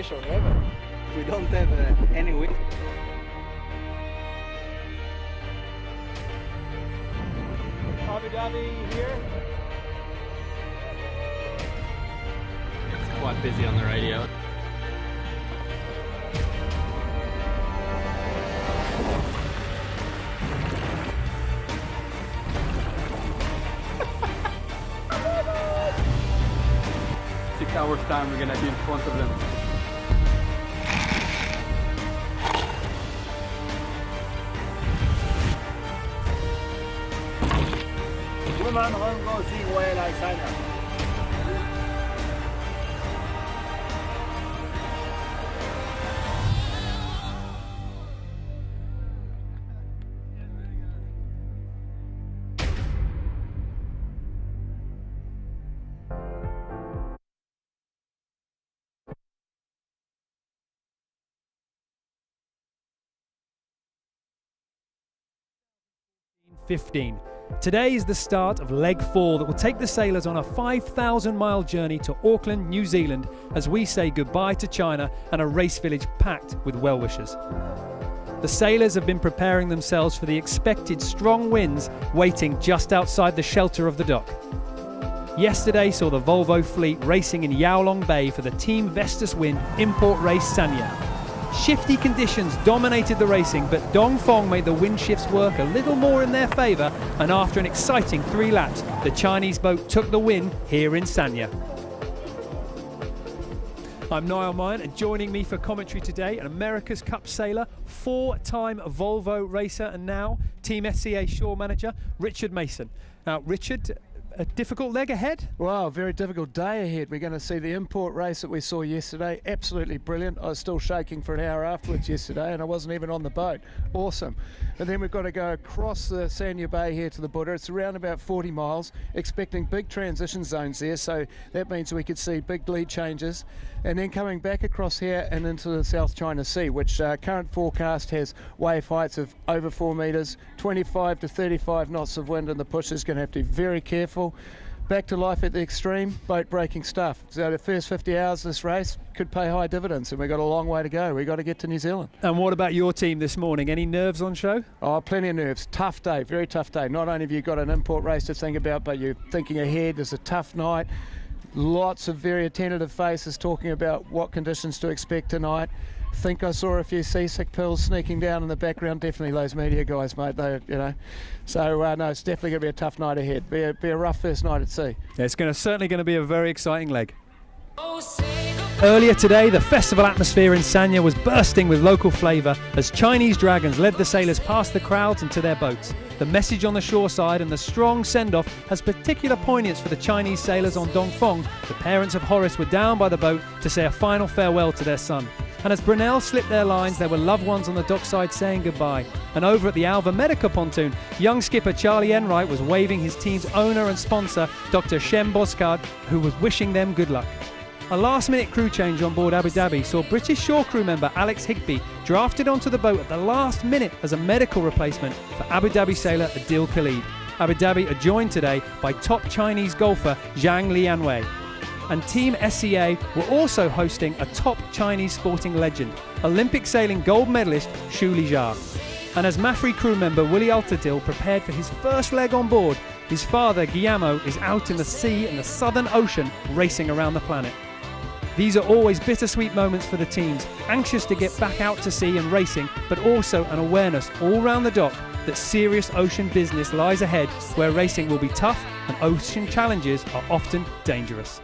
pressure ever. We don't have any wind. Abu Dhabi here. It's quite busy on the radio. Hours time we're gonna be in front of them. Sanya. 15. Today is the start of leg 4 that will take the sailors on a 5,000-mile journey to Auckland, New Zealand, as we say goodbye to China and a race village packed with well-wishers. The sailors have been preparing themselves for the expected strong winds waiting just outside the shelter of the dock. Yesterday saw the Volvo fleet racing in Yawlong Bay for the Team Vestas Wind import race Sanya. Shifty conditions dominated the racing, but Dongfeng made the wind shifts work a little more in their favour, and after an exciting 3 laps, the Chinese boat took the win here in Sanya. I'm Niall Mayan, and joining me for commentary today, an America's Cup sailor, 4-time Volvo racer, and now Team SCA Shore manager, Richard Mason. Now, Richard, a difficult leg ahead? Well, a very difficult day ahead. We're going to see the import race that we saw yesterday. Absolutely brilliant. I was still shaking for an hour afterwards yesterday, and I wasn't even on the boat. Awesome. And then we've got to go across the Sanya Bay here to the Buddha. It's around about 40 miles, expecting big transition zones there, so that means we could see big lead changes. And then coming back across here and into the South China Sea, which current forecast has wave heights of over 4 metres, 25 to 35 knots of wind, and the pusher's going to have to be very careful. Back to life at the extreme, boat breaking stuff. So the first 50 hours of this race could pay high dividends, and we've got a long way to go. We've got to get to New Zealand. And what about your team this morning? Any nerves on show? Oh, plenty of nerves. Tough day, very tough day. Not only have you got an import race to think about, but you're thinking ahead. It's a tough night. Lots of very attentive faces talking about what conditions to expect tonight. Think I saw a few seasick pills sneaking down in the background. Definitely those media guys, mate. They, you know. So no, it's definitely going to be a tough night ahead. Be a rough first night at sea. Yeah, it's certainly going to be a very exciting leg. Earlier today, the festival atmosphere in Sanya was bursting with local flavour as Chinese dragons led the sailors past the crowds and to their boats. The message on the shore side and the strong send-off has particular poignance for the Chinese sailors on Dongfeng. The parents of Horace were down by the boat to say a final farewell to their son. And as Brunel slipped their lines, there were loved ones on the dockside saying goodbye. And over at the Alva Medica pontoon, young skipper Charlie Enright was waving his team's owner and sponsor, Dr. Shem Boskard, who was wishing them good luck. A last-minute crew change on board Abu Dhabi saw British shore crew member Alex Higby drafted onto the boat at the last minute as a medical replacement for Abu Dhabi sailor Adil Khalid. Abu Dhabi are joined today by top Chinese golfer Zhang Lianwei. And Team SCA were also hosting a top Chinese sporting legend, Olympic sailing gold medalist Xu Lijia. And as Mafri crew member Willie Altadil prepared for his first leg on board, his father Guillermo is out in the sea in the Southern Ocean racing around the planet. These are always bittersweet moments for the teams, anxious to get back out to sea and racing, but also an awareness all round the dock that serious ocean business lies ahead, where racing will be tough and ocean challenges are often dangerous.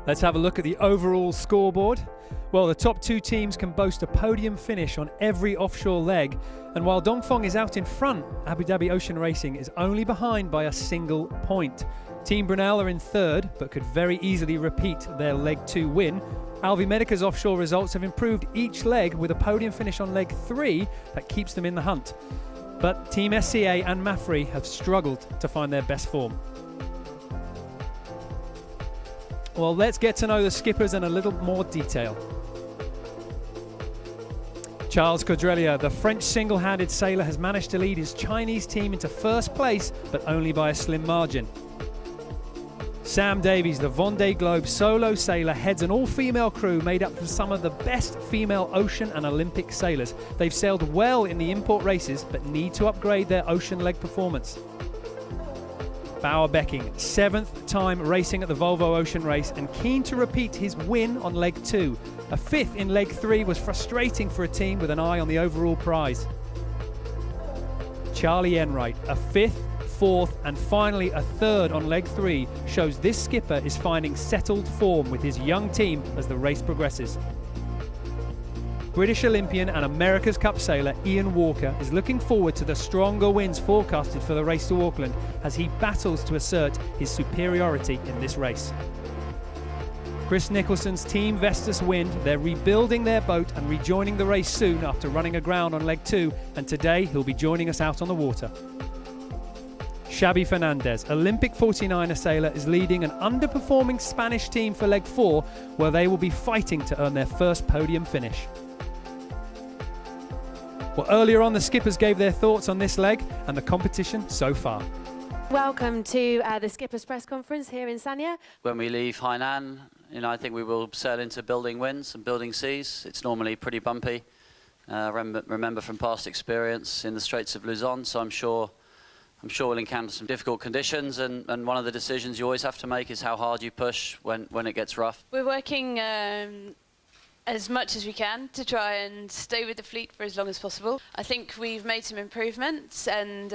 Let's have a look at the overall scoreboard. Well, the top 2 teams can boast a podium finish on every offshore leg, and while Dongfeng is out in front, Abu Dhabi Ocean Racing is only behind by a single point. Team Brunel are in 3rd, but could very easily repeat their leg 2 win. Alvi Medica's offshore results have improved each leg with a podium finish on leg 3 that keeps them in the hunt. But Team SCA and Mafri have struggled to find their best form. Well, let's get to know the skippers in a little more detail. Charles Caudrelier, the French single-handed sailor, has managed to lead his Chinese team into first place, but only by a slim margin. Sam Davies, the Vendée Globe solo sailor, heads an all-female crew made up of some of the best female ocean and Olympic sailors. They've sailed well in the import races, but need to upgrade their ocean leg performance. Bauer Becking, 7th time racing at the Volvo Ocean Race and keen to repeat his win on leg 2. A 5th in leg 3 was frustrating for a team with an eye on the overall prize. Charlie Enright, a 5th, 4th and finally a 3rd on leg 3 shows this skipper is finding settled form with his young team as the race progresses. British Olympian and America's Cup sailor Ian Walker is looking forward to the stronger winds forecasted for the race to Auckland as he battles to assert his superiority in this race. Chris Nicholson's team Vestas Wind, they're rebuilding their boat and rejoining the race soon after running aground on leg 2, and today he'll be joining us out on the water. Xavi Fernandez, Olympic 49er sailor, is leading an underperforming Spanish team for leg 4, where they will be fighting to earn their first podium finish. Well, earlier on, the skippers gave their thoughts on this leg and the competition so far. Welcome to the skippers press conference here in Sanya. When we leave Hainan, I think we will sail into building winds and building seas. It's normally pretty bumpy. Remember from past experience in the Straits of Luzon, so I'm sure we'll encounter some difficult conditions, and one of the decisions you always have to make is how hard you push when it gets rough. We're working as much as we can to try and stay with the fleet for as long as possible. I think we've made some improvements, and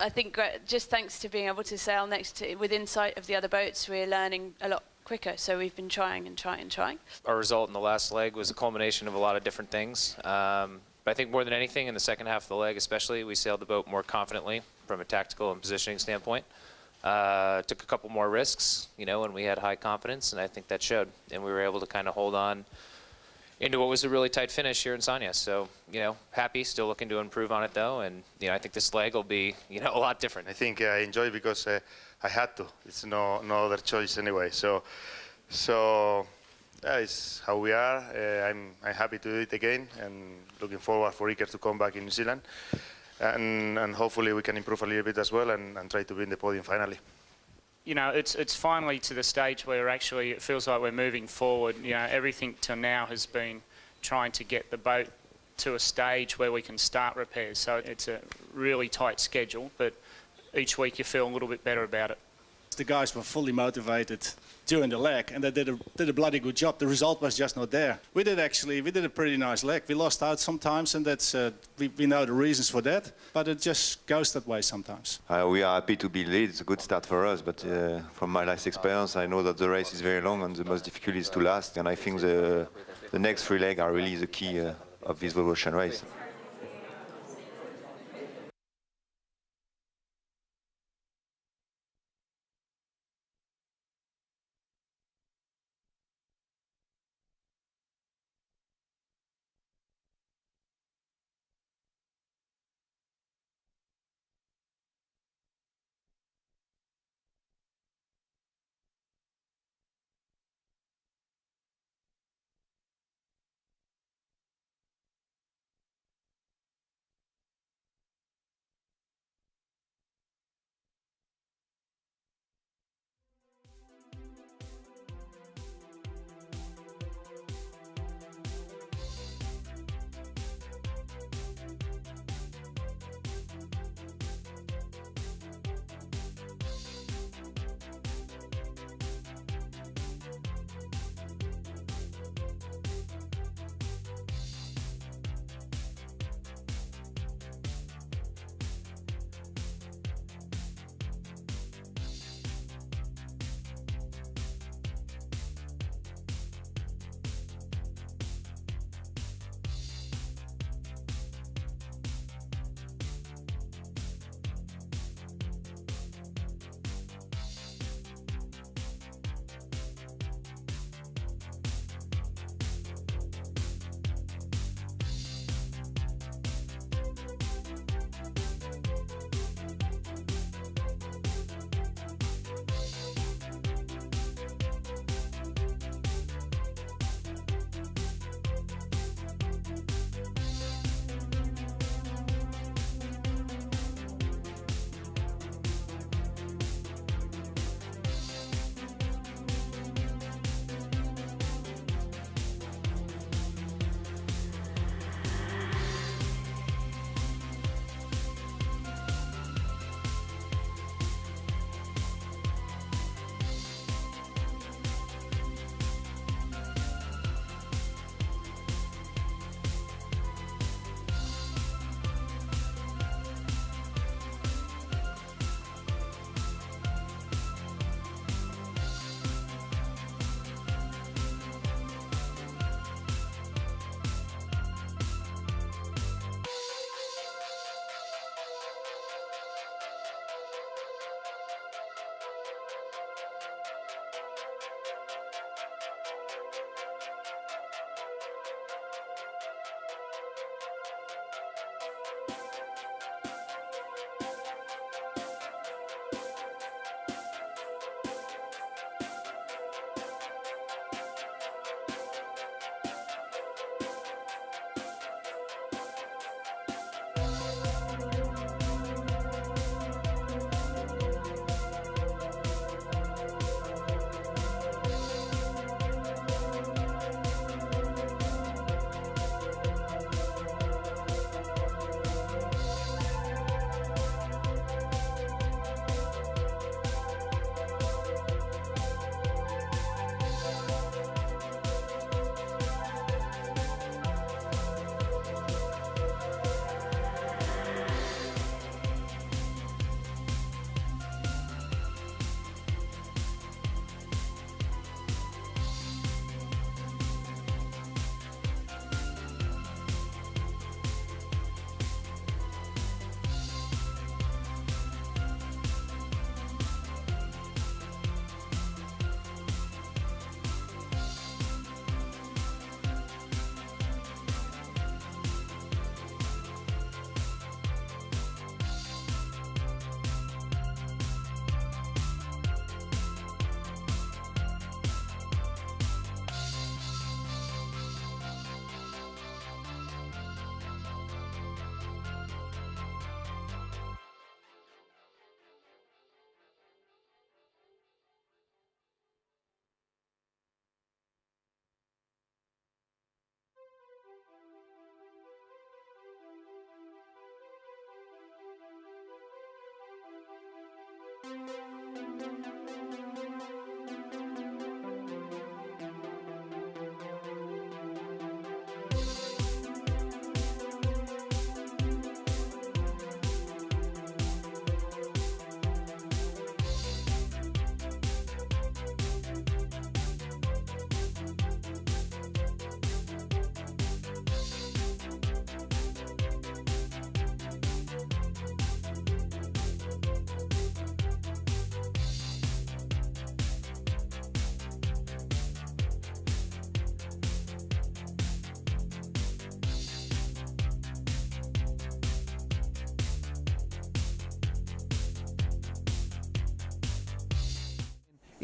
I think just thanks to being able to sail within sight of the other boats, we're learning a lot quicker, so we've been trying and trying and trying. Our result in the last leg was a culmination of a lot of different things. But I think more than anything, in the second half of the leg especially, we sailed the boat more confidently from a tactical and positioning standpoint. Took a couple more risks, and we had high confidence, and I think that showed. And we were able to kind of hold on into what was a really tight finish here in Sanya. So, happy, still looking to improve on it though, and I think this leg will be, a lot different. I think I enjoy because I had to. It's no other choice anyway. So that is how we are. I'm happy to do it again, and looking forward for Iker to come back in New Zealand. And hopefully we can improve a little bit as well and try to win the podium finally. It's finally to the stage where actually it feels like we're moving forward. Everything till now has been trying to get the boat to a stage where we can start repairs. So it's a really tight schedule, but each week you feel a little bit better about it. The guys were fully motivated during the leg, and they did a bloody good job. The result was just not there. We did a pretty nice leg. We lost out sometimes, and that's we know the reasons for that, but it just goes that way sometimes. We are happy to be lead. It's a good start for us, but from my last experience, I know that the race is very long and the most difficult is to last, and I think the next 3 legs are really the key of this Volvo Ocean race.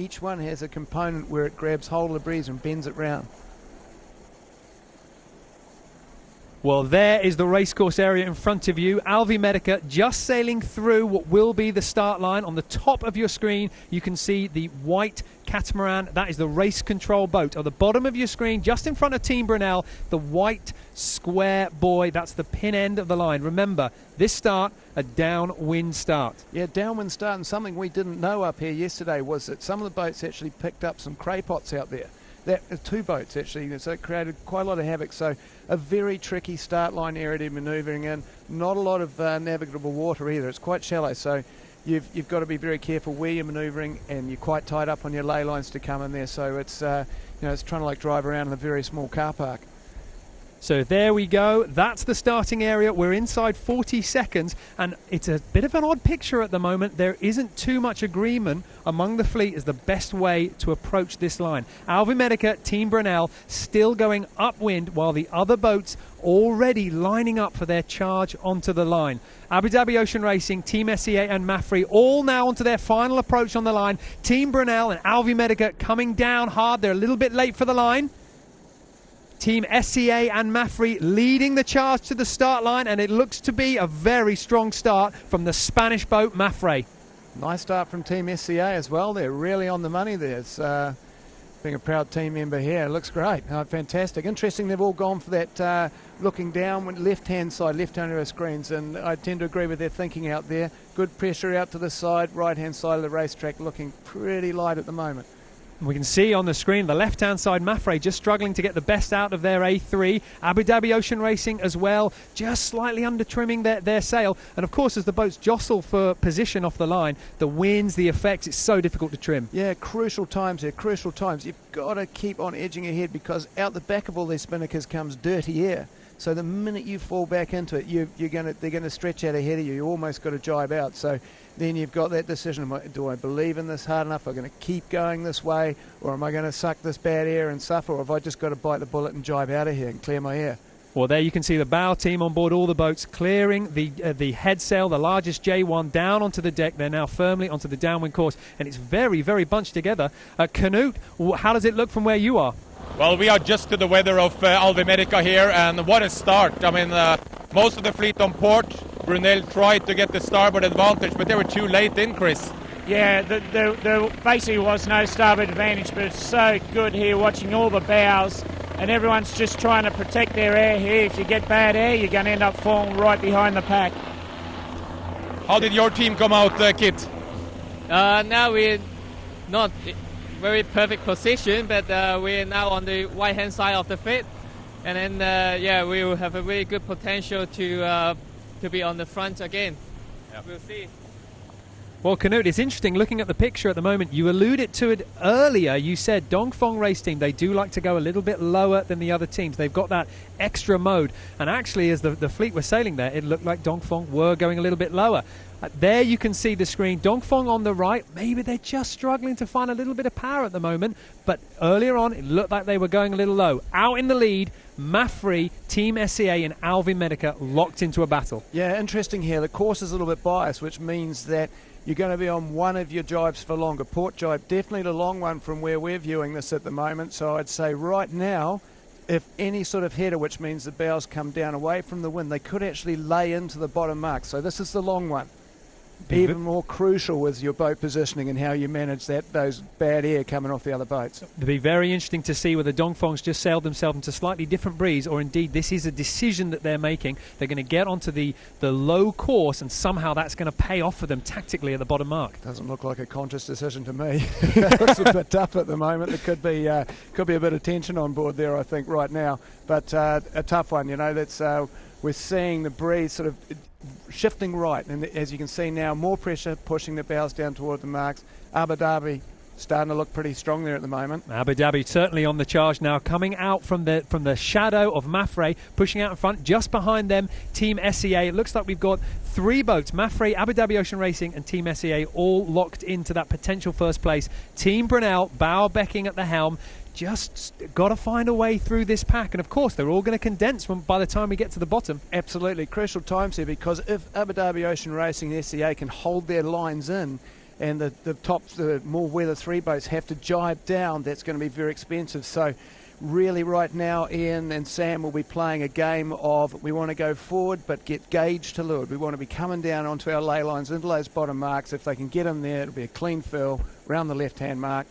Each one has a component where it grabs hold of the breeze and bends it round. Well, there is the racecourse area in front of you. Alvi Medica just sailing through what will be the start line. On the top of your screen, you can see the white catamaran. That is the race control boat. On the bottom of your screen, just in front of Team Brunel, the white square buoy. That's the pin end of the line. Remember, this start, a downwind start. Yeah, downwind start, and something we didn't know up here yesterday was that some of the boats actually picked up some craypots out there. Two boats actually, so it created quite a lot of havoc. So a very tricky start line area to be manoeuvring in. Not a lot of navigable water either. It's quite shallow, so you've got to be very careful where you're manoeuvring, and you're quite tied up on your ley lines to come in there. So it's it's trying to like drive around in a very small car park. So there we go. That's the starting area. We're inside 40 seconds, and it's a bit of an odd picture at the moment. There isn't too much agreement among the fleet as the best way to approach this line. Alvi Medica, Team Brunel, still going upwind, while the other boats already lining up for their charge onto the line. Abu Dhabi Ocean Racing, Team SEA and Mafre all now onto their final approach on the line. Team Brunel and Alvi Medica coming down hard. They're a little bit late for the line. Team SEA and Mafre leading the charge to the start line, and it looks to be a very strong start from the Spanish boat Mafre. Nice start from Team SEA as well. They're really on the money there. It's, being a proud team member here, it looks great. Fantastic. Interesting, they've all gone for that looking down, left-hand side, left-hand of our screens, and I tend to agree with their thinking out there. Good pressure out to the side, right-hand side of the racetrack looking pretty light at the moment. We can see on the screen the left-hand side, Mafre just struggling to get the best out of their A3. Abu Dhabi Ocean Racing as well, just slightly under trimming their sail. And of course, as the boats jostle for position off the line, the winds, the effects, it's so difficult to trim. Yeah, crucial times here, crucial times. You've got to keep on edging ahead, because out the back of all these spinnakers comes dirty air. So the minute you fall back into it, they're going to stretch out ahead of you. You almost got to jibe out. So then you've got that decision: do I believe in this hard enough? Am I going to keep going this way, or am I going to suck this bad air and suffer? Or have I just got to bite the bullet and jibe out of here and clear my air? Well, there you can see the bow team on board all the boats clearing the head sail, the largest J1, down onto the deck. They're now firmly onto the downwind course, and it's very, very bunched together. Canute, how does it look from where you are? Well, we are just to the weather of Alvi Medica here, and what a start. I mean, most of the fleet on port. Brunel tried to get the starboard advantage, but they were too late in, Chris. Yeah, there basically was no starboard advantage, but it's so good here watching all the bows, and everyone's just trying to protect their air here. If you get bad air, you're going to end up falling right behind the pack. How did your team come out, Kit? Now we're not very perfect position, but we're now on the right hand side of the fit, and then we will have a very good potential to be on the front again. Yep. We'll see. Well, Canute, it's interesting looking at the picture at the moment. You alluded to it earlier. You said Dongfeng race team, they do like to go a little bit lower than the other teams. They've got that extra mode. And actually, as the fleet were sailing there, it looked like Dongfeng were going a little bit lower. There you can see the screen. Dongfeng on the right. Maybe they're just struggling to find a little bit of power at the moment. But earlier on, it looked like they were going a little low. Out in the lead, Mafre, Team SEA and Alvi Medica locked into a battle. Yeah, interesting here. The course is a little bit biased, which means that you're going to be on one of your jibes for longer. Port jibe, definitely the long one from where we're viewing this at the moment. So I'd say right now, if any sort of header, which means the bows come down away from the wind, they could actually lay into the bottom mark. So this is the long one. Even more crucial with your boat positioning and how you manage those bad air coming off the other boats. It'll be very interesting to see whether Dongfeng's just sailed themselves into slightly different breeze, or indeed this is a decision that they're making. They're going to get onto the low course, and somehow that's going to pay off for them tactically at the bottom mark. Doesn't look like a conscious decision to me. It looks a bit tough at the moment. There could be a bit of tension on board there, I think, right now. But a tough one, that's we're seeing the breeze sort of shifting right, and as you can see now, more pressure pushing the bows down toward the marks. Abu Dhabi starting to look pretty strong there at the moment. Abu Dhabi certainly on the charge now, coming out from the shadow of Mafre, pushing out in front. Just behind them, Team SEA. It looks like we've got three boats, Mafre, Abu Dhabi Ocean Racing and Team SEA, all locked into that potential first place. Team Brunel, bow becking at the helm. Just got to find a way through this pack, and of course they're all going to condense by the time we get to the bottom. Absolutely crucial times here, because if Abu Dhabi Ocean Racing and SEA can hold their lines in, and the more weather 3 boats have to jibe down, that's going to be very expensive. So really right now Ian and Sam will be playing a game of we want to go forward but get gauge to leeward. We want to be coming down onto our ley lines into those bottom marks. If they can get in there, it'll be a clean fill round the left hand mark,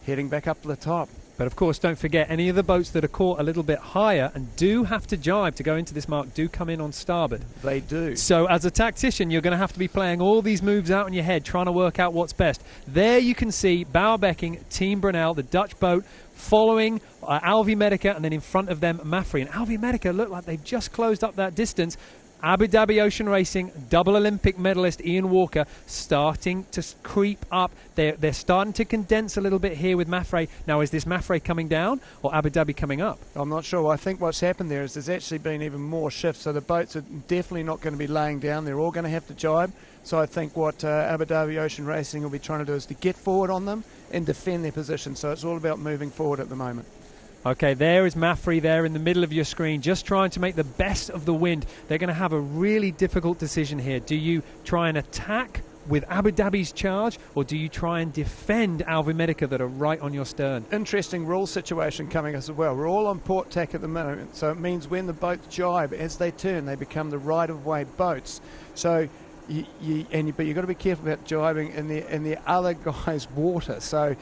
heading back up to the top. But of course, don't forget, any of the boats that are caught a little bit higher and do have to jibe to go into this mark do come in on starboard. They do. So as a tactician, you're going to have to be playing all these moves out in your head, trying to work out what's best. There you can see Bouwbekking, Team Brunel, the Dutch boat, following Alvi Medica, and then in front of them, Mafre. And Alvi Medica look like they've just closed up that distance. Abu Dhabi Ocean Racing, double Olympic medalist Ian Walker, starting to creep up. They're starting to condense a little bit here with Mafre. Now, is this Mafre coming down or Abu Dhabi coming up? I'm not sure. I think what's happened there is there's actually been even more shifts. So the boats are definitely not going to be laying down. They're all going to have to jibe. So I think what Abu Dhabi Ocean Racing will be trying to do is to get forward on them and defend their position. So it's all about moving forward at the moment. Okay, there is Mafre there in the middle of your screen, just trying to make the best of the wind. They're going to have a really difficult decision here. Do you try and attack with Abu Dhabi's charge, or do you try and defend Alvi Medica that are right on your stern? Interesting rule situation coming as well. We're all on port tack at the moment, so it means when the boats jibe, as they turn, they become the right-of-way boats. So, but you've got to be careful about jibing in the other guy's water. So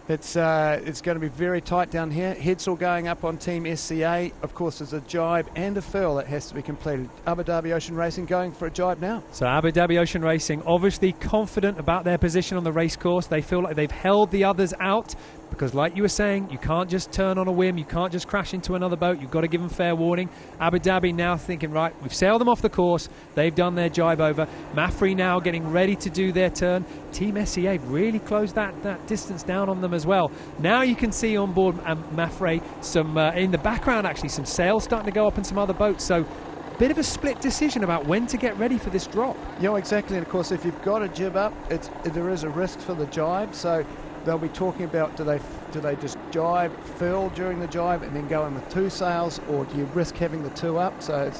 it's going to be very tight down here. Heads all going up on Team SCA. Of course, there's a jibe and a fill that has to be completed. Abu Dhabi Ocean Racing going for a jibe now. So Abu Dhabi Ocean Racing obviously confident about their position on the race course. They feel like they've held the others out because, like you were saying, you can't just turn on a whim. You can't just crash into another boat. You've got to give them fair warning. Abu Dhabi now thinking, right, we've sailed them off the course. They've done their jibe over. Mafre now getting ready to do their turn. Team SCA really closed that distance down on them as well. Now you can see on board Mafre some in the background actually some sails starting to go up in some other boats. So bit of a split decision about when to get ready for this drop. Yeah, exactly. And of course, if you've got a jib up, there is a risk for the jibe. So they'll be talking about do they just jibe, fill during the jibe, and then go in with 2 sails, or do you risk having the 2 up? So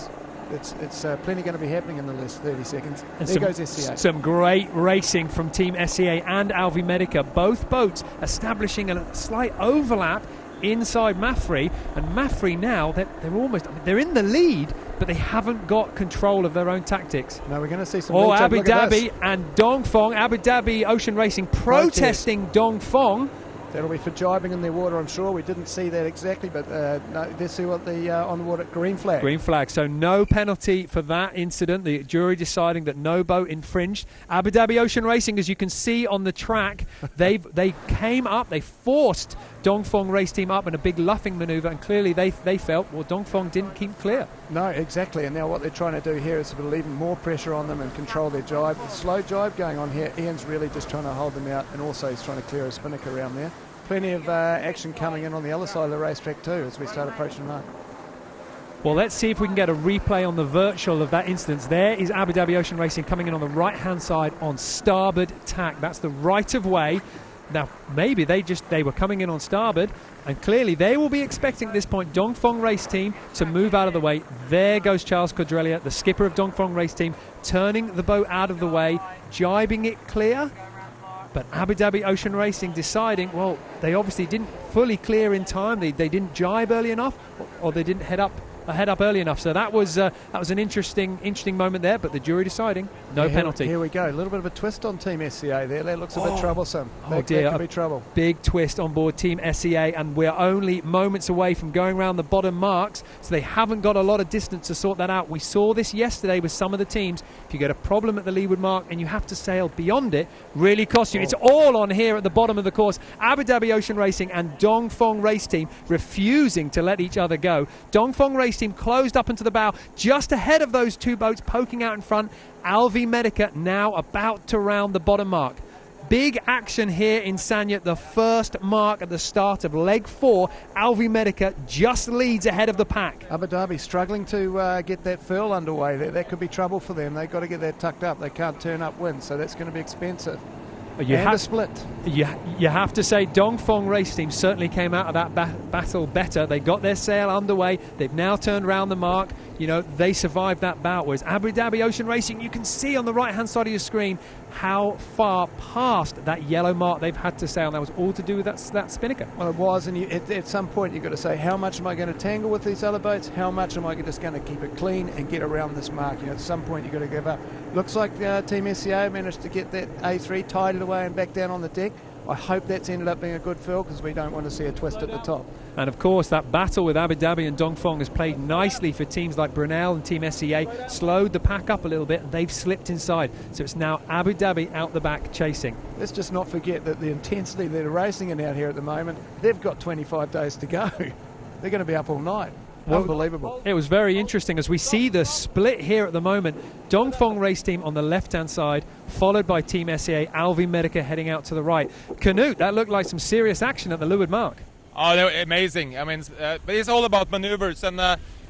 it's plenty going to be happening in the last 30 seconds. And there goes SCA. Some great racing from Team SCA and Alvi Medica. Both boats establishing a slight overlap inside Mafre, and Mafre now they're in the lead, but they haven't got control of their own tactics. Now we're going to see some Abu Dhabi and Dongfeng. Abu Dhabi Ocean Racing protesting Dongfeng. That'll be for jibing in their water, I'm sure. We didn't see that exactly, but no, let's see what the on the water. Green flag. Green flag. So no penalty for that incident. The jury deciding that no boat infringed. Abu Dhabi Ocean Racing, as you can see on the track, they came up. They forced Dongfeng race team up in a big luffing manoeuvre, and clearly they felt, well, Dongfeng didn't keep clear. No, exactly. And now what they're trying to do here is to put even more pressure on them and control their jibe. A slow jibe going on here. Ian's really just trying to hold them out, and also he's trying to clear a spinnaker around there. Plenty of action coming in on the other side of the racetrack too as we start approaching the mark. Well, let's see if we can get a replay on the virtual of that instance. There is Abu Dhabi Ocean Racing coming in on the right-hand side on starboard tack. That's the right-of-way. Now, maybe they were coming in on starboard, and clearly they will be expecting at this point Dongfeng Race Team to move out of the way. There goes Charles Codrelia, the skipper of Dongfeng Race Team, turning the boat out of the way, jibing it clear. But Abu Dhabi Ocean Racing deciding, well, they obviously didn't fully clear in time. They didn't jibe early enough, or they didn't head up early enough. So that was an interesting moment there. But the jury deciding no penalty. Here we go. A little bit of a twist on Team SCA there. That looks a bit troublesome. Oh dear, that could be trouble. Big twist on board Team SCA, and we're only moments away from going around the bottom marks. So they haven't got a lot of distance to sort that out. We saw this yesterday with some of the teams. If you get a problem at the leeward mark and you have to sail beyond it, really costs you. It's all on here at the bottom of the course. Abu Dhabi Ocean Racing and Dongfeng Race Team refusing to let each other go. Dongfeng Race Team closed up into the bow just ahead of those 2 boats poking out in front. Alvi Medica now about to round the bottom mark. Big action here in Sanya, the first mark at the start of leg 4. Alvi Medica just leads ahead of the pack. Abu Dhabi struggling to get that furl underway. That could be trouble for them. They've got to get that tucked up. They can't turn up wind, so that's going to be expensive. A split. You have to say Dongfeng Race Team certainly came out of that battle better. They got their sail underway. They've now turned round the mark. you know, they survived that bout. Whereas Abu Dhabi Ocean Racing, you can see on the right-hand side of your screen how far past that yellow mark they've had to sail. And that was all to do with that spinnaker. Well, it was, and at some point you've got to say, how much am I going to tangle with these other boats? How much am I just going to keep it clean and get around this mark? You know, at some point you've got to give up. Looks like Team SCA managed to get that A3 tied it away and back down on the deck. I hope that's ended up being a good fill, because we don't want to see a twist at the top. And of course, that battle with Abu Dhabi and Dongfeng has played nicely for teams like Brunel and Team SCA, slowed the pack up a little bit, and they've slipped inside. So it's now Abu Dhabi out the back chasing. Let's just not forget that the intensity they're racing in out here at the moment, they've got 25 days to go. They're going to be up all night. Well, unbelievable. It was very interesting as we see the split here at the moment. Dongfeng race team on the left-hand side, followed by Team SCA, Alvi Medica heading out to the right. Canute, that looked like some serious action at the leeward mark. Oh, they were amazing. I mean, but it's all about maneuvers. And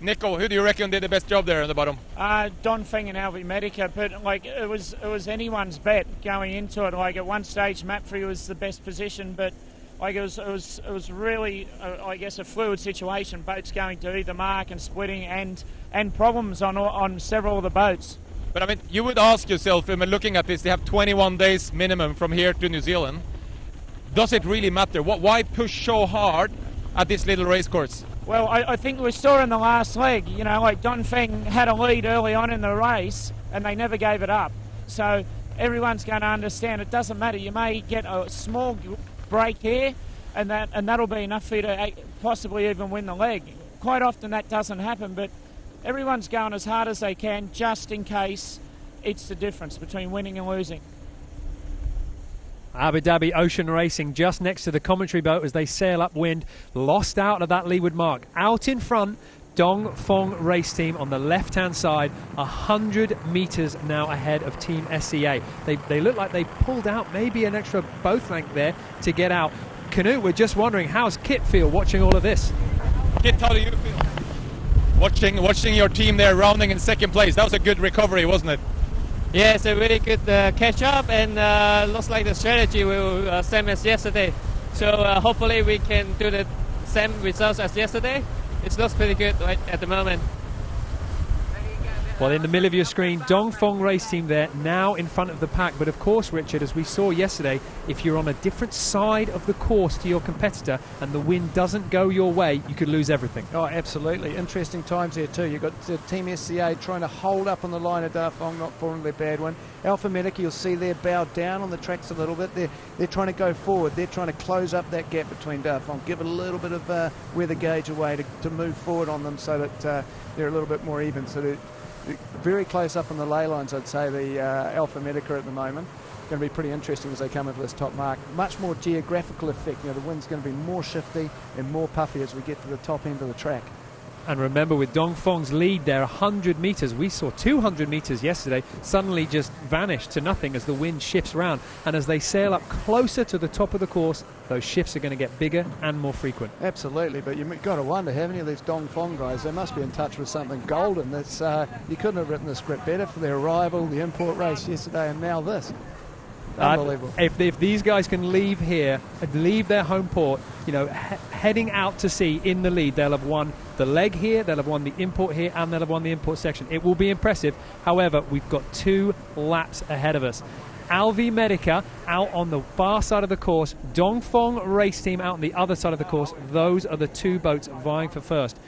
Nico, who do you reckon did the best job there at the bottom? Dongfeng and Alvi Medica, but like it was anyone's bet going into it. Like at one stage, Mapfrey was the best position, but like it was really, I guess, a fluid situation. Boats going to either mark and splitting, and problems on several of the boats. But I mean, you would ask yourself, I mean, looking at this, they have 21 days minimum from here to New Zealand. Does it really matter? Why push so hard at this little race course? Well, I think we saw in the last leg, you know, like Dongfeng had a lead early on in the race, and they never gave it up. So everyone's going to understand it doesn't matter. You may get a small break here, and that'll be enough for you to possibly even win the leg. Quite often that doesn't happen, but everyone's going as hard as they can just in case it's the difference between winning and losing. Abu Dhabi Ocean Racing just next to the commentary boat as they sail upwind, lost out of that leeward mark. Out in front, Dongfeng race team on the left-hand side, 100 metres now ahead of Team SCA. They look like they pulled out maybe an extra boat length there to get out. Canute, we're just wondering, how's Kit feel watching all of this? Kit, how do you feel? Watching your team there rounding in second place. That was a good recovery, wasn't it? Yeah, it's a really good catch-up, and looks like the strategy will same as yesterday. So hopefully we can do the same results as yesterday. It looks pretty good right at the moment. Well, in the middle of your screen, Dongfeng race team there, now in front of the pack. But of course, Richard, as we saw yesterday, if you're on a different side of the course to your competitor and the wind doesn't go your way, you could lose everything. Oh, absolutely. Interesting times here too. You've got Team SCA trying to hold up on the line of Dongfeng, not falling their bad one. Alpha Medica, you'll see they're bowed down on the tracks a little bit. They're trying to go forward. They're trying to close up that gap between Dongfeng, give it a little bit of weather gauge away to move forward on them so that they're a little bit more even. So they're very close up on the ley lines, I'd say, the Alpha Medica at the moment. Going to be pretty interesting as they come into this top mark. Much more geographical effect. You know, the wind's going to be more shifty and more puffy as we get to the top end of the track. And remember, with Dongfeng's lead there, 100 metres, we saw 200 metres yesterday, suddenly just vanish to nothing as the wind shifts around. And as they sail up closer to the top of the course, those shifts are going to get bigger and more frequent. Absolutely, but you've got to wonder, haven't you, these Dongfeng guys, they must be in touch with something golden. That's, you couldn't have written the script better for their arrival, the import race yesterday, and now this. Unbelievable. If these guys can leave here, leave their home port, you know, heading out to sea in the lead, they'll have won the leg here, they'll have won the import here, and they'll have won the import section. It will be impressive. However, we've got 2 laps ahead of us. Alvi Medica out on the far side of the course, Dongfeng race team out on the other side of the course. Those are the 2 boats vying for first.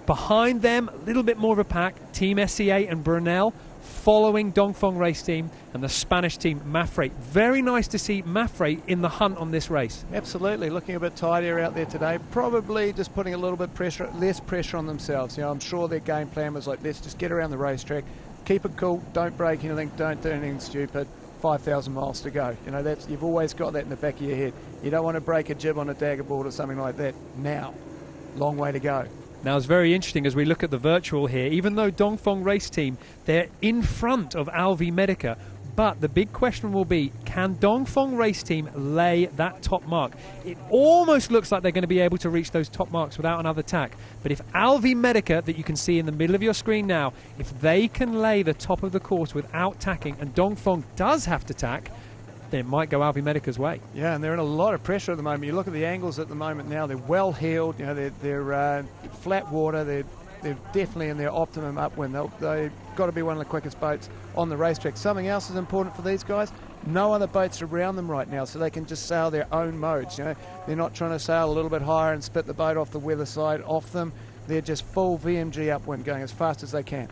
Behind them, a little bit more of a pack, Team SCA and Brunel, following Dongfeng race team and the Spanish team Mapfrey. Very nice to see Mapfrey in the hunt on this race. Absolutely, looking a bit tidier out there today. Probably just putting a little bit less pressure on themselves. You know, I'm sure their game plan was like, let's just get around the racetrack, keep it cool, don't break anything, don't do anything stupid. 5,000 miles to go. You know, that's, you've always got that in the back of your head. You don't want to break a jib on a dagger board or something like that now. Long way to go. Now, it's very interesting as we look at the virtual here. Even though Dongfeng race team, they're in front of Alvi Medica, but the big question will be, can Dongfeng race team lay that top mark? It almost looks like they're going to be able to reach those top marks without another tack. But if Alvi Medica, that you can see in the middle of your screen now, if they can lay the top of the course without tacking, and Dongfeng does have to tack, then it might go Alvi Medica's way. Yeah, and they're in a lot of pressure at the moment. You look at the angles at the moment now, they're well heeled, you know, they're flat water, they're They're definitely in their optimum upwind. They've got to be one of the quickest boats on the racetrack. Something else is important for these guys. No other boats around them right now, so they can just sail their own modes. You know, they're not trying to sail a little bit higher and spit the boat off the weather side off them. They're just full VMG upwind, going as fast as they can.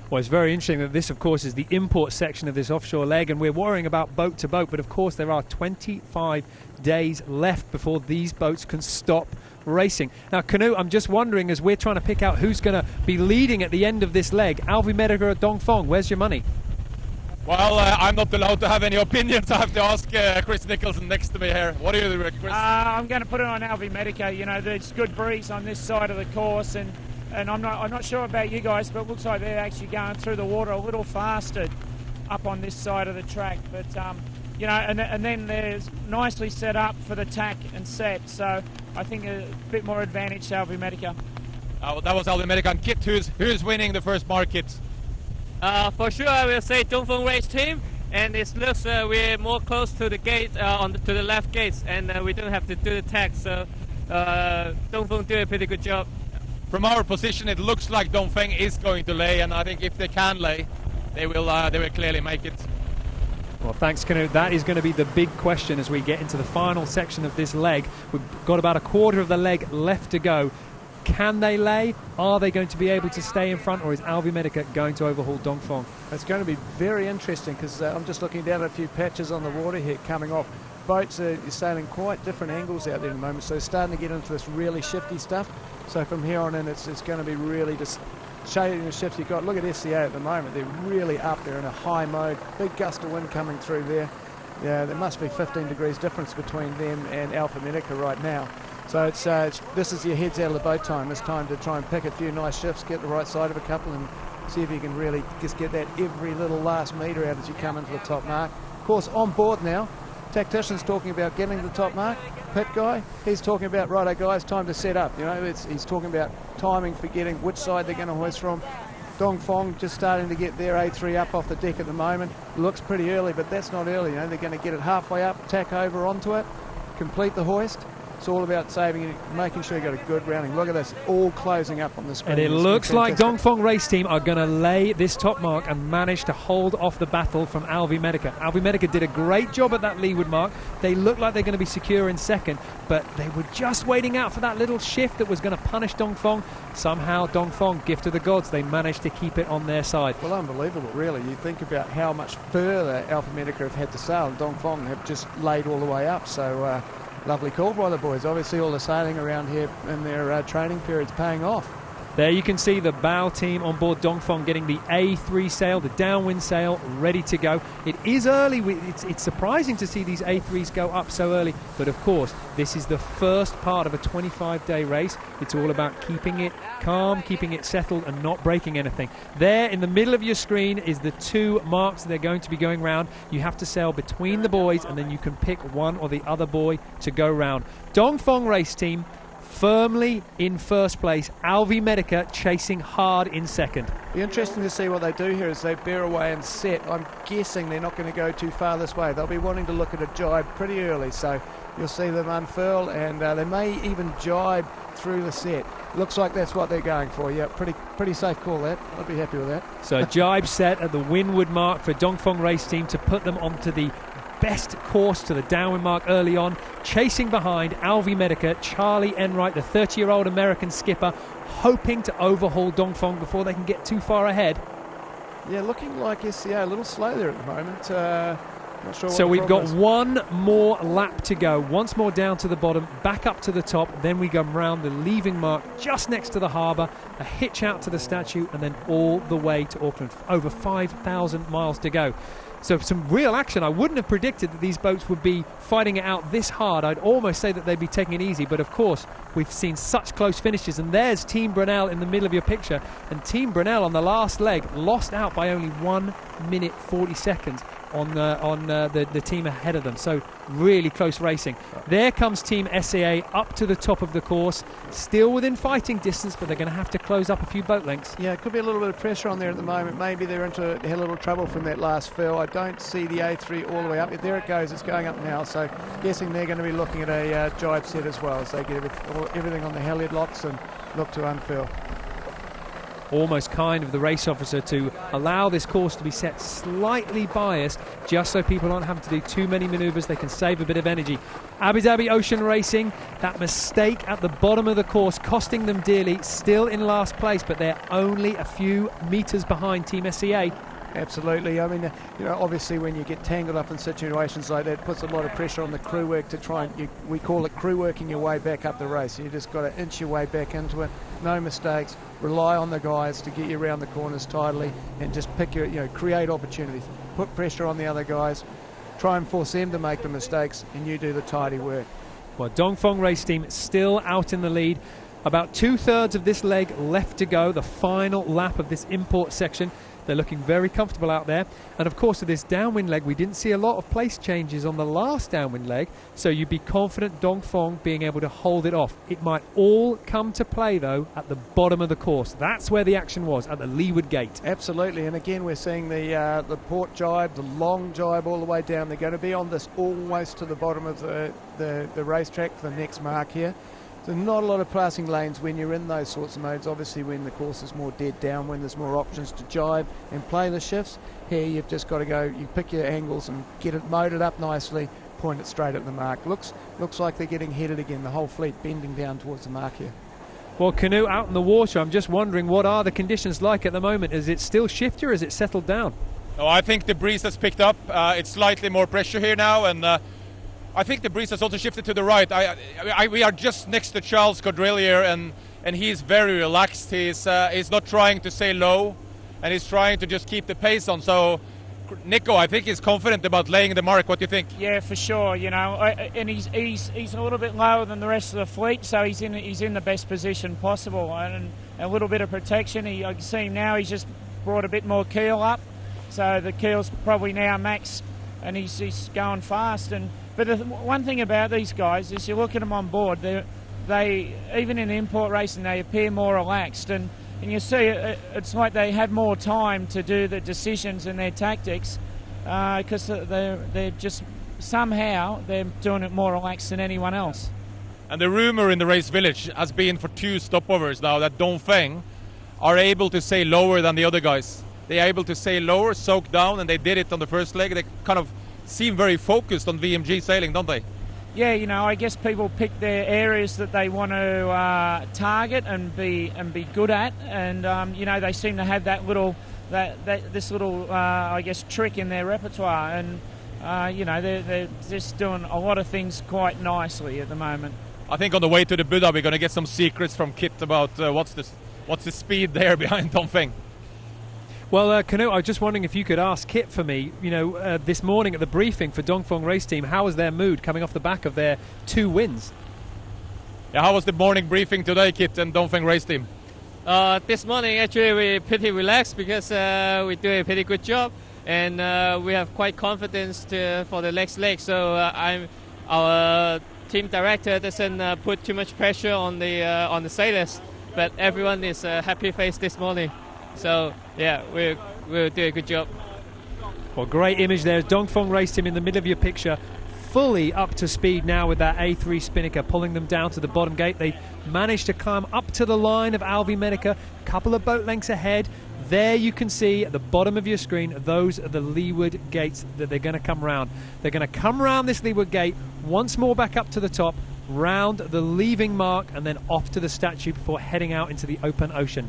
Well, it's very interesting that this, of course, is the import section of this offshore leg, and we're worrying about boat to boat, but of course there are 25 days left before these boats can stop racing. Now, Canute, I'm just wondering, as we're trying to pick out who's going to be leading at the end of this leg, Alvi Medica or Dongfeng, where's your money? Well, I'm not allowed to have any opinions. I have to ask Chris Nicholson next to me here. What do you do, Chris? I'm going to put it on Alvi Medica. You know, there's good breeze on this side of the course, and I'm not sure about you guys, but it looks like they're actually going through the water a little faster up on this side of the track. But you know, and then there's nicely set up for the tack and set. So I think a bit more advantage to Alvi Medica. Well, that was Alvi Medica. And Kit, who's winning the first market? For sure, I will say Dongfeng race team, and it looks we're more close to the gate, to the left gates, and we don't have to do the tack, so Dongfeng did a pretty good job. From our position, it looks like Dongfeng is going to lay, and I think if they can lay, they will clearly make it. Well, thanks, Canute. That is going to be the big question as we get into the final section of this leg. We've got about a quarter of the leg left to go. Can they lay? Are they going to be able to stay in front, or is Alvi Medica going to overhaul Dongfeng? It's going to be very interesting, because I'm just looking down at a few patches on the water here coming off. Boats are sailing quite different angles out there at the moment, so starting to get into this really shifty stuff. So from here on in, it's going to be really just shading the shifts you've got. Look at SCA at the moment. They're really up there in a high mode. Big gust of wind coming through there. Yeah, there must be 15 degrees difference between them and Alvi Medica right now. So this is your heads out of the boat time. It's time to try and pick a few nice shifts, get the right side of a couple, and see if you can really just get that every little last metre out as you come into the top mark. Of course, on board now, tactician's talking about getting to the top mark. Pit guy, he's talking about, righto guys, time to set up. You know, he's talking about timing for getting which side they're going to hoist from. Dongfeng just starting to get their A3 up off the deck at the moment. Looks pretty early, but that's not early. You know, they're going to get it halfway up, tack over onto it, complete the hoist. It's all about saving it, making sure you got a good rounding. Look at this, all closing up on the screen. And it looks like Dongfeng race team are going to lay this top mark and manage to hold off the battle from Alvi Medica. Alvi Medica did a great job at that leeward mark. They looked like they're going to be secure in second, but they were just waiting out for that little shift that was going to punish Dongfeng. Somehow Dongfeng, gift of the gods, they managed to keep it on their side. Well, unbelievable, really. You think about how much further Alvi Medica have had to sail, and Dongfeng have just laid all the way up. So lovely call by the boys. Obviously all the sailing around here in their training period's paying off. There you can see the bow team on board Dongfeng getting the A3 sail, the downwind sail, ready to go. It is early. It's surprising to see these A3s go up so early, but of course this is the first part of a 25-day race. It's all about keeping it calm, keeping it settled, and not breaking anything. There in the middle of your screen is the two marks they're going to be going round. You have to sail between the buoys, and then you can pick one or the other buoy to go round. Dongfeng race team firmly in first place, Alvi Medica chasing hard in second. Be interesting to see what they do here as they bear away and set. I'm guessing they're not going to go too far this way. They'll be wanting to look at a jibe pretty early, so you'll see them unfurl, and they may even jibe through the set. Looks like that's what they're going for. Yeah, pretty safe call that. I'd be happy with that. So a jibe set at the windward mark for Dongfeng race team to put them onto the best course to the downwind mark early on. Chasing behind Alvi Medica, Charlie Enright, the 30-year-old American skipper, hoping to overhaul Dongfeng before they can get too far ahead. Yeah, looking like SCA a little slow there at the moment. Not sure so we've got is. one more lap to go. Once more down to the bottom, back up to the top. Then we go round the leaving mark just next to the harbour, a hitch out to the statue, and then all the way to Auckland. Over 5,000 miles to go. So some real action. I wouldn't have predicted that these boats would be fighting it out this hard. I'd almost say that they'd be taking it easy, but of course we've seen such close finishes, and there's Team Brunel in the middle of your picture, and Team Brunel on the last leg lost out by only 1 minute 40 seconds on the team ahead of them. So really close racing. There comes Team SAA up to the top of the course, still within fighting distance, but they're going to have to close up a few boat lengths. Yeah, it could be a little bit of pressure on there at the moment. Maybe they had a little trouble from that last fill. I don't see the A3 all the way up. There it goes, it's going up now, so guessing they're going to be looking at a jibe set as well as they get everything on the halyard locks and look to unfurl. almost kind of the race officer to allow this course to be set slightly biased, just so people aren't having to do too many manoeuvres. They can save a bit of energy. Abu Dhabi Ocean Racing, that mistake at the bottom of the course costing them dearly, still in last place, but they're only a few metres behind Team SCA. Absolutely. I mean, obviously when you get tangled up in situations like that, it puts a lot of pressure on the crew work to try and, we call it crew working your way back up the race. You just got to inch your way back into it, no mistakes, rely on the guys to get you around the corners tidily, and just pick create opportunities, put pressure on the other guys, try and force them to make the mistakes, and you do the tidy work. Well, Dongfeng Race Team still out in the lead. About 2/3 of this leg left to go, the final lap of this import section. They're looking very comfortable out there. And of course, with this downwind leg, we didn't see a lot of place changes on the last downwind leg, so you'd be confident Dongfeng being able to hold it off. It might all come to play, though, at the bottom of the course. That's where the action was, at the leeward gate. Absolutely, and again, we're seeing the port jibe, the long jibe all the way down. They're going to be on this almost to the bottom of the racetrack for the next mark here. So not a lot of passing lanes when you're in those sorts of modes. Obviously when the course is more dead downwind, there's more options to jibe and play the shifts. Here you've just got to go, you pick your angles and get it motored up nicely, point it straight at the mark. Looks like they're getting headed again, the whole fleet bending down towards the mark here. Well, Canoe out in the water, I'm just wondering, what are the conditions like at the moment? Is it still shifty or is it settled down? Oh, I think the breeze has picked up. It's slightly more pressure here now, and I think the breeze has also shifted to the right. We are just next to Charles Caudrelier, and he's very relaxed. He's not trying to sail low, and he's trying to just keep the pace on. So, Nico, I think he's confident about laying the mark. What do you think? Yeah, for sure. And he's a little bit lower than the rest of the fleet, so he's in the best position possible, and a little bit of protection. I can see him now. He's just brought a bit more keel up, so the keel's probably now max, and he's going fast. But the one thing about these guys is you look at them on board, they even in import racing, they appear more relaxed. And you see it's like they have more time to do the decisions and their tactics because they're just, somehow, they're doing it more relaxed than anyone else. And the rumour in the race village has been for 2 stopovers now that Dongfeng are able to sail lower than the other guys. They're able to sail lower, soak down, and they did it on the first leg. They kind of seem very focused on VMG sailing, don't they? Yeah, I guess people pick their areas that they want to target and be good at, and they seem to have this little I guess trick in their repertoire, and they're just doing a lot of things quite nicely at the moment. I think on the way to the Buddha we're going to get some secrets from Kit about what's the speed there behind Dongfeng. Well, Canoe, I was just wondering if you could ask Kit for me, this morning at the briefing for Dongfeng Race Team, how was their mood coming off the back of their 2 wins? Yeah, how was the morning briefing today, Kit and Dongfeng Race Team? This morning, actually, we're pretty relaxed because we do a pretty good job, and we have quite confidence for the next leg. So our team director doesn't put too much pressure on the sailors, but everyone is happy face this morning. So, yeah, we'll do a good job. Well, great image there. Dongfeng Race Team in the middle of your picture, fully up to speed now with that A3 Spinnaker, pulling them down to the bottom gate. They managed to climb up to the line of Alvi Medica, a couple of boat lengths ahead. There you can see at the bottom of your screen, those are the leeward gates that they're going to come round. They're going to come round this leeward gate, once more back up to the top, round the leaving mark, and then off to the statue before heading out into the open ocean.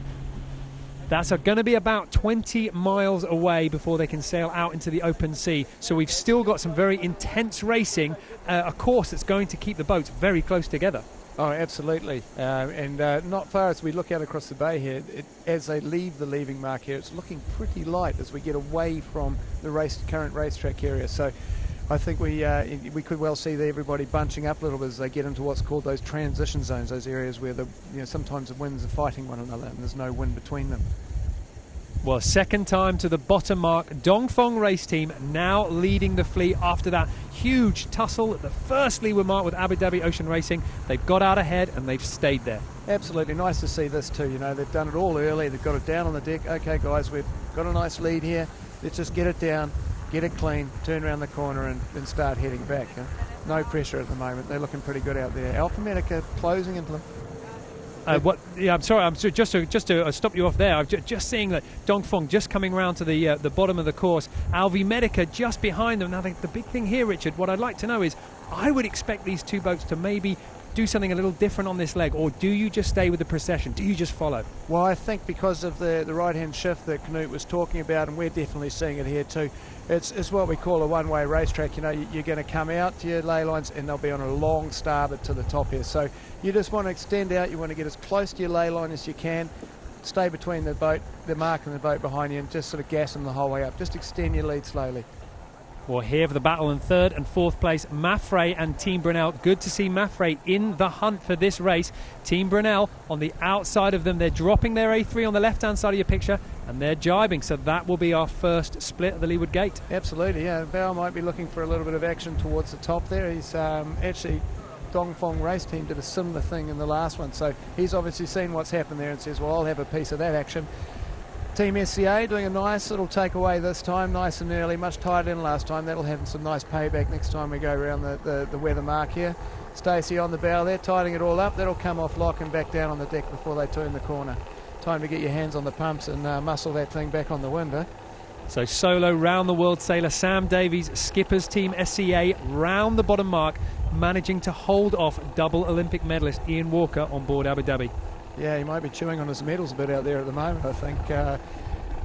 That's going to be about 20 miles away before they can sail out into the open sea. So we've still got some very intense racing, a course that's going to keep the boats very close together. Oh, absolutely. And not far as we look out across the bay here, as they leave the leaving mark here, it's looking pretty light as we get away from the current racetrack area. So I think we could well see everybody bunching up a little bit as they get into what's called those transition zones, those areas where sometimes the winds are fighting one another and there's no wind between them. Well, second time to the bottom mark. Dongfeng Race Team now leading the fleet after that huge tussle at the first leeward mark with Abu Dhabi Ocean Racing. They've got out ahead and they've stayed there. Absolutely nice to see this too. They've done it all early. They've got it down on the deck. Okay, guys, we've got a nice lead here. Let's just get it down, get it clean, turn around the corner and start heading back. No pressure at the moment. They're looking pretty good out there. Alpha Medica closing into them. I'm sorry. Just to stop you off there. I'm just seeing that Dongfeng just coming round to the bottom of the course. Alvi Medica just behind them. Now the big thing here, Richard, what I'd like to know is, I would expect these two boats to maybe do something a little different on this leg, or do you just stay with the procession? Do you just follow? Well, I think because of the right-hand shift that Knut was talking about, and we're definitely seeing it here too, it's what we call a one-way racetrack. You know, you're going to come out to your ley lines and they'll be on a long starboard to the top here. So you just want to extend out, you want to get as close to your ley line as you can, stay between the mark and the boat behind you, and just sort of gas them the whole way up. Just extend your lead slowly. Well, here for the battle in third and fourth place, Maffrey and Team Brunel. Good to see Maffrey in the hunt for this race. Team Brunel on the outside of them. They're dropping their A3 on the left-hand side of your picture, and they're jibing. So that will be our first split at the leeward gate. Absolutely, yeah. Bao might be looking for a little bit of action towards the top there. He's actually, Dongfeng Race Team did a similar thing in the last one. So he's obviously seen what's happened there and says, well, I'll have a piece of that action. Team SCA doing a nice little takeaway this time, nice and early, much tighter than last time. That'll have some nice payback next time we go around the weather mark here. Stacey on the bow there, tightening it all up. That'll come off lock and back down on the deck before they turn the corner. Time to get your hands on the pumps and muscle that thing back on the wind. So solo round the world sailor Sam Davies, skipper's Team SCA, round the bottom mark, managing to hold off double Olympic medalist Ian Walker on board Abu Dhabi. Yeah, he might be chewing on his medals a bit out there at the moment. I think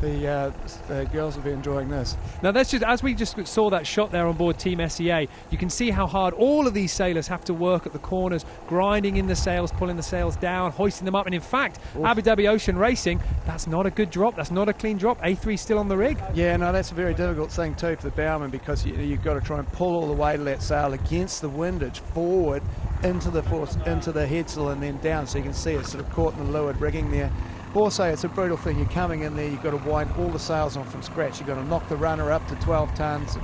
the girls will be enjoying this. Now, that's just, as we just saw that shot there on board Team SCA, you can see how hard all of these sailors have to work at the corners, grinding in the sails, pulling the sails down, hoisting them up. And in fact, Abu Dhabi Ocean Racing, that's not a good drop. That's not a clean drop. A3 still on the rig. Yeah, no, that's a very difficult thing too for the bowman, because you've got to try and pull all the weight of that sail against the windage forward into the headsail and then down, so you can see it's sort of caught in the leeward rigging there. Also, it's a brutal thing. You're coming in there, you've got to wind all the sails on from scratch. You've got to knock the runner up to 12 tons,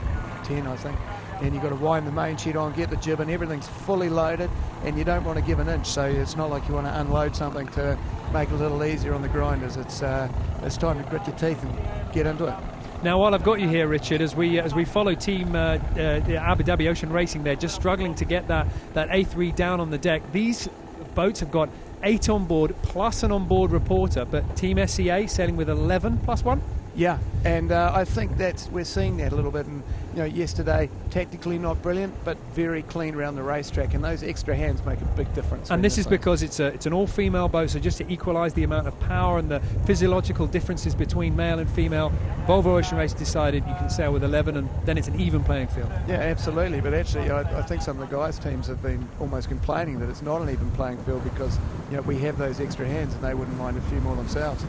10 I think, and you've got to wind the main sheet on, get the jib, and everything's fully loaded, and you don't want to give an inch, so it's not like you want to unload something to make it a little easier on the grinders. It's time to grit your teeth and get into it. Now, while I've got you here, Richard, as we follow Team Abu Dhabi Ocean Racing, they're just struggling to get that A3 down on the deck. These boats have got 8 on board plus an on-board reporter, but Team SCA sailing with 11 plus 1. Yeah, and I think we're seeing that a little bit. And yesterday, tactically not brilliant, but very clean around the racetrack, and those extra hands make a big difference. And this is because it's an all-female boat, so just to equalise the amount of power and the physiological differences between male and female, Volvo Ocean Race decided you can sail with 11, and then it's an even playing field. Yeah, absolutely. But actually, I think some of the guys' teams have been almost complaining that it's not an even playing field because we have those extra hands, and they wouldn't mind a few more themselves.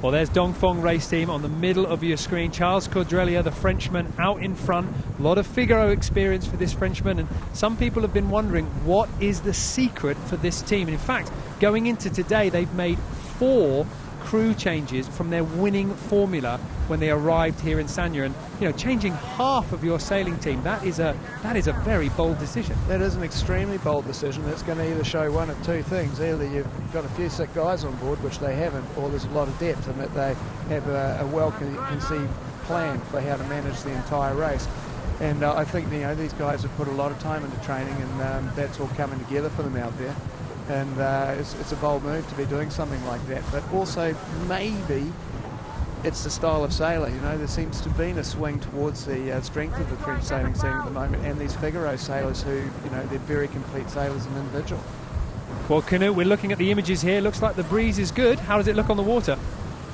Well, there's Dongfeng Race Team on the middle of your screen. Charles Cordrelia, the Frenchman, out in front. A lot of Figaro experience for this Frenchman, and some people have been wondering what is the secret for this team. And in fact, going into today, they've made 4 crew changes from their winning formula when they arrived here in Sanya, and changing half of your sailing team, that is a very bold decision. That is an extremely bold decision. It's going to either show one of two things: either you've got a few sick guys on board, which they haven't, or there's a lot of depth, and that they have a well-conceived plan for how to manage the entire race. And I think these guys have put a lot of time into training, and that's all coming together for them out there. And it's a bold move to be doing something like that, but also maybe it's the style of sailor. There seems to be a swing towards the strength of the French sailing scene at the moment, and these Figaro sailors who, they're very complete sailors and individual. Well, Knut, we're looking at the images here. Looks like the breeze is good. How does it look on the water?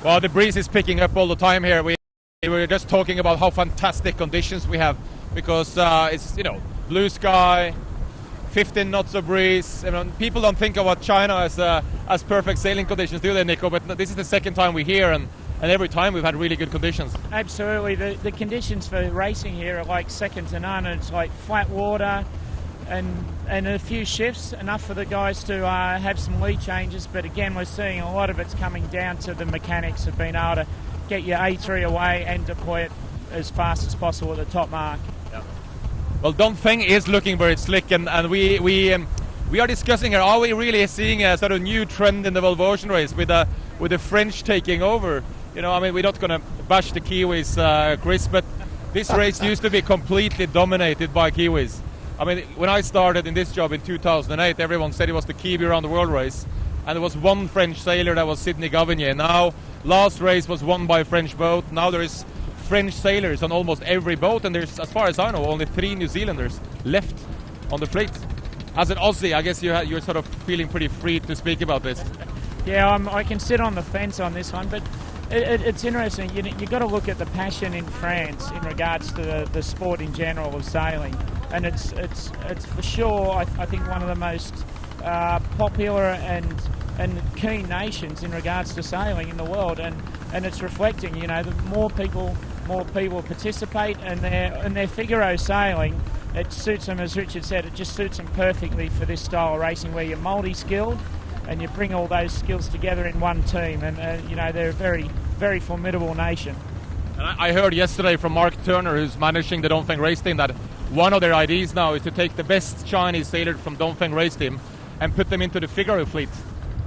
Well, the breeze is picking up all the time here. We were just talking about how fantastic conditions we have, because it's blue sky, 15 knots of breeze. People don't think about China as perfect sailing conditions, do they, Nico? But this is the second time we're here, and every time we've had really good conditions. Absolutely. The conditions for racing here are like second to none. It's like flat water and a few shifts, enough for the guys to have some lead changes. But again, we're seeing a lot of it's coming down to the mechanics of being able to get your A3 away and deploy it as fast as possible at the top mark. Yeah. Well, Dongfeng is looking very slick, and we are discussing here, are we really seeing a sort of new trend in the Volvo Ocean Race with the French taking over? We're not going to bash the Kiwis, Chris, but this race used to be completely dominated by Kiwis. When I started in this job in 2008, everyone said it was the Kiwi around the world race, and there was one French sailor, that was Sidney Gavinier. Now, last race was won by a French boat. Now there is French sailors on almost every boat, and there's, as far as I know, only 3 New Zealanders left on the fleet. As an Aussie, I guess you're sort of feeling pretty free to speak about this. Yeah, I can sit on the fence on this one, but it's interesting. You've got to look at the passion in France in regards to the sport in general of sailing, and it's for sure I think one of the most popular and keen nations in regards to sailing in the world, and it's reflecting. You know, the more people participate, and their Figaro sailing. It suits them, as Richard said, it just suits them perfectly for this style of racing where you're multi-skilled and you bring all those skills together in one team, and you know, they're a very, very formidable nation. And I heard yesterday from Mark Turner, who's managing the Dongfeng race team, that one of their ideas now is to take the best Chinese sailors from Dongfeng race team and put them into the Figaro fleet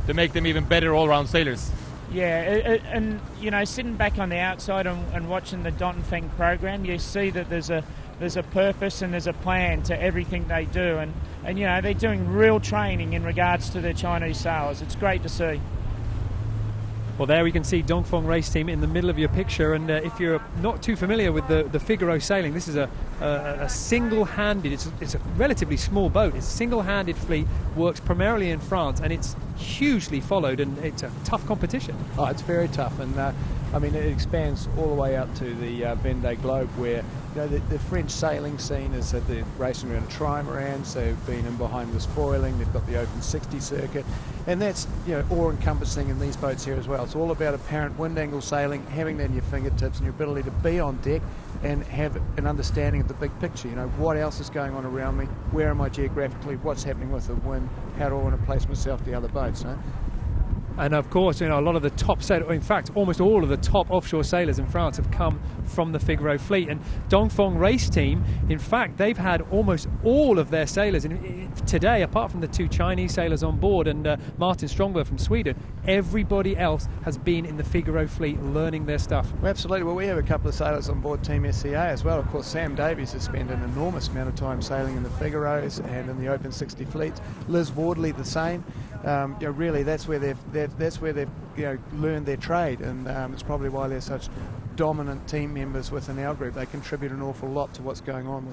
to make them even better all-round sailors. Yeah, and you know, sitting back on the outside and watching the Dongfeng program, you see that there's a purpose and there's a plan to everything they do, and you know, they're doing real training in regards to their Chinese sailors. It's great to see. Well, there we can see Dongfeng race team in the middle of your picture, and if you're not too familiar with the Figaro sailing, this is a single-handed, it's a relatively small boat, it's a single-handed fleet, works primarily in France, and it's hugely followed, and it's a tough competition. Oh, it's very tough, and I mean, it expands all the way up to the Vendée Globe, where you know the French sailing scene is that they're racing around trimarans, they've been in behind the spoiling, they've got the Open 60 circuit, and that's, you know, all-encompassing in these boats here as well. It's all about apparent wind angle sailing, having that in your fingertips, and your ability to be on deck and have an understanding of the big picture. You know, what else is going on around me? Where am I geographically? What's happening with the wind? How do I want to place myself to the other boats? No? And of course, you know, a lot of the top sailors, in fact, almost all of the top offshore sailors in France have come from the Figaro fleet. And Dongfeng race team, in fact, they've had almost all of their sailors today, apart from the 2 Chinese sailors on board and Martin Strongberg from Sweden. Everybody else has been in the Figaro fleet learning their stuff. Well, absolutely. Well, we have a couple of sailors on board Team SCA as well. Of course, Sam Davies has spent an enormous amount of time sailing in the Figaros and in the Open 60 fleet. Liz Wardley the same. You know, really, that's where they've you know, learned their trade, and it's probably why they're such dominant team members within our group. They contribute an awful lot to what's going on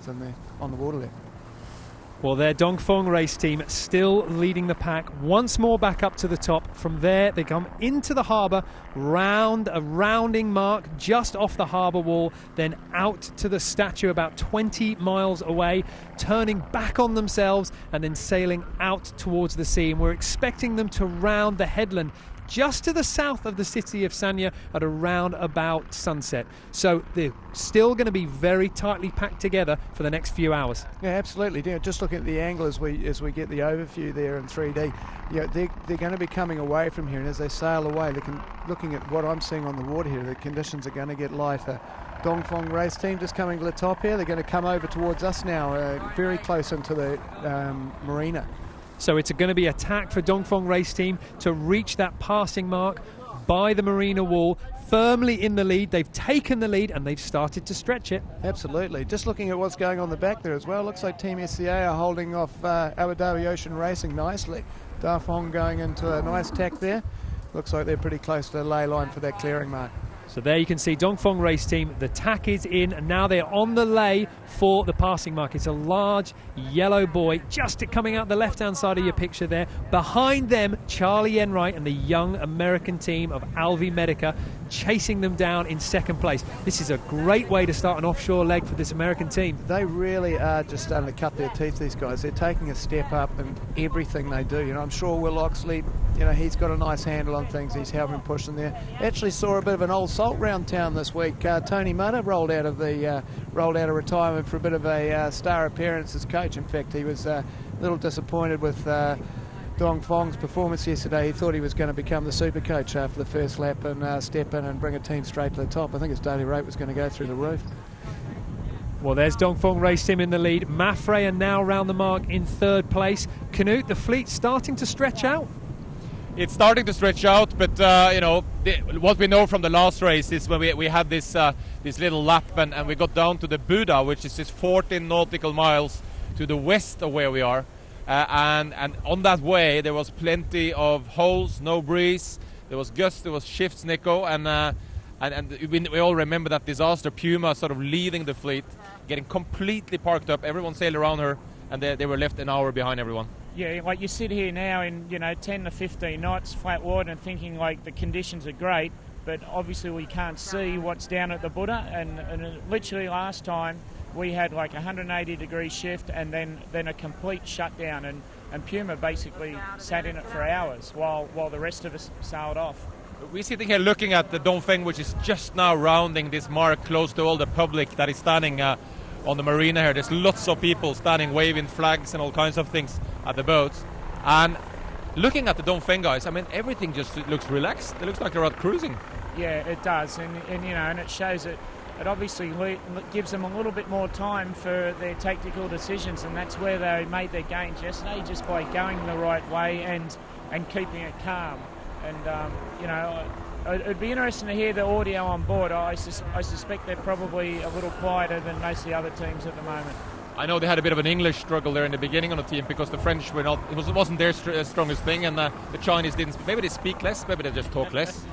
on the water there. Well, their Dongfeng race team still leading the pack, once more back up to the top. From there, they come into the harbour, round a rounding mark just off the harbour wall, then out to the statue about 20 miles away, turning back on themselves and then sailing out towards the sea. And we're expecting them to round the headland just to the south of the city of Sanya at around about sunset. So they're still going to be very tightly packed together for the next few hours. Yeah, absolutely. Yeah, just looking at the angle as we get the overview there in 3D, you know, they're going to be coming away from here, and as they sail away, looking at what I'm seeing on the water here, the conditions are going to get lighter. Dongfeng race team just coming to the top here. They're going to come over towards us now, very close into the marina. So it's going to be attack for Dongfeng race team to reach that passing mark by the marina wall, firmly in the lead. They've taken the lead and they've started to stretch it. Absolutely. Just looking at what's going on the back there as well, looks like Team SCA are holding off Abu Dhabi Ocean Racing nicely. Dafong going into a nice tack there. Looks like they're pretty close to the ley line for that clearing mark. So there you can see Dongfeng race team, the tack is in, and now they're on the lay for the passing mark. It's a large yellow buoy just coming out the left-hand side of your picture there. Behind them, Charlie Enright and the young American team of Alvi Medica chasing them down in second place. This is a great way to start an offshore leg for this American team. They really are just starting to cut their teeth, these guys. They're taking a step up in everything they do. You know, I'm sure Will Oxley, you know, he's got a nice handle on things. He's helping push them there. Actually saw a bit of an old salt round town this week. Tony Mutter rolled out of retirement for a bit of a star appearance as coach. In fact, he was a little disappointed with Dongfeng's performance yesterday. He thought he was going to become the super coach after the first lap and step in and bring a team straight to the top. I think his daily rate was going to go through the roof. Well, there's Dongfeng race team in the lead. Maffrey are now round the mark in third place. Canute, the fleet starting to stretch out. It's starting to stretch out, but you know, what we know from the last race is when we had this little lap and we got down to the Buddha, which is just 14 nautical miles to the west of where we are. and on that way there was plenty of holes, no breeze. There was gusts, there was shifts, Nico, and we all remember that disaster. Puma sort of leading the fleet, getting completely parked up. Everyone sailed around her, and they were left an hour behind everyone. Yeah, like you sit here now in 10 to 15 knots, flat water, and thinking like the conditions are great, but obviously we can't see what's down at the Buddha. And literally last time we had like 180-degree shift and then a complete shutdown, and Puma basically sat in it for hours while the rest of us sailed off. We're sitting here looking at the Dongfeng, which is just now rounding this mark close to all the public that is standing on the marina here. There's lots of people standing, waving flags and all kinds of things at the boats. And looking at the Dongfeng, guys, I mean, everything just looks relaxed. It looks like they're out cruising. Yeah, it does, and it shows it obviously gives them a little bit more time for their tactical decisions, and that's where they made their gains yesterday, just by going the right way and keeping it calm. And it'd be interesting to hear the audio on board. I suspect they're probably a little quieter than most of the other teams at the moment. I know they had a bit of an English struggle there in the beginning on the team because the French were not. It wasn't their strongest thing, and the Chinese didn't. Maybe they speak less. Maybe they just talk less.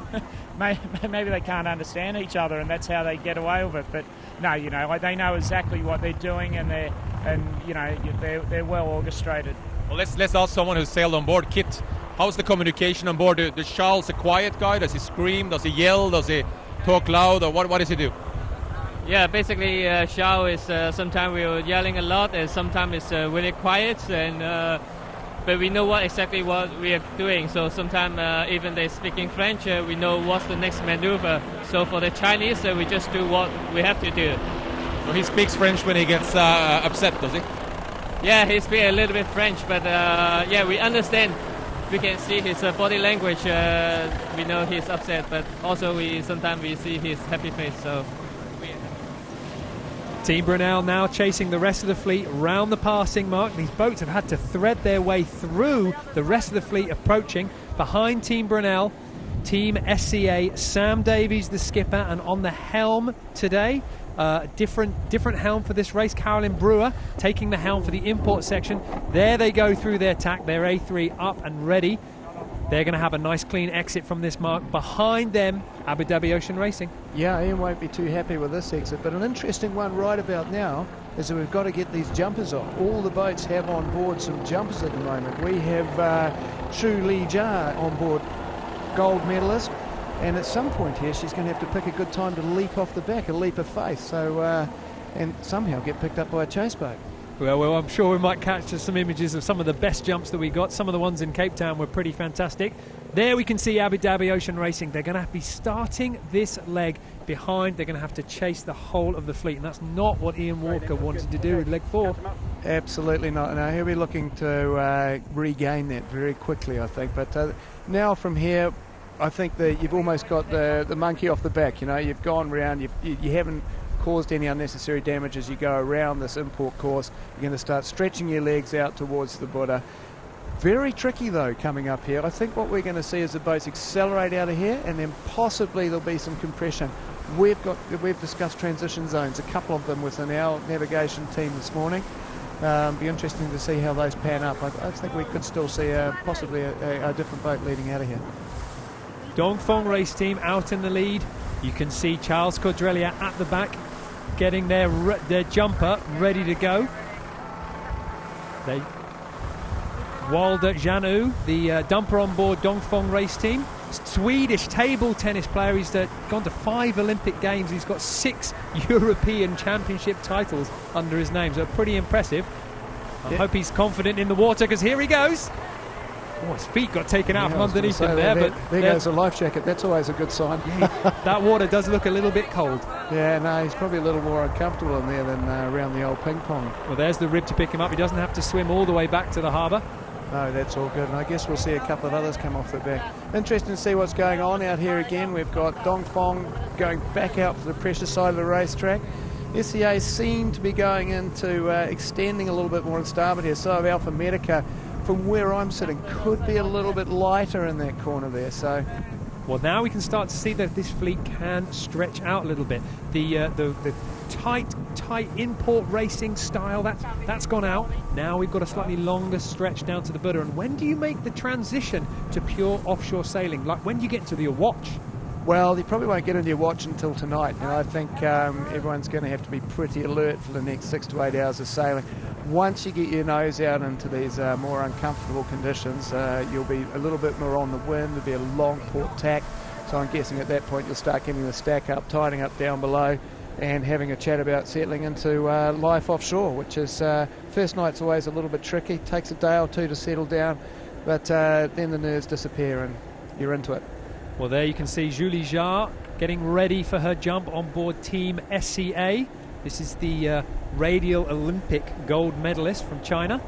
Maybe they can't understand each other, and that's how they get away with it. But no, like they know exactly what they're doing, and they're well orchestrated. Well, let's ask someone who's sailed on board. Kit, how's the communication on board? Is Charles a quiet guy? Does he scream? Does he yell? Does he talk loud? Or what does he do? Yeah, basically, Charles is sometimes we're yelling a lot, and sometimes it's really quiet. But we know what we are doing. So sometimes even they speaking French, we know what's the next maneuver. So for the Chinese, we just do what we have to do. So he speaks French when he gets upset, does he? Yeah, he speaks a little bit French, but we understand. We can see his body language. We know he's upset, but also sometimes we see his happy face. So. Team Brunel now chasing the rest of the fleet round the passing mark. These boats have had to thread their way through the rest of the fleet approaching. Behind Team Brunel, Team SCA, Sam Davies the skipper, and on the helm today, different helm for this race, Carolyn Brewer taking the helm for the import section. There they go through their tack, their A3 up and ready. They're going to have a nice clean exit from this mark. Behind them, Abu Dhabi Ocean Racing. Yeah, Ian won't be too happy with this exit, but an interesting one right about now is that we've got to get these jumpers off. All the boats have on board some jumpers at the moment. We have Shu Li Jia on board, gold medalist, and at some point here she's going to have to pick a good time to leap off the back, a leap of faith, so and somehow get picked up by a chase boat. Well, I'm sure we might catch some images of some of the best jumps that we got. Some of the ones in Cape Town were pretty fantastic. There we can see Abu Dhabi Ocean Racing. They're going to have to be starting this leg behind. They're going to have to chase the whole of the fleet, and that's not what Ian Walker wanted to do with leg 4. Absolutely not. Now he'll be looking to regain that very quickly, I think. But now from here, I think that you've almost got the monkey off the back. You've gone round. You haven't caused any unnecessary damage as you go around this import course. You're going to start stretching your legs out towards the Buddha. Very tricky though coming up here. I think what we're going to see is the boats accelerate out of here, and then possibly there'll be some compression. We've discussed transition zones, a couple of them within our navigation team this morning. Be interesting to see how those pan up. I think we could still see possibly a different boat leading out of here. Dongfeng race team out in the lead. You can see Charles Cordrelia at the back, getting their jumper ready to go. Walder Janu, the dumper on board Dongfeng race team, Swedish table tennis player. He's gone to 5 Olympic Games. He's got 6 European Championship titles under his name, so pretty impressive. I hope he's confident in the water, because here he goes. Oh, his feet got taken out from underneath him there. But there goes a life jacket. That's always a good sign. That water does look a little bit cold. Yeah, no, he's probably a little more uncomfortable in there than around the old ping pong. Well, there's the rib to pick him up. He doesn't have to swim all the way back to the harbour. No, that's all good. And I guess we'll see a couple of others come off the back. Interesting to see what's going on out here again. We've got Dongfeng going back out for the pressure side of the racetrack. SCA seem to be going into extending a little bit more on starboard here. So Alpha Medica, from where I'm sitting, could be a little bit lighter in that corner there. So Well, now we can start to see that this fleet can stretch out a little bit. The tight import racing style, that's gone out. Now we've got a slightly longer stretch down to the Buddha. And when do you make the transition to pure offshore sailing? Like, when do you get to your watch? Well, you probably won't get into your watch until tonight. And I think everyone's going to have to be pretty alert for the next 6 to 8 hours of sailing. Once you get your nose out into these more uncomfortable conditions, you'll be a little bit more on the wind. There'll be a long port tack. So I'm guessing at that point you'll start getting the stack up, tidying up down below, and having a chat about settling into life offshore, which is, first night's always a little bit tricky. Takes a day or two to settle down, but then the nerves disappear and you're into it. Well, there you can see Julie Jarre getting ready for her jump on board Team SCA. This is the radial Olympic gold medalist from China.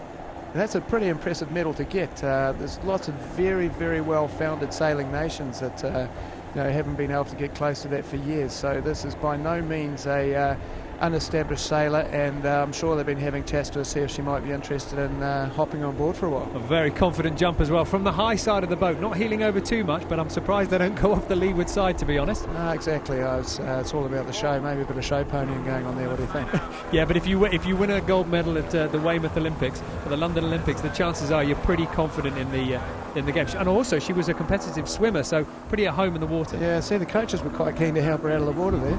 And that's a pretty impressive medal to get. There's lots of very, very well-founded sailing nations that haven't been able to get close to that for years. So this is by no means a unestablished sailor, and I'm sure they've been having chats to her, see if she might be interested in hopping on board for a while. A very confident jump as well from the high side of the boat, not heeling over too much, but I'm surprised they don't go off the leeward side, to be honest. Exactly. It's all about the show. Maybe a bit of show ponying going on there. What do you think? Yeah, but if you win a gold medal at the Weymouth Olympics or the London Olympics, the chances are you're pretty confident in the game. And also, she was a competitive swimmer, so pretty at home in the water. Yeah, see, the coaches were quite keen to help her out of the water there.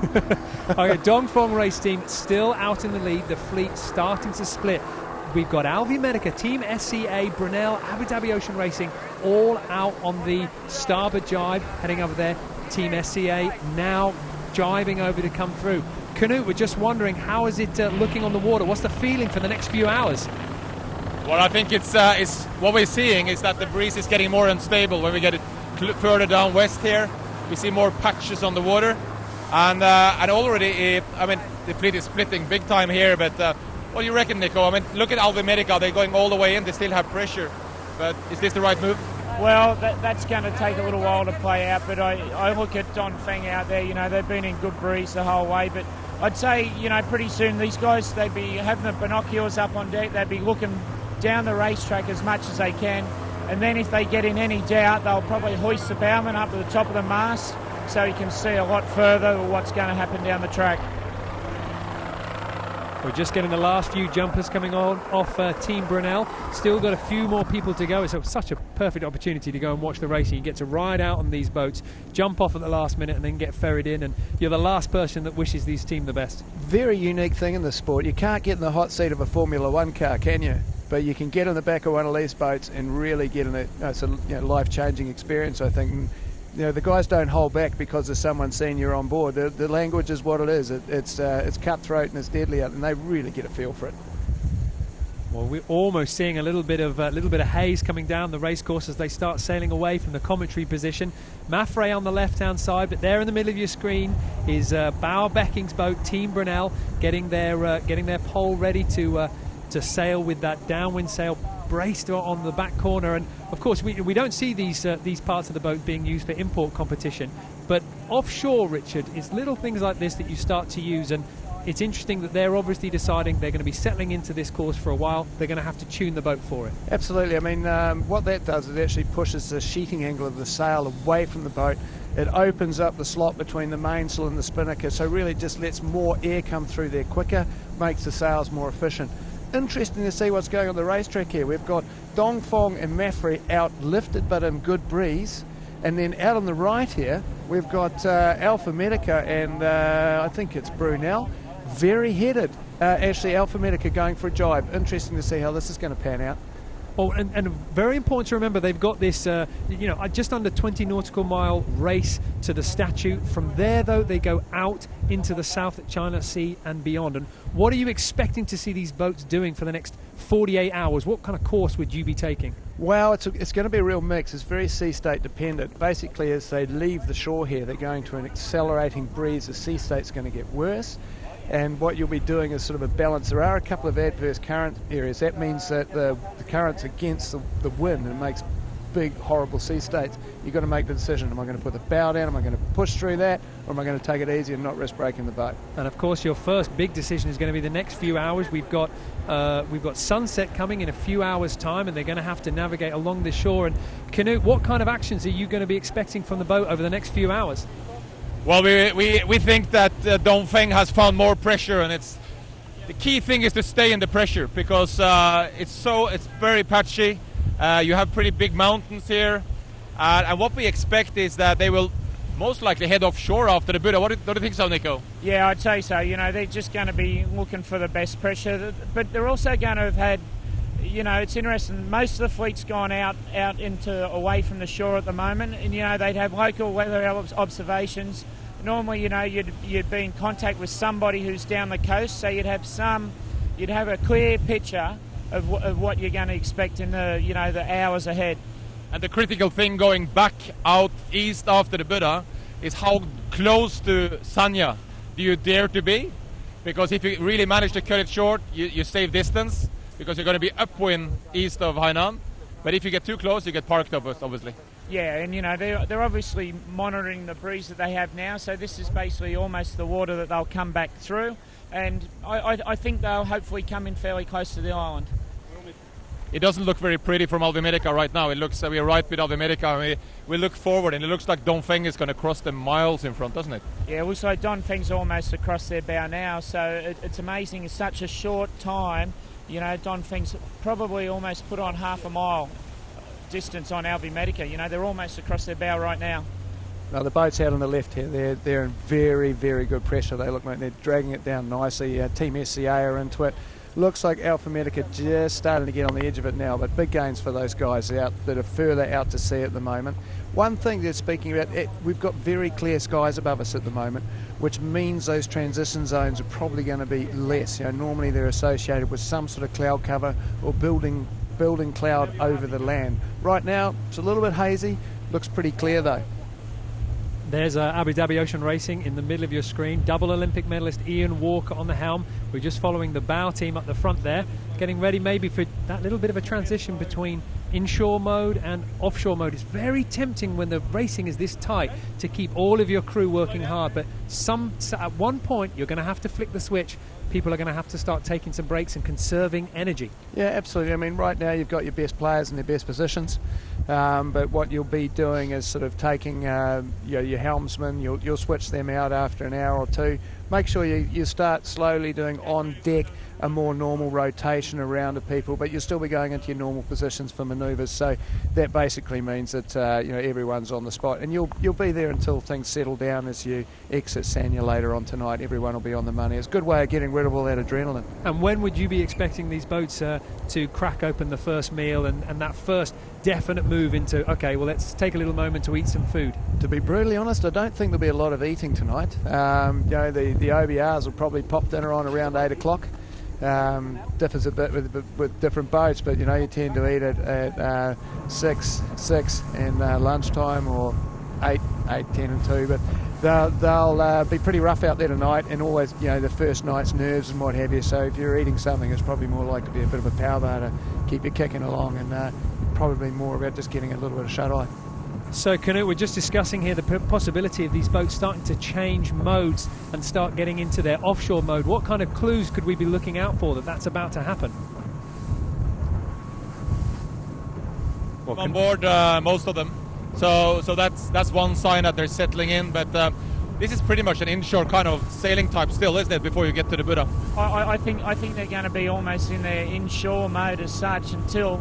Okay, Dongfeng race team still out in the lead. The fleet starting to split. We've got Alvi Medica, Team SCA, Brunel, Abu Dhabi Ocean Racing, all out on the starboard jibe, heading over there. Team SCA now jibing over to come through. Canute, we're just wondering, how is it looking on the water? What's the feeling for the next few hours? Well, I think it's what we're seeing is that the breeze is getting more unstable. When we get it further down west here, we see more patches on the water, and already, I mean, the fleet is splitting big time here. But what do you reckon, Nico? I mean, look at Alvi Medica; they're going all the way in. They still have pressure, but is this the right move? Well, that's going to take a little while to play out. But I look at Dongfeng out there. You know, they've been in good breeze the whole way, but I'd say, you know, pretty soon these guys, they'd be having the binoculars up on deck. They'd be looking down the racetrack as much as they can, and then if they get in any doubt, they'll probably hoist the bowman up to the top of the mast so you can see a lot further what's going to happen down the track. We're just getting the last few jumpers coming on off Team Brunel. Still got a few more people to go. It's such a perfect opportunity to go and watch the racing. You get to ride out on these boats, jump off at the last minute and then get ferried in, and you're the last person that wishes these team the best. Very unique thing in this sport. You can't get in the hot seat of a Formula One car, can you? But you can get in the back of one of these boats and really get in it. It's a life-changing experience, I think. And, you know, the guys don't hold back because there's someone senior on board. The language is what it is. It's cutthroat and it's deadly out, and they really get a feel for it. Well, we're almost seeing a little bit of haze coming down the racecourse as they start sailing away from the commentary position. Maffrey on the left-hand side, but there in the middle of your screen is Bauer Becking's boat, Team Brunel, getting their pole ready to sail with that downwind sail braced on the back corner. And of course we don't see these parts of the boat being used for import competition, but offshore, Richard, it's little things like this that you start to use, and it's interesting that they're obviously deciding they're going to be settling into this course for a while. They're going to have to tune the boat for it. Absolutely. I mean, what that does is it actually pushes the sheeting angle of the sail away from the boat. It opens up the slot between the mainsail and the spinnaker, so really just lets more air come through there quicker, makes the sails more efficient. Interesting to see what's going on the racetrack here. We've got Dongfeng and Maffrey out lifted but in good breeze, and then out on the right here we've got Alpha Medica and I think it's Brunel, very headed. Actually, Alpha Medica going for a jibe. Interesting to see how this is going to pan out. Oh, and very important to remember, they've got this, just under 20 nautical mile race to the statue. From there, though, they go out into the South China Sea and beyond. And what are you expecting to see these boats doing for the next 48 hours? What kind of course would you be taking? Well, it's going to be a real mix. It's very sea state dependent. Basically, as they leave the shore here, they're going to an accelerating breeze. The sea state's going to get worse. And what you'll be doing is sort of a balance. There are a couple of adverse current areas. That means that the current's against the wind, and it makes big, horrible sea states, you've got to make the decision. Am I going to put the bow down? Am I going to push through that? Or am I going to take it easy and not risk breaking the boat? And of course, your first big decision is going to be the next few hours. We've got sunset coming in a few hours' time, and they're going to have to navigate along the shore. And Canute, what kind of actions are you going to be expecting from the boat over the next few hours? Well, we think that Dongfeng has found more pressure, and the key thing is to stay in the pressure, because it's very patchy. You have pretty big mountains here, and what we expect is that they will most likely head offshore after the Buddha. Don't you think so, Nico? Yeah, I'd say so. You know, they're just going to be looking for the best pressure, but they're also going to have had, you know, it's interesting, most of the fleet's gone out into away from the shore at the moment, and you know, they'd have local weather observations. Normally, you know, you'd be in contact with somebody who's down the coast, so you'd have a clear picture of what you're going to expect in the, you know, the hours ahead. And the critical thing going back out east after the Buddha is how close to Sanya do you dare to be? Because if you really manage to cut it short, you save distance, because you're going to be upwind east of Hainan. But if you get too close, you get parked up, obviously. Yeah, and you know, they're obviously monitoring the breeze that they have now, so this is basically almost the water that they'll come back through, and I think they'll hopefully come in fairly close to the island. It doesn't look very pretty from Alvimedica right now. It looks, we're right with Alvimedica, and we look forward, and it looks like Dongfeng is going to cross them miles in front, doesn't it? Yeah, it looks like Dongfeng's almost across their bow now, so it's amazing in such a short time. You know, Dongfeng's probably almost put on half a mile distance on Alvimedica. You know, they're almost across their bow right now. Now the boat's out on the left here. They're in very, very good pressure. They look like they're dragging it down nicely. Team SCA are into it. Looks like Alvimedica just starting to get on the edge of it now, but big gains for those guys out that are further out to sea at the moment. One thing they're speaking about, we've got very clear skies above us at the moment, which means those transition zones are probably going to be less. You know, normally they're associated with some sort of cloud cover or building cloud over the land. Right now, it's a little bit hazy. Looks pretty clear though. There's Abu Dhabi Ocean Racing in the middle of your screen. Double Olympic medalist Ian Walker on the helm. We're just following the bow team up the front there, getting ready maybe for that little bit of a transition between inshore mode and offshore mode. It's very tempting when the racing is this tight to keep all of your crew working hard, but at one point you're going to have to flick the switch. People are going to have to start taking some breaks and conserving energy. Yeah, absolutely. I mean, right now you've got your best players in their best positions, but what you'll be doing is sort of taking your helmsman, you'll switch them out after an hour or two. Make sure you start slowly doing on deck a more normal rotation around the people, but you'll still be going into your normal positions for manoeuvres. So that basically means that you know, everyone's on the spot, and you'll be there until things settle down. As you exit Sanya later on tonight, everyone will be on the money. It's a good way of getting rid of all that adrenaline. And when would you be expecting these boats to crack open the first meal and that first definite move into, okay, well, let's take a little moment to eat some food? To be brutally honest, I don't think there'll be a lot of eating tonight. You know, the OBRs will probably pop dinner on around 8 o'clock. Differs a bit with different boats, but you know, you tend to eat at 6 and lunchtime, or 8, 10 and 2, but they'll be pretty rough out there tonight, and always, you know, the first night's nerves and what have you. So if you're eating something, it's probably more likely to be a bit of a power bar to keep you kicking along, and probably more about just getting a little bit of shut-eye. So, Canute, we're just discussing here the possibility of these boats starting to change modes and start getting into their offshore mode. What kind of clues could we be looking out for that that's about to happen? On board, most of them. So that's one sign that they're settling in. But this is pretty much an inshore kind of sailing type still, isn't it, before you get to the Buddha? I think they're going to be almost in their inshore mode as such until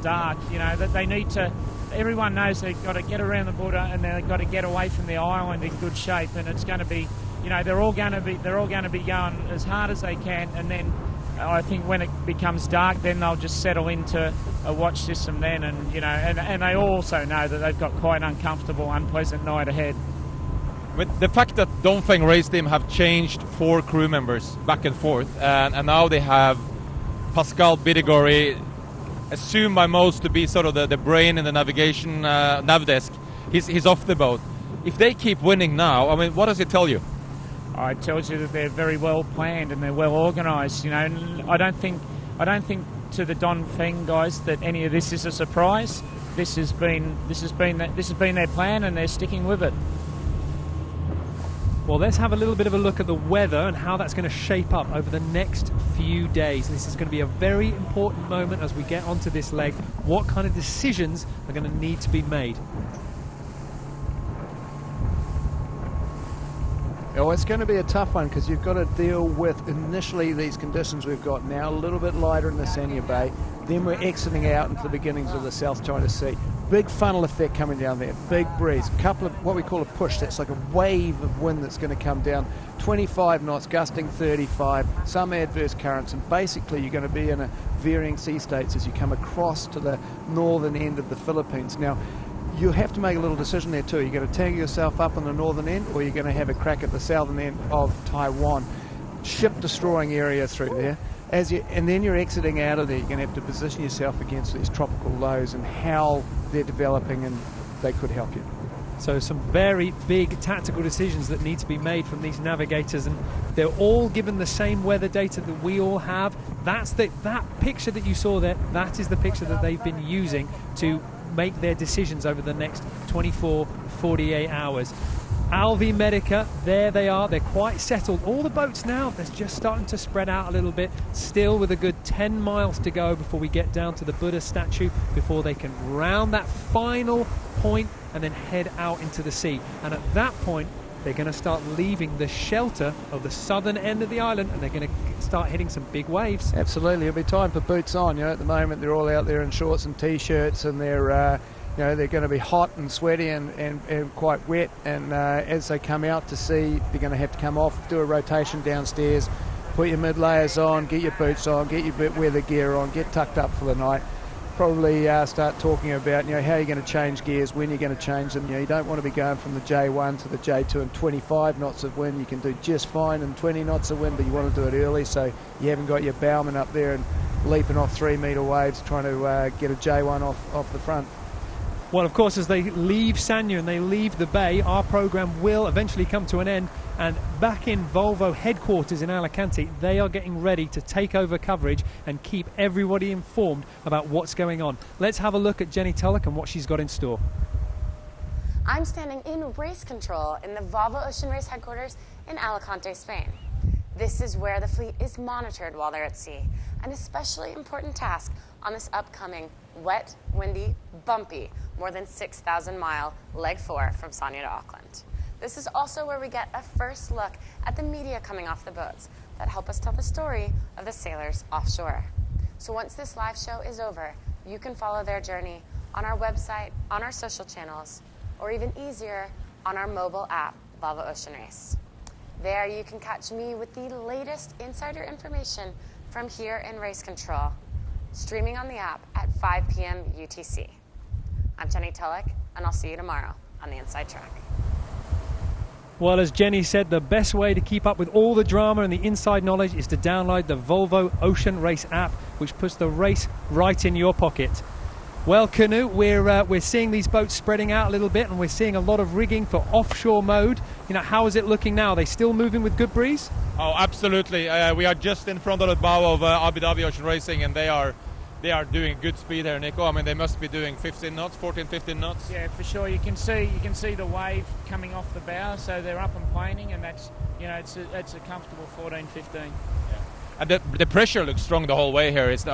dark. You know, that they need to. Everyone knows they've got to get around the Buddha, and they've got to get away from the island in good shape. And it's going to be, you know, they're all going to be going as hard as they can. And then I think when it becomes dark, then they'll just settle into a watch system then. And you know, and they also know that they've got quite an uncomfortable, unpleasant night ahead. With the fact that Dongfeng race team have changed 4 crew members back and forth, and now they have Pascal Bidegori, assumed by most to be sort of the brain in the navigation nav desk. He's off the boat. If they keep winning now, I mean, what does it tell you? It tells you that they're very well planned and they're well organised. You know, I don't think to the Dongfeng guys that any of this is a surprise. this has been their plan, and they're sticking with it. Well, let's have a little bit of a look at the weather and how that's going to shape up over the next few days. This is going to be a very important moment as we get onto this leg. What kind of decisions are going to need to be made? Oh, it's going to be a tough one because you've got to deal with initially these conditions we've got now, a little bit lighter in the Sanya Bay. Then we're exiting out into the beginnings of the South China Sea. Big funnel effect coming down there, big breeze, couple of what we call a push, that's like a wave of wind that's going to come down, 25 knots, gusting 35, some adverse currents, and basically you're going to be in a varying sea states as you come across to the northern end of the Philippines. Now, you have to make a little decision there too. You're going to tangle yourself up on the northern end, or you're going to have a crack at the southern end of Taiwan. Ship destroying area through there. And then you're exiting out of there, you're going to have to position yourself against these tropical lows and how they're developing, and they could help you. So some very big tactical decisions that need to be made from these navigators, and they're all given the same weather data that we all have. That picture that you saw there, that is the picture that they've been using to make their decisions over the next 24, 48 hours. Alvi Medica, there they are, they're quite settled. All the boats now, they're just starting to spread out a little bit, still with a good 10 miles to go before we get down to the Buddha statue, before they can round that final point and then head out into the sea. And at that point, they're going to start leaving the shelter of the southern end of the island, and they're going to start hitting some big waves. Absolutely, it'll be time for boots on. You know, at the moment they're all out there in shorts and t-shirts, and they're they're going to be hot and sweaty and quite wet, and as they come out to sea, they're going to have to come off, do a rotation downstairs, put your mid layers on, get your boots on, get your weather gear on, get tucked up for the night. Probably start talking about how you're going to change gears, when you're going to change them. You don't want to be going from the J1 to the J2 and 25 knots of wind. You can do just fine in 20 knots of wind, but you want to do it early so you haven't got your bowman up there and leaping off 3-metre waves trying to get a J1 off the front. Well, of course, as they leave Sanya and they leave the bay, our programme will eventually come to an end. And back in Volvo headquarters in Alicante, they are getting ready to take over coverage and keep everybody informed about what's going on. Let's have a look at Jenny Tulloch and what she's got in store. I'm standing in race control in the Volvo Ocean Race headquarters in Alicante, Spain. This is where the fleet is monitored while they're at sea, an especially important task on this upcoming wet, windy, bumpy, more than 6,000-mile leg 4 from Sanya to Auckland. This is also where we get a first look at the media coming off the boats that help us tell the story of the sailors offshore. So once this live show is over, you can follow their journey on our website, on our social channels, or even easier, on our mobile app, Volvo Ocean Race. There you can catch me with the latest insider information from here in race control, streaming on the app at 5 p.m. UTC. I'm Jenny Tulloch, and I'll see you tomorrow on the Inside Track. Well, as Jenny said, the best way to keep up with all the drama and the inside knowledge is to download the Volvo Ocean Race app, which puts the race right in your pocket. Well, Canoe, we're seeing these boats spreading out a little bit, and we're seeing a lot of rigging for offshore mode. How is it looking now? Are they still moving with good breeze? Oh, absolutely. We are just in front of the bow of Abu Dhabi Ocean Racing, and they are doing good speed here, Nico. I mean, they must be doing 15 knots, 14, 15 knots. Yeah, for sure. You can see the wave coming off the bow, so they're up and planing, and that's it's a comfortable 14, 15. Yeah. And the pressure looks strong the whole way here. It's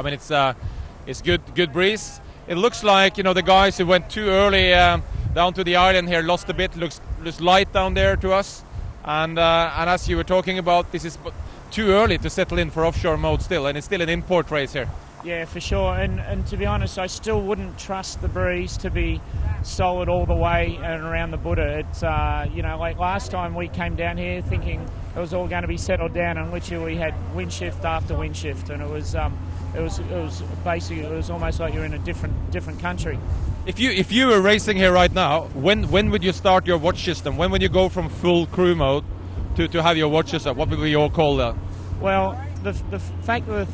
good breeze. It looks like the guys who went too early down to the island here lost a bit. Looks light down there to us, and as you were talking about, this is too early to settle in for offshore mode still, and it's still an import race here. Yeah, for sure. And to be honest, I still wouldn't trust the breeze to be solid all the way and around the Buddha. It's like last time we came down here thinking it was all going to be settled down, and literally we had wind shift after wind shift, and it was basically almost like you're in a different country. If you were racing here right now, when would you start your watch system? When would you go from full crew mode to have your watch system? What would we all call that? Well, the fact that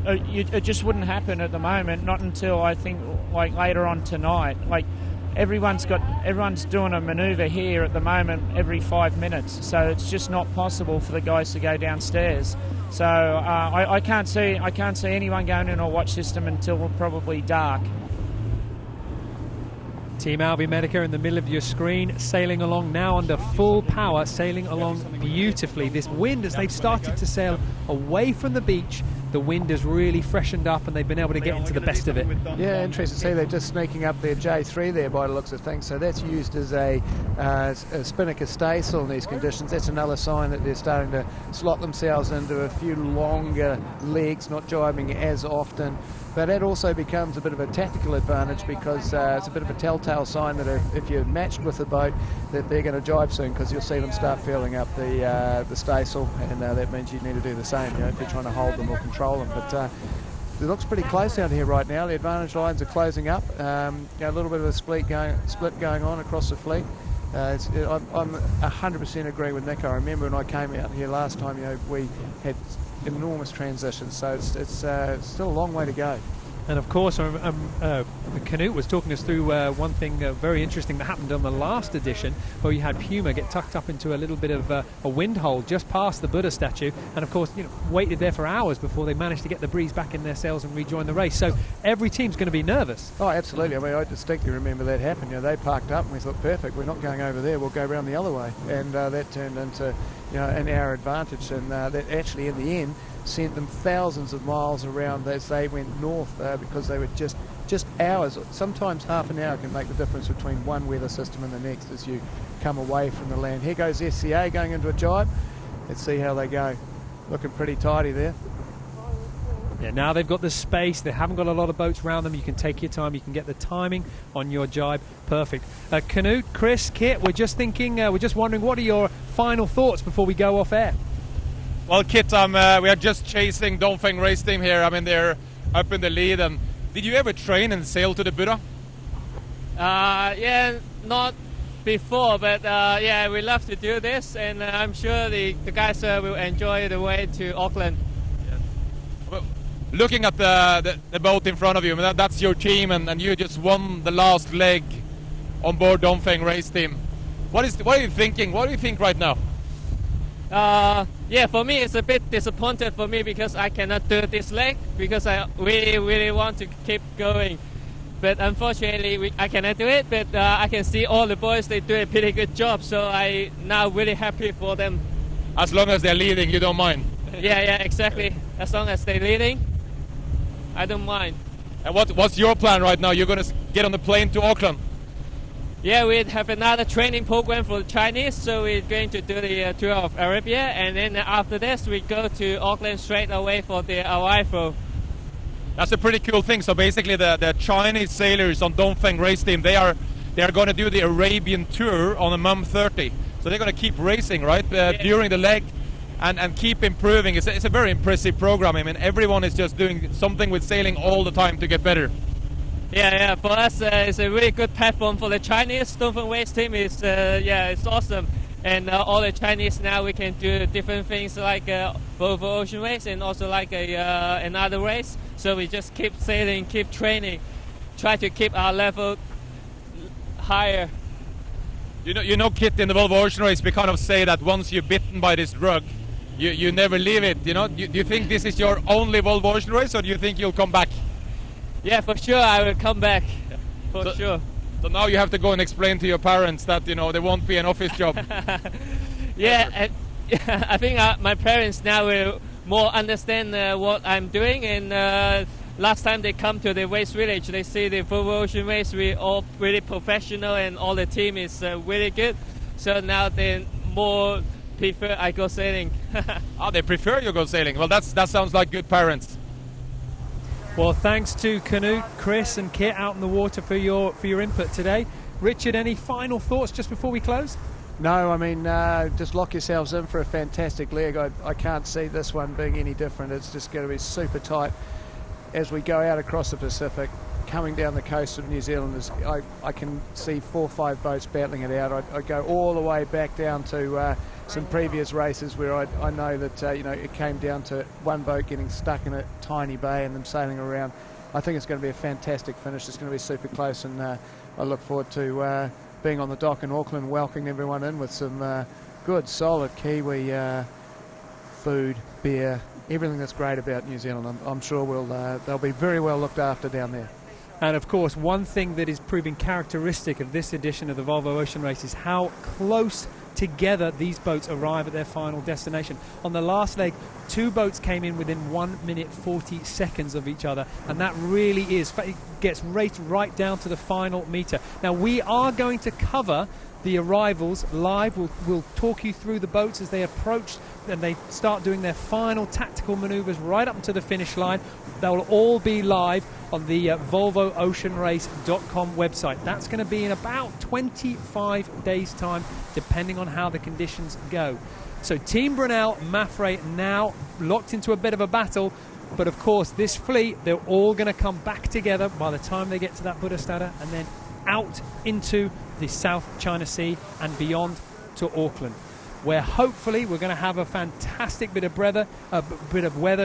it just wouldn't happen at the moment, not until I think like later on tonight. Like everyone's doing a manoeuvre here at the moment every 5 minutes, so it's just not possible for the guys to go downstairs. So I can't see anyone going in a watch system until probably dark. Team Alvi Medica in the middle of your screen, sailing along now under full power, sailing along beautifully. This wind, as they've started to sail away from the beach, the wind has really freshened up and they've been able to get into the best of it. Yeah, interesting to see they're just sneaking up their J3 there by the looks of things. So that's used as a spinnaker staysail in these conditions. That's another sign that they're starting to slot themselves into a few longer legs, not jibing as often. But that also becomes a bit of a tactical advantage because it's a bit of a telltale sign that if you're matched with the boat, that they're going to jibe soon, because you'll see them start filling up the staysail, and that means you need to do the same, if you're trying to hold them or control them. But it looks pretty close out here right now. The advantage lines are closing up. A little bit of a split going on across the fleet. I'm 100% agree with Nick. I remember when I came out here last time, we had enormous transitions, so it's still a long way to go. And of course, Canute was talking us through one thing very interesting that happened on the last edition, where you had Puma get tucked up into a little bit of a wind hole just past the Buddha statue, and of course, waited there for hours before they managed to get the breeze back in their sails and rejoin the race. So every team's going to be nervous. Oh, absolutely. I mean, I distinctly remember that happened. They parked up and we thought, perfect, we're not going over there, we'll go around the other way, and that turned into an hour advantage, and that actually in the end sent them thousands of miles around as they went north, because they were just hours, sometimes half an hour can make the difference between one weather system and the next as you come away from the land. Here goes SCA going into a jibe. Let's see how they go. Looking pretty tidy there. Yeah, now they've got the space, they haven't got a lot of boats around them, you can take your time, you can get the timing on your jibe perfect. Canute, Chris, Kit, we're just wondering, what are your final thoughts before we go off air? Well, Kit, we are just chasing Dongfeng race team here. I mean, they're up in the lead. And did you ever train and sail to the Buddha? Yeah, not before, but yeah, we love to do this, and I'm sure the guys will enjoy the way to Auckland. Yeah. Well, looking at the boat in front of you, I mean, that's your team, and you just won the last leg on board Dongfeng race team. What are you thinking? What do you think right now? Yeah, for me it's a bit disappointed for me because I cannot do this leg, because I really want to keep going. But unfortunately I cannot do it, but I can see all the boys, they do a pretty good job, so I now really happy for them. As long as they're leading, you don't mind? Yeah, exactly. As long as they're leading, I don't mind. And what's your plan right now? You're going to get on the plane to Auckland? Yeah, we have another training program for the Chinese, so we're going to do the tour of Arabia, and then after this we go to Auckland straight away for the arrival. That's a pretty cool thing. So basically the Chinese sailors on Dongfeng race team, they are going to do the Arabian tour on a MUM 30. So they're going to keep racing, right, during the leg and keep improving. It's a very impressive program. I mean, everyone is just doing something with sailing all the time to get better. Yeah, for us it's a really good platform for the Chinese Dongfeng race team. It's awesome, and all the Chinese now we can do different things like Volvo Ocean Race and also like another race. So we just keep sailing, keep training, try to keep our level higher. You know, Kit, in the Volvo Ocean Race we kind of say that once you're bitten by this drug, you never leave it. Do you think this is your only Volvo Ocean Race, or do you think you'll come back? Yeah, for sure I will come back, for sure. So now you have to go and explain to your parents that, there won't be an office job. Yeah, I think my parents now will more understand what I'm doing, and last time they come to the race village, they see the Volvo Ocean Race, we all really professional and all the team is really good. So now they more prefer I go sailing. Oh, they prefer you go sailing. Well, that sounds like good parents. Well, thanks to Canute, Chris and Kit out in the water for your input today. Richard, any final thoughts just before we close? No, I mean, just lock yourselves in for a fantastic leg. I can't see this one being any different. It's just going to be super tight as we go out across the Pacific. Coming down the coast of New Zealand, I can see 4 or 5 boats battling it out. I go all the way back down to some previous races where I know that it came down to one boat getting stuck in a tiny bay and them sailing around. I think it's going to be a fantastic finish. It's going to be super close, and I look forward to being on the dock in Auckland, welcoming everyone in with some good, solid Kiwi food, beer, everything that's great about New Zealand. I'm sure they'll be very well looked after down there. And of course, one thing that is proving characteristic of this edition of the Volvo Ocean Race is how close together these boats arrive at their final destination. On the last leg, 2 boats came in within 1 minute 40 seconds of each other, and that really is, it gets raced right down to the final metre. Now, we are going to cover the arrivals live. We'll talk you through the boats as they approach and they start doing their final tactical manoeuvres right up to the finish line. They'll all be live on the VolvoOceanRace.com website. That's going to be in about 25 days' time, depending on how the conditions go. So Team Brunel, Mafre now locked into a bit of a battle. But of course, this fleet, they're all going to come back together by the time they get to that Buddhastada and then out into the South China Sea and beyond to Auckland, where hopefully we're going to have a fantastic bit of weather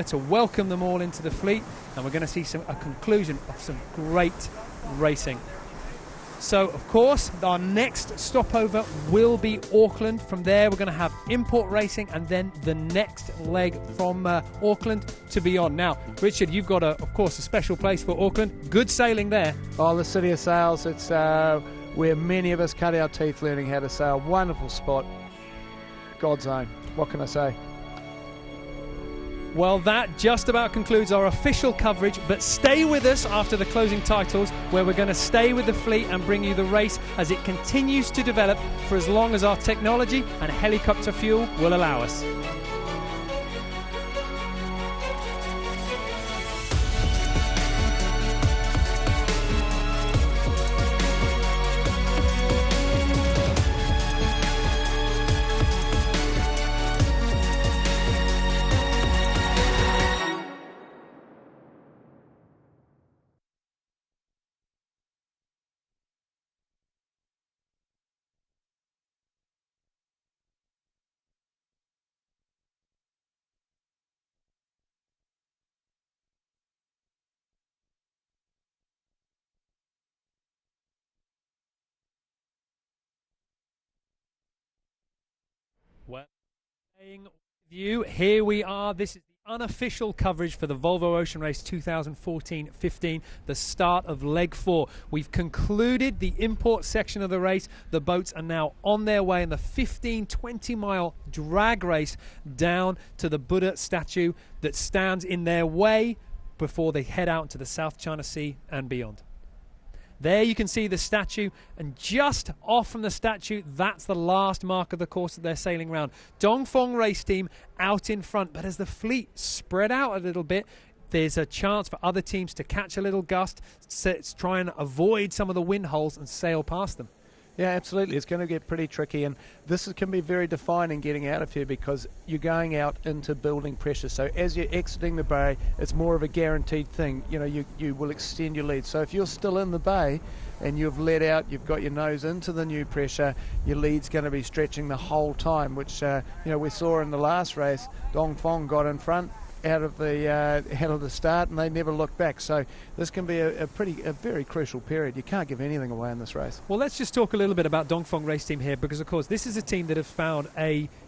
to welcome them all into the fleet, and we're going to see a conclusion of some great racing. So, of course, our next stopover will be Auckland. From there, we're going to have import racing and then the next leg from Auckland to beyond. Now, Richard, you've got, of course, a special place for Auckland. Good sailing there. Oh, the City of Sails. It's where many of us cut our teeth learning how to sail. Wonderful spot. God's own. What can I say? Well, that just about concludes our official coverage, but stay with us after the closing titles, where we're going to stay with the fleet and bring you the race as it continues to develop for as long as our technology and helicopter fuel will allow us. Well, staying with you, here we are. This is the unofficial coverage for the Volvo Ocean Race 2014-15, the start of leg 4. We've concluded the import section of the race. The boats are now on their way in the 15-20 mile drag race down to the Buddha statue that stands in their way before they head out to the South China Sea and beyond. There you can see the statue, and just off from the statue, that's the last mark of the course that they're sailing around. Dongfeng race team out in front, but as the fleet spread out a little bit, there's a chance for other teams to catch a little gust, try and avoid some of the wind holes and sail past them. Yeah, absolutely. It's going to get pretty tricky, and this can be very defining getting out of here because you're going out into building pressure. So as you're exiting the bay, it's more of a guaranteed thing. You know, you will extend your lead. So if you're still in the bay and you've let out, you've got your nose into the new pressure, your lead's going to be stretching the whole time, which we saw in the last race. Dongfeng got in front out of the start, and they never looked back. So this can be a very crucial period. You can't give anything away in this race. Well, let's just talk a little bit about Dongfeng race team here, because of course this is a team that have found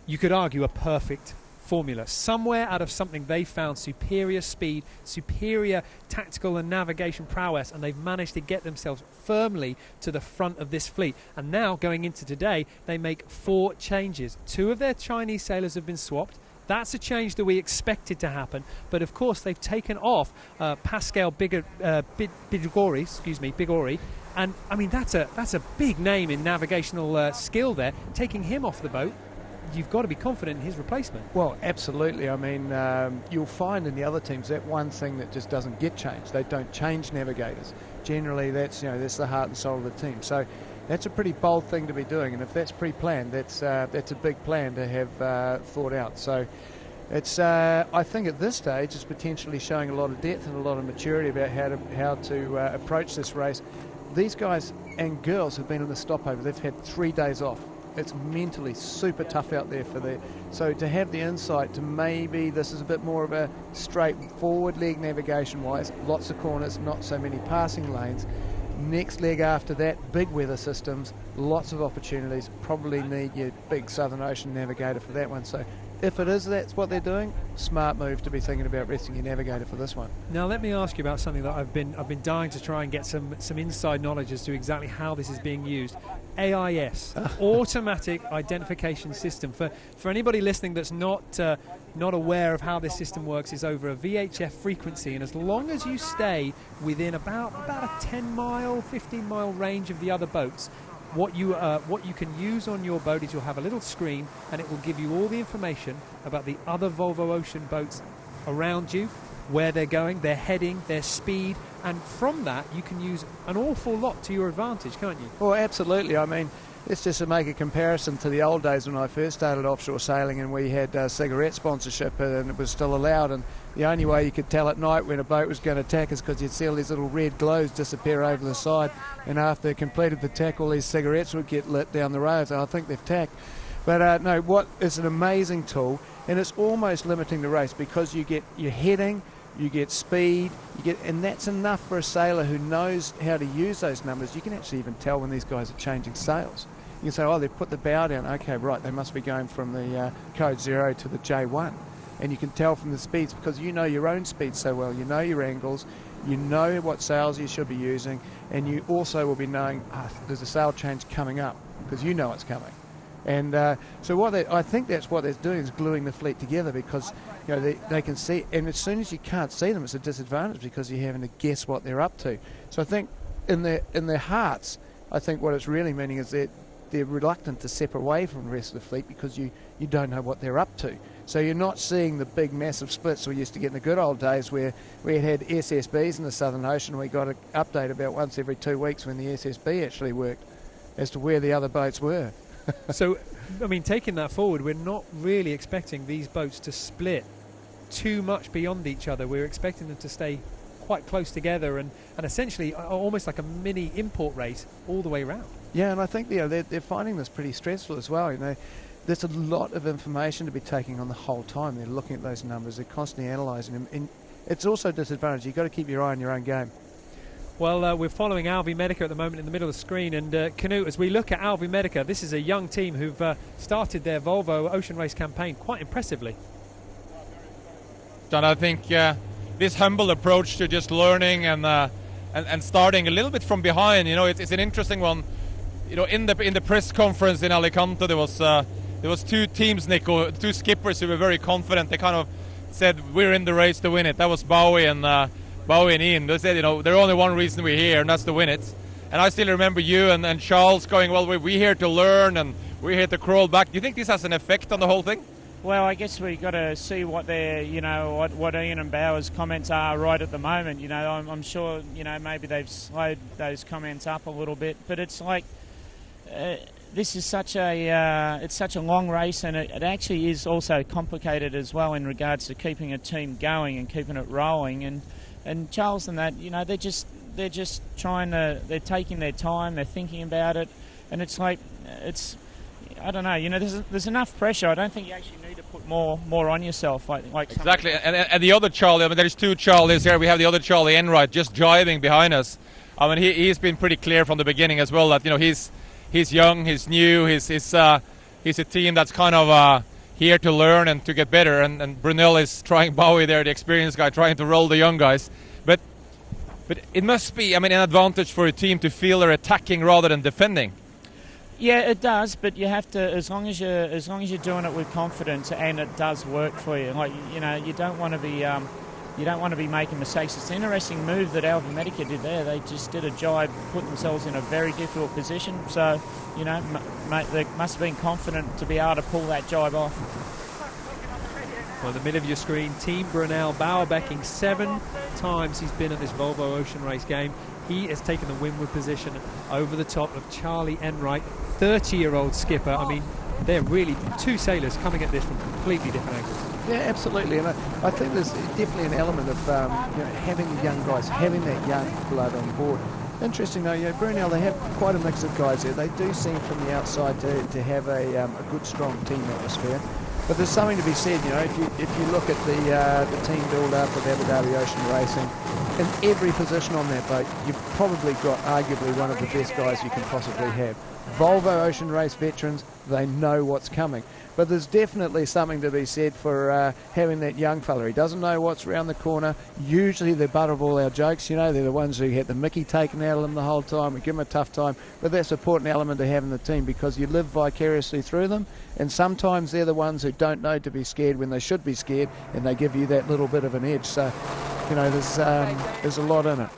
you could argue a perfect formula. Somewhere out of something they found superior speed, superior tactical and navigation prowess, and they've managed to get themselves firmly to the front of this fleet. And now going into today, they make 4 changes. 2 of their Chinese sailors have been swapped. That's a change that we expected to happen, but of course they've taken off Pascal Bigori, and I mean that's a big name in navigational skill there. Taking him off the boat, you've got to be confident in his replacement. Well, absolutely. I mean, you'll find in the other teams that one thing that just doesn't get changed. They don't change navigators. Generally, that's the heart and soul of the team. So that's a pretty bold thing to be doing, and if that's pre-planned, that's a big plan to have thought out. So it's I think at this stage it's potentially showing a lot of depth and a lot of maturity about how to approach this race. These guys and girls have been on the stopover. They've had 3 days off. It's mentally super tough out there for them. So to have the insight to maybe this is a bit more of a straightforward leg navigation-wise, lots of corners, not so many passing lanes, Next leg after that, big weather systems, lots of opportunities. Probably need your big Southern Ocean navigator for that one. So if it is that's what they're doing, smart move to be thinking about resting your navigator for this one. Now let me ask you about something that I've been dying to try and get some inside knowledge as to exactly how this is being used. AIS, automatic identification system. For anybody listening that's not aware of how this system works, is over a VHF frequency, and as long as you stay within about a 10-mile, 15-mile range of the other boats, what you can use on your boat is you'll have a little screen, and it will give you all the information about the other Volvo Ocean boats around you, where they're going, their heading, their speed, and from that you can use an awful lot to your advantage, can't you? Well, absolutely. I mean, let's just make a comparison to the old days when I first started offshore sailing and we had cigarette sponsorship and it was still allowed, and the only way you could tell at night when a boat was going to tack is because you'd see all these little red glows disappear over the side, and after they completed the tack all these cigarettes would get lit down the road. So I think they've tacked. But no, what is an amazing tool, and it's almost limiting the race because you get your heading, you get speed, and that's enough for a sailor who knows how to use those numbers. You can actually even tell when these guys are changing sails. You can say, oh, they've put the bow down. Okay, right, they must be going from the code 0 to the J1. And you can tell from the speeds because you know your own speed so well. You know your angles, you know what sails you should be using, and you also will be knowing there's a sail change coming up because you know it's coming. And so I think that's what they're doing, is gluing the fleet together, because you know they can see, and as soon as you can't see them, it's a disadvantage because you're having to guess what they're up to. So I think in their hearts, I think what it's really meaning is that they're reluctant to separate away from the rest of the fleet because you don't know what they're up to. So you're not seeing the big massive splits we used to get in the good old days where we had SSBs in the Southern Ocean. We got an update about once every 2 weeks when the SSB actually worked as to where the other boats were. So, I mean, taking that forward, we're not really expecting these boats to split too much beyond each other. We're expecting them to stay quite close together and essentially almost like a mini import race all the way around. Yeah, and I think they're finding this pretty stressful as well. You know, there's a lot of information to be taking on the whole time. They're looking at those numbers, they're constantly analysing them, and it's also a disadvantage. You've got to keep your eye on your own game. Well, we're following Alvi Medica at the moment in the middle of the screen, and Canute, as we look at Alvi Medica, this is a young team who've started their Volvo Ocean Race campaign quite impressively. John, I think this humble approach to just learning and starting a little bit from behind, you know, it's an interesting one. You know, in the press conference in Alicante, there was two teams, Nico, two skippers who were very confident. They kind of said, we're in the race to win it. That was Bowie and Ian. They said, you know, there's only one reason we're here, and that's to win it. And I still remember you and Charles going, well, we're here to learn and we're here to crawl back. Do you think this has an effect on the whole thing? Well, I guess we've got to see what their, you know, what Ian and Bauer's comments are right at the moment. You know, I'm sure, you know, maybe they've slowed those comments up a little bit, but it's like this is such a it's such a long race, and it actually is also complicated as well in regards to keeping a team going and keeping it rolling. And Charles and that, you know, they're just trying to, they're taking their time, they're thinking about it, and it's like I don't know, you know, there's enough pressure. I don't think you actually need to put more on yourself. Like exactly. And the other Charlie, I mean, there's two Charlies here. We have the other Charlie Enright just driving behind us. I mean, he's been pretty clear from the beginning as well that, you know, he's young, he's new, he's a team that's kind of here to learn and to get better. And Brunel is trying, Bowie there, the experienced guy, trying to roll the young guys. But it must be, I mean, an advantage for a team to feel they're attacking rather than defending. Yeah, it does, but you have to, as long as you're doing it with confidence and it does work for you. Like, you know, you don't want to be making mistakes. It's an interesting move that Alvi Medica did there. They just did a jibe, put themselves in a very difficult position. So, you know, they must have been confident to be able to pull that jibe off. Well, in the middle of your screen, Team Brunel, Bauerbecking, 7 times he's been at this Volvo Ocean Race game. He has taken the windward position over the top of Charlie Enright, 30-year-old skipper. I mean, they're really two sailors coming at this from completely different angles. Yeah, absolutely, and I think there's definitely an element of you know, having the young guys, having that young blood on board. Interesting though, you know, Brunel, they have quite a mix of guys there. They do seem from the outside to have a good, strong team atmosphere. But there's something to be said, you know, if you look at the team build-up of Abu Dhabi Ocean Racing, in every position on that boat, you've probably got arguably one of the best guys you can possibly have. Volvo Ocean Race veterans, they know what's coming. But there's definitely something to be said for having that young fella. He doesn't know what's around the corner. Usually the butt of all our jokes, you know, they're the ones who get the mickey taken out of them the whole time. We give them a tough time. But that's an important element to have in the team because you live vicariously through them. And sometimes they're the ones who don't know to be scared when they should be scared, and they give you that little bit of an edge. So, you know, there's a lot in it.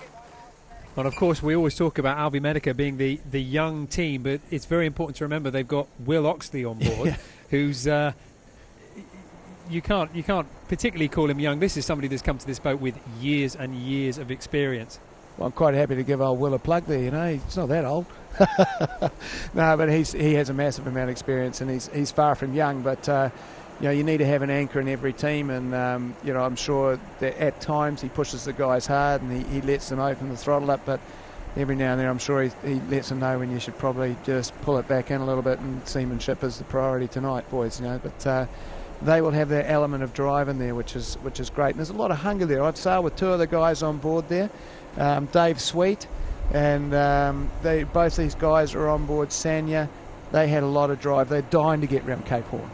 Well, of course, we always talk about Albi Medica being the young team, but it's very important to remember they've got Will Oxley on board, who's you can't particularly call him young. This is somebody that's come to this boat with years and years of experience. Well, I'm quite happy to give old Will a plug there. You know, he's not that old. No, but he has a massive amount of experience, and he's far from young, but. You know, you need to have an anchor in every team, and you know, I'm sure that at times he pushes the guys hard and he lets them open the throttle up, but every now and then I'm sure he lets them know when you should probably just pull it back in a little bit, and seamanship is the priority tonight, boys. You know, but they will have their element of drive in there, which is great. And there's a lot of hunger there. I'd sail with two of the guys on board there, Dave Sweet, and both these guys are on board Sanya. They had a lot of drive. They're dying to get around Cape Horn.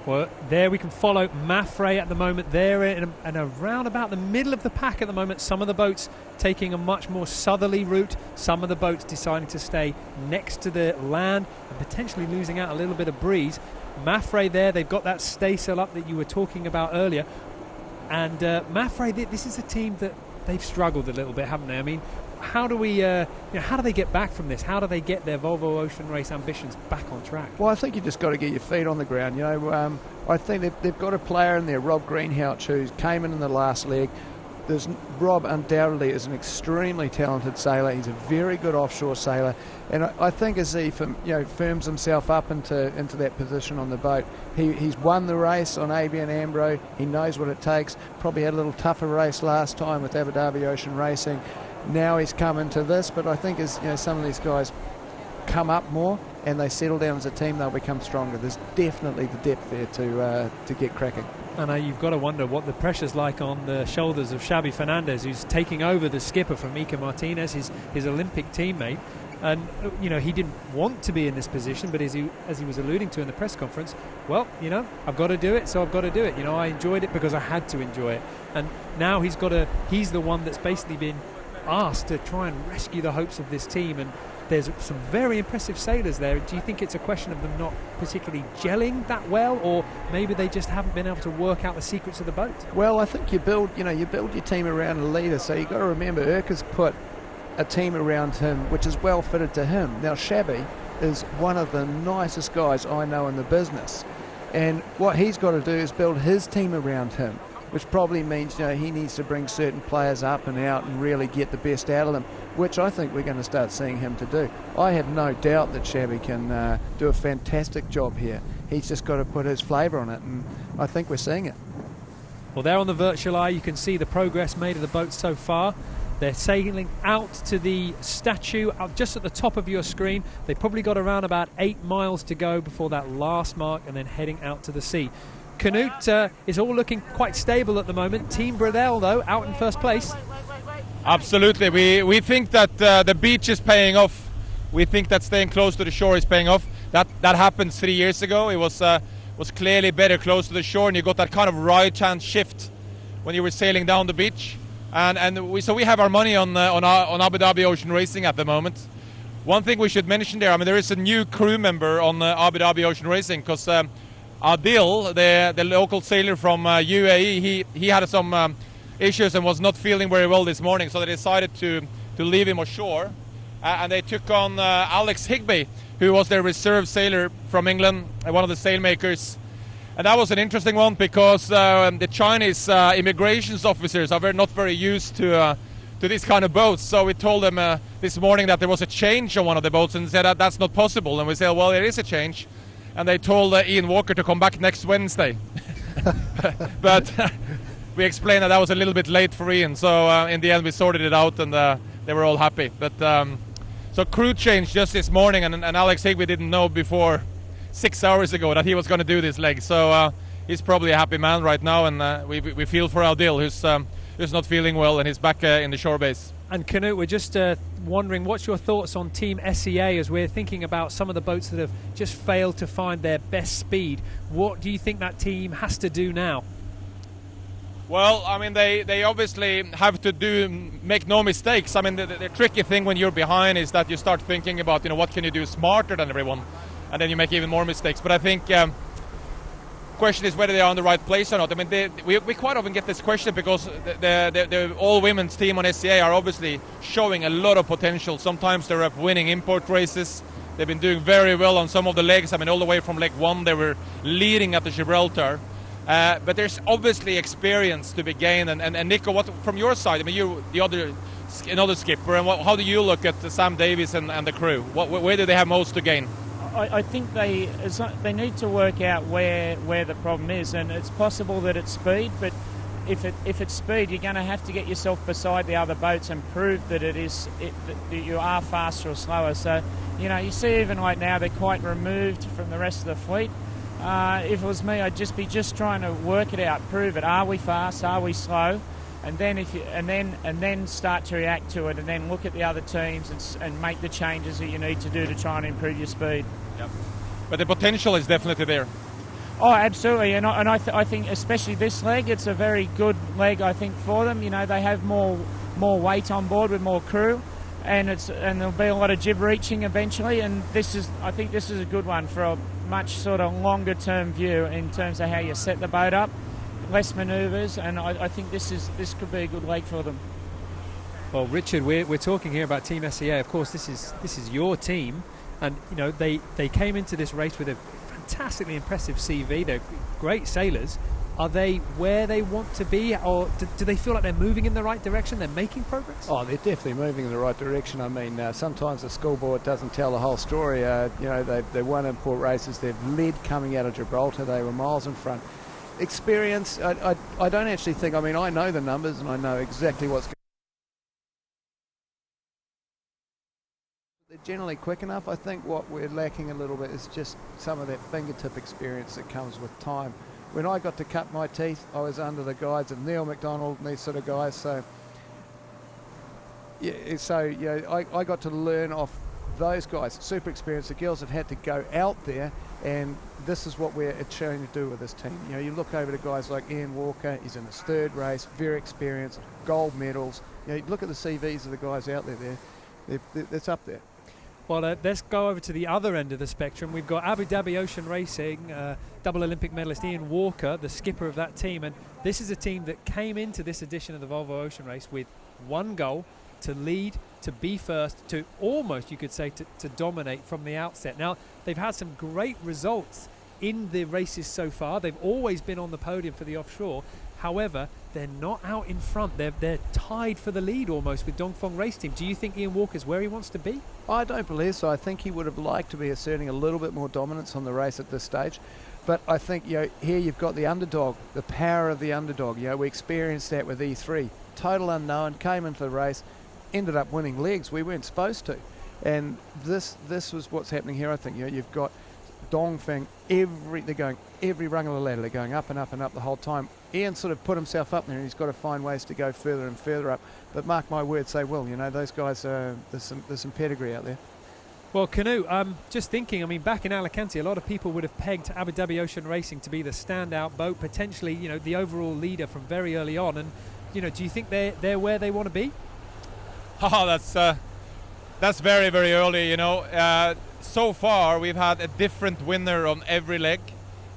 Well, there we can follow Maffrey at the moment. They're in around about the middle of the pack at the moment. Some of the boats taking a much more southerly route. Some of the boats deciding to stay next to the land and potentially losing out a little bit of breeze. Maffrey there, they've got that staysail up that you were talking about earlier. And Maffrey, this is a team that they've struggled a little bit, haven't they? I mean, how do we, how do they get back from this? How do they get their Volvo Ocean Race ambitions back on track? Well, I think you just got to get your feet on the ground. You know, I think they've got a player in there, Rob Greenhout, who came in the last leg. Rob undoubtedly is an extremely talented sailor. He's a very good offshore sailor, and I think as he firms himself up into that position on the boat, he's won the race on ABN Ambro. He knows what it takes. Probably had a little tougher race last time with Abu Dhabi Ocean Racing. Now he's come into this, but I think as some of these guys come up more and they settle down as a team, they'll become stronger. There's definitely the depth there to get cracking. And you've got to wonder what the pressure's like on the shoulders of Xabi Fernandez, who's taking over the skipper from Mika Martinez, his Olympic teammate. And he didn't want to be in this position, but as he was alluding to in the press conference, well, I've got to do it, so I've got to do it. I enjoyed it because I had to enjoy it. And now he's the one that's basically been asked to try and rescue the hopes of this team, and there's some very impressive sailors there. Do you think it's a question of them not particularly gelling that well, or maybe they just haven't been able to work out the secrets of the boat? Well, I think you build your team around a leader, so you've got to remember Urquhart's put a team around him which is well fitted to him. Now Xabi is one of the nicest guys I know in the business, and what he's got to do is build his team around him, which probably means he needs to bring certain players up and out and really get the best out of them, which I think we're going to start seeing him to do. I have no doubt that Xabi can do a fantastic job here. He's just got to put his flavour on it, and I think we're seeing it. Well, there on the virtual eye you can see the progress made of the boat so far. They're sailing out to the statue just at the top of your screen. They've probably got around about 8 miles to go before that last mark, and then heading out to the sea. Canute is all looking quite stable at the moment. Team Bradell, though, out in first place. Absolutely. We think that the beach is paying off. We think that staying close to the shore is paying off. That happened 3 years ago. It was clearly better close to the shore, and you got that kind of right-hand shift when you were sailing down the beach. So we have our money on Abu Dhabi Ocean Racing at the moment. One thing we should mention there, there is a new crew member on Abu Dhabi Ocean Racing, because Adil, the local sailor from UAE, he had some issues and was not feeling very well this morning, so they decided to leave him ashore, and they took on Alex Higby, who was their reserve sailor from England, one of the sailmakers. And that was an interesting one because the Chinese immigration officers are not very used to this kind of boats. So we told them this morning that there was a change on one of the boats, and said that that's not possible. And we said, well, there is a change. And they told Ian Walker to come back next Wednesday. But we explained that was a little bit late for Ian. So in the end, we sorted it out, and they were all happy. But so crew change just this morning, and Alex Higby didn't know before 6 hours ago that he was going to do this leg. So he's probably a happy man right now, and we feel for Adil, who's not feeling well, and he's back in the shore base. And Canute, we're just wondering, what's your thoughts on Team SEA as we're thinking about some of the boats that have just failed to find their best speed? What do you think that team has to do now? Well, I mean, they obviously have to make no mistakes. I mean, the tricky thing when you're behind is that you start thinking about, what can you do smarter than everyone, and then you make even more mistakes. But I think the question is whether they are in the right place or not. I mean, we quite often get this question because the all-women's team on SCA are obviously showing a lot of potential. Sometimes they're up winning import races. They've been doing very well on some of the legs. I mean, all the way from leg 1, they were leading at the Gibraltar. But there's obviously experience to be gained. And Nico, what from your side? I mean, you're another skipper, and how do you look at Sam Davies and the crew? Where do they have most to gain? I think they need to work out where the problem is, and it's possible that it's speed. But if it's speed, you're going to have to get yourself beside the other boats and prove that that you are faster or slower. So you see even right now they're quite removed from the rest of the fleet. If it was me, I'd just be trying to work it out, prove it. Are we fast? Are we slow? And then and then start to react to it, and then look at the other teams and make the changes that you need to do to try and improve your speed. Yep. But the potential is definitely there. Oh, absolutely, and I think especially this leg, it's a very good leg. I think for them, they have more weight on board with more crew, and there'll be a lot of jib reaching eventually. And I think this is a good one for a much sort of longer term view in terms of how you set the boat up, less manoeuvres, and I think this could be a good leg for them. Well, Richard, we're talking here about Team SEA. Of course, this is your team, and they came into this race with a fantastically impressive CV. They're great sailors. Are they where they want to be, or do they feel like they're moving in the right direction? They're making progress? Oh, they're definitely moving in the right direction. I mean, sometimes the scoreboard doesn't tell the whole story. They won import races. They've led coming out of Gibraltar. They were miles in front. Experience, I don't actually think, I mean, I know the numbers and I know exactly what's going on. They're generally quick enough. I think what we're lacking a little bit is just some of that fingertip experience that comes with time. When I got to cut my teeth, I was under the guides of Neil McDonald and these sort of guys. So, I got to learn off those guys. Super experienced. The girls have had to go out there, and this is what we're trying to do with this team. You look over to guys like Ian Walker. He's in his 3rd race, very experienced, gold medals. You look at the CVs of the guys out there. It's up there. Well, let's go over to the other end of the spectrum. We've got Abu Dhabi Ocean Racing, double Olympic medalist Ian Walker, the skipper of that team. And this is a team that came into this edition of the Volvo Ocean Race with one goal: to lead, to be first, to almost, you could say, to dominate from the outset. Now, they've had some great results in the races so far. They've always been on the podium for the offshore. However, they're not out in front. They're tied for the lead almost with Dongfeng Race Team. Do you think Ian Walker's where he wants to be? I don't believe so. I think he would have liked to be asserting a little bit more dominance on the race at this stage. But I think here you've got the underdog, the power of the underdog. We experienced that with E3. Total unknown, came into the race, ended up winning legs we weren't supposed to. And this was what's happening here, I think. You've got Dongfeng, they're going every rung of the ladder. They're going up and up and up the whole time. Ian sort of put himself up there, and he's got to find ways to go further and further up. But mark my words, they will. Those guys, there's some pedigree out there. Well, Canute, just thinking, I mean, back in Alicante, a lot of people would have pegged Abu Dhabi Ocean Racing to be the standout boat, potentially, the overall leader from very early on. And, do you think they're where they want to be? Oh, that's very, very early, So far, we've had a different winner on every leg,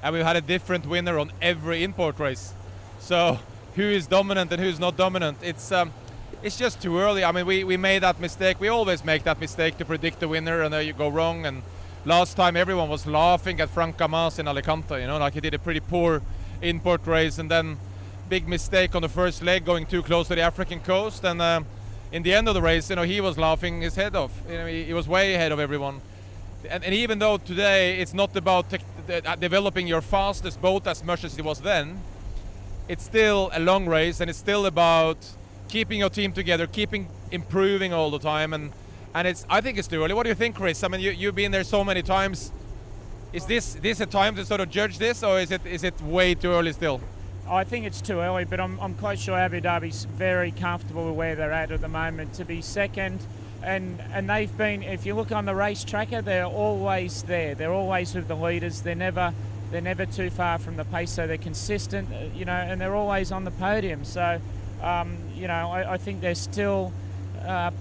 and we've had a different winner on every import race. So who is dominant and who's not dominant? It's just too early. I mean, we made that mistake. We always make that mistake to predict the winner, and then you go wrong. And last time everyone was laughing at Frank Camas in Alicante, like he did a pretty poor import race, and then big mistake on the first leg going too close to the African coast. And in the end of the race, he was laughing his head off. He was way ahead of everyone. And even though today it's not about developing your fastest boat as much as it was then, it's still a long race, and it's still about keeping your team together, keeping improving all the time. And I think it's too early. What do you think, Chris? I mean, you've been there so many times. Is this a time to sort of judge this, or is it way too early still? I think it's too early, but I'm quite sure Abu Dhabi's very comfortable with where they're at the moment to be second. And they've been, if you look on the race tracker, they're always there. They're always with the leaders. They're never too far from the pace, so they're consistent, and they're always on the podium. So, I think they're still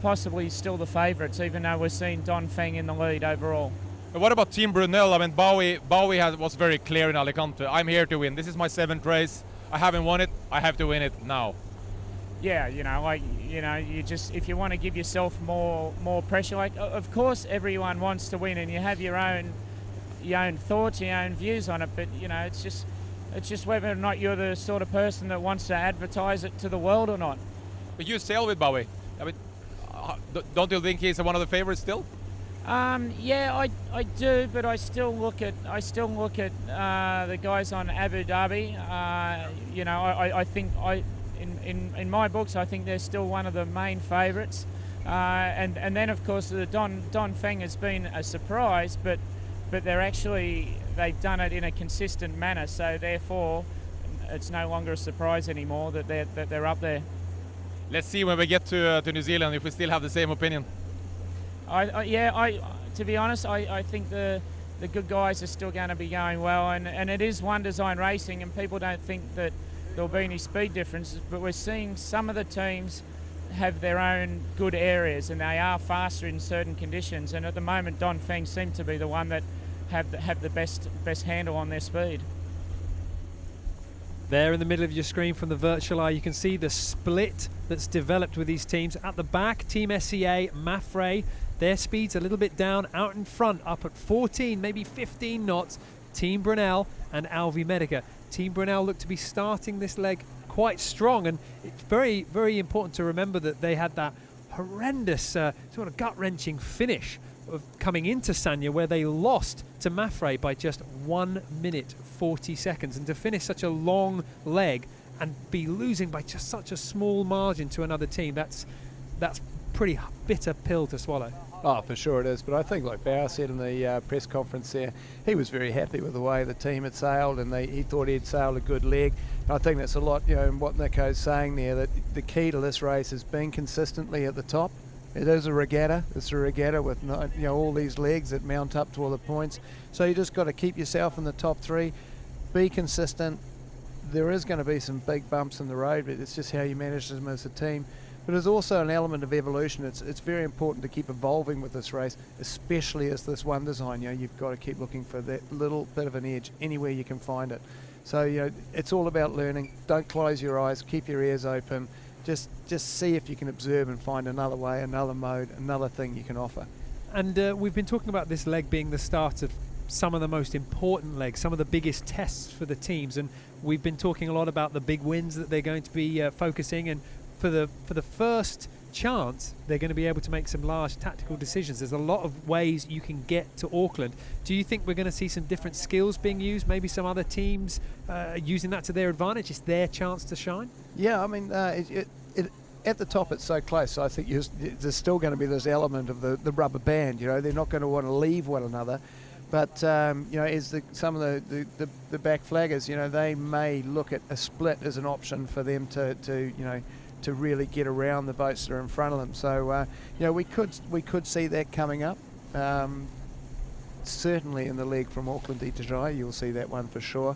possibly still the favourites, even though we're seeing Dongfeng in the lead overall. And what about Team Brunel? I mean, Bowie was very clear in Alicante. I'm here to win. This is my 7th race. I haven't won it. I have to win it now. Yeah, you just, if you want to give yourself more pressure, like, of course everyone wants to win, and you have your own thoughts, your own views on it, but it's just whether or not you're the sort of person that wants to advertise it to the world or not. But you sail with Bowie. I mean, don't you think he's one of the favorites still? Yeah, I do, but I still look at the guys on Abu Dhabi. I think in my books, I think they're still one of the main favourites. And then of course the Dongfeng has been a surprise, but they've done it in a consistent manner. So therefore, it's no longer a surprise anymore that they're up there. Let's see when we get to New Zealand if we still have the same opinion. To be honest, I think the good guys are still going to be going well, and it is one design racing, and people don't think that there'll be any speed differences, but we're seeing some of the teams have their own good areas, and they are faster in certain conditions, and at the moment Dongfeng seem to be the one that have the best handle on their speed. There in the middle of your screen from the virtual eye, you can see the split that's developed with these teams. At the back, Team SEA, Mafre, their speed's a little bit down. Out in front, up at 14, maybe 15 knots, Team Brunel and Alvi Medica. Team Brunel look to be starting this leg quite strong, and it's very, very important to remember that they had that horrendous sort of gut-wrenching finish of coming into Sanya, where they lost to Mafre by just 1 minute 40 seconds, and to finish such a long leg and be losing by just such a small margin to another team, that's pretty bitter pill to swallow. Oh, for sure it is. But I think, like Bauer said in the press conference there, he was very happy with the way the team had sailed, and he thought he'd sailed a good leg. And I think that's a lot, in what Nico's saying there, that the key to this race is being consistently at the top. It is a regatta. It's a regatta with all these legs that mount up to all the points. So you just got to keep yourself in the top 3, be consistent. There is going to be some big bumps in the road, but it's just how you manage them as a team. But there's also an element of evolution. It's very important to keep evolving with this race, especially as this one design. You've got to keep looking for that little bit of an edge anywhere you can find it. So it's all about learning. Don't close your eyes. Keep your ears open. Just see if you can observe and find another way, another mode, another thing you can offer. And we've been talking about this leg being the start of some of the most important legs, some of the biggest tests for the teams, and we've been talking a lot about the big wins that they're going to be focusing, and for the first chance they're going to be able to make some large tactical decisions. There's a lot of ways you can get to Auckland. Do you think we're going to see some different skills being used, maybe some other teams using that to their advantage? It's their chance to shine? Yeah, I mean, at the top it's so close, so I think there's still going to be this element of the rubber band. They're not going to want to leave one another, but as some of the back flaggers, they may look at a split as an option for them to really get around the boats that are in front of them. So we could see that coming up. Certainly in the leg from Auckland to Itajaí, you'll see that one for sure.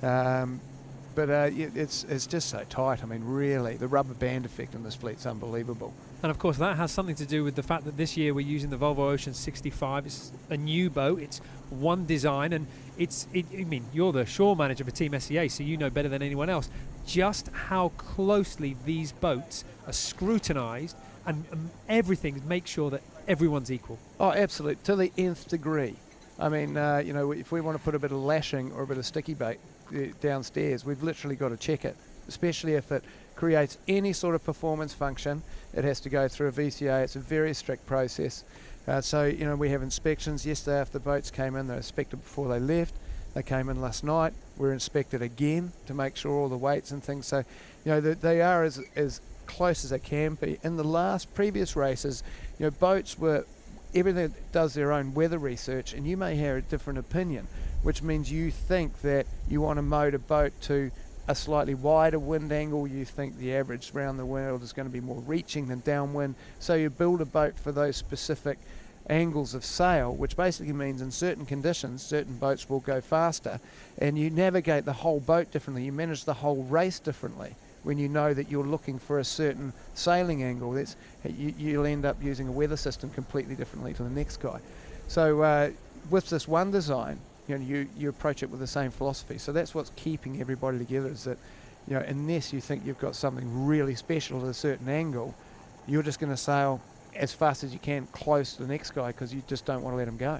But it's just so tight. I mean, really, the rubber band effect in this fleet's unbelievable. And of course, that has something to do with the fact that this year we're using the Volvo Ocean 65. It's a new boat. It's one design, and I mean, you're the shore manager for Team SEA, so you know better than anyone else just how closely these boats are scrutinised, and everything make sure that everyone's equal. Oh, absolutely, to the nth degree. I mean, if we want to put a bit of lashing or a bit of sticky bait downstairs, we've literally got to check it, especially if it creates any sort of performance function. It has to go through a VCA. It's a very strict process. So we have inspections. Yesterday after the boats came in, they were inspected before they left. They came in last night. We're inspected again to make sure all the weights and things. So they are as close as they can be. In the previous races, boats were everything does their own weather research, and you may have a different opinion, which means you think that you want to motor boat to a slightly wider wind angle. You think the average around the world is going to be more reaching than downwind, so you build a boat for those specific angles of sail, which basically means in certain conditions certain boats will go faster, and you navigate the whole boat differently. You manage the whole race differently when you know that you're looking for a certain sailing angle. You'll end up using a weather system completely differently to the next guy. So with this one design, you approach it with the same philosophy. So that's what's keeping everybody together, is that unless you think you've got something really special at a certain angle, you're just going to sail as fast as you can close to the next guy, because you just don't want to let him go.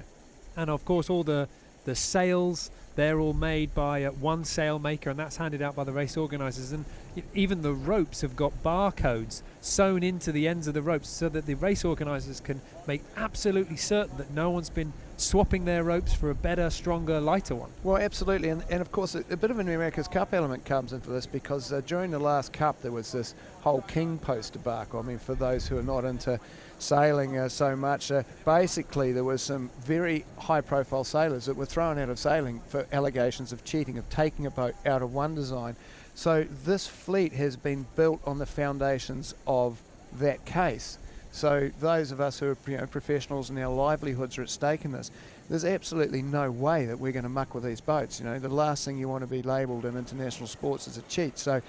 And of course all the sails, they're all made by one sail maker, and that's handed out by the race organisers. And even the ropes have got barcodes sewn into the ends of the ropes, so that the race organisers can make absolutely certain that no one's been swapping their ropes for a better, stronger, lighter one. Well, absolutely, and of course a bit of an America's Cup element comes into this, because during the last Cup there was this whole king post debacle. I mean, for those who are not into sailing so much, basically there was some very high profile sailors that were thrown out of sailing for allegations of cheating, of taking a boat out of one design. So this fleet has been built on the foundations of that case. So those of us who are professionals and our livelihoods are at stake in this, there's absolutely no way that we're going to muck with these boats. The last thing you want to be labelled in international sports is a cheat. So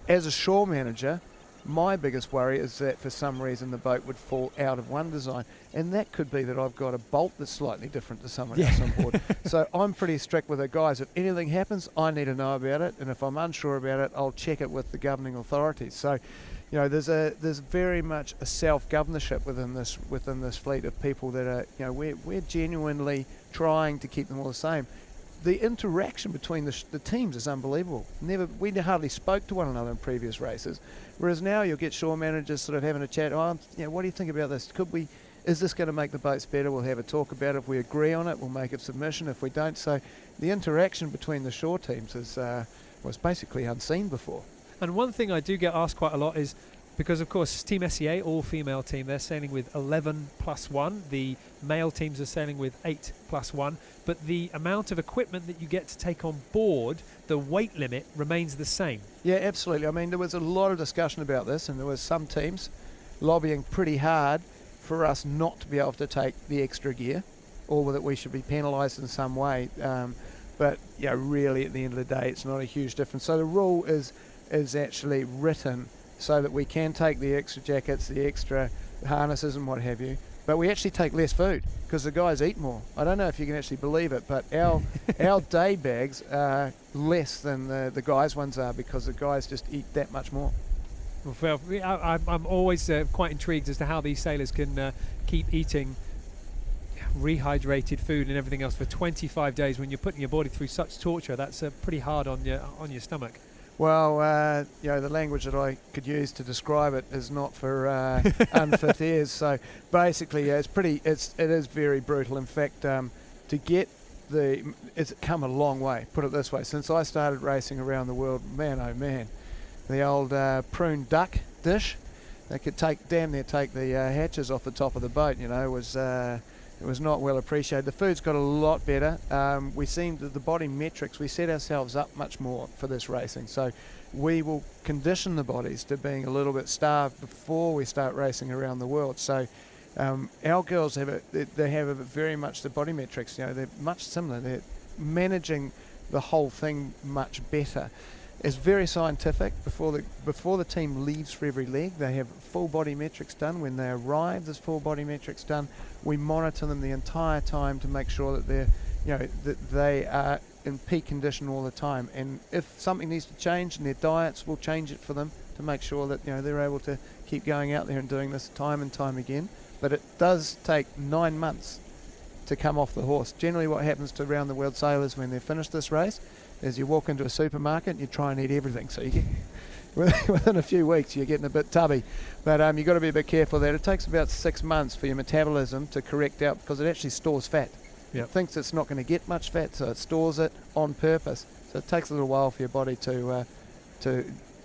as a shore manager, my biggest worry is that for some reason the boat would fall out of one design, and that could be that I've got a bolt that's slightly different to someone else on board. So I'm pretty strict with the guys. If anything happens, I need to know about it, and if I'm unsure about it, I'll check it with the governing authorities. So there's very much a self-governorship within this fleet of people that are, we're genuinely trying to keep them all the same. The interaction between the teams is unbelievable. We hardly spoke to one another in previous races, whereas now you'll get shore managers sort of having a chat. What do you think about this? Is this going to make the boats better? We'll have a talk about it. If we agree on it, we'll make a submission. If we don't, so the interaction between the shore teams was basically unseen before. And one thing I do get asked quite a lot is, because of course Team SEA, all female team, they're sailing with 11+1. The male teams are sailing with 8+1. But the amount of equipment that you get to take on board, the weight limit remains the same. Yeah, absolutely. I mean, there was a lot of discussion about this, and there was some teams lobbying pretty hard for us not to be able to take the extra gear, or that we should be penalised in some way. But really at the end of the day, it's not a huge difference. So the rule is actually written so that we can take the extra jackets, the extra harnesses and what have you, but we actually take less food because the guys eat more. I don't know if you can actually believe it, but our day bags are less than the guys' ones are, because the guys just eat that much more. Well, I'm always quite intrigued as to how these sailors can keep eating rehydrated food and everything else for 25 days when you're putting your body through such torture. That's pretty hard on your stomach. Well, the language that I could use to describe it is not for unfit ears. So basically, it is very brutal. In fact, it's come a long way. Put it this way: since I started racing around the world, man, oh man, the old prune duck dish, they could damn near take the hatches off the top of the boat. It was not well appreciated. The food's got a lot better. We seem that the body metrics, we set ourselves up much more for this racing. So we will condition the bodies to being a little bit starved before we start racing around the world. So our girls have very much the body metrics. They're much similar. They're managing the whole thing much better. It's very scientific. Before the team leaves for every leg, they have full body metrics done. When they arrive, there's full body metrics done. We monitor them the entire time to make sure that they are in peak condition all the time. And if something needs to change in their diets, we'll change it for them to make sure that they're able to keep going out there and doing this time and time again. But it does take 9 months to come off the horse. Generally, what happens to round the world sailors when they finish this race is you walk into a supermarket and you try and eat everything. So you get, within a few weeks you're getting a bit tubby. But you've got to be a bit careful of that. It takes about 6 months for your metabolism to correct out, because it actually stores fat. It thinks it's not going to get much fat, so it stores it on purpose. So it takes a little while for your body to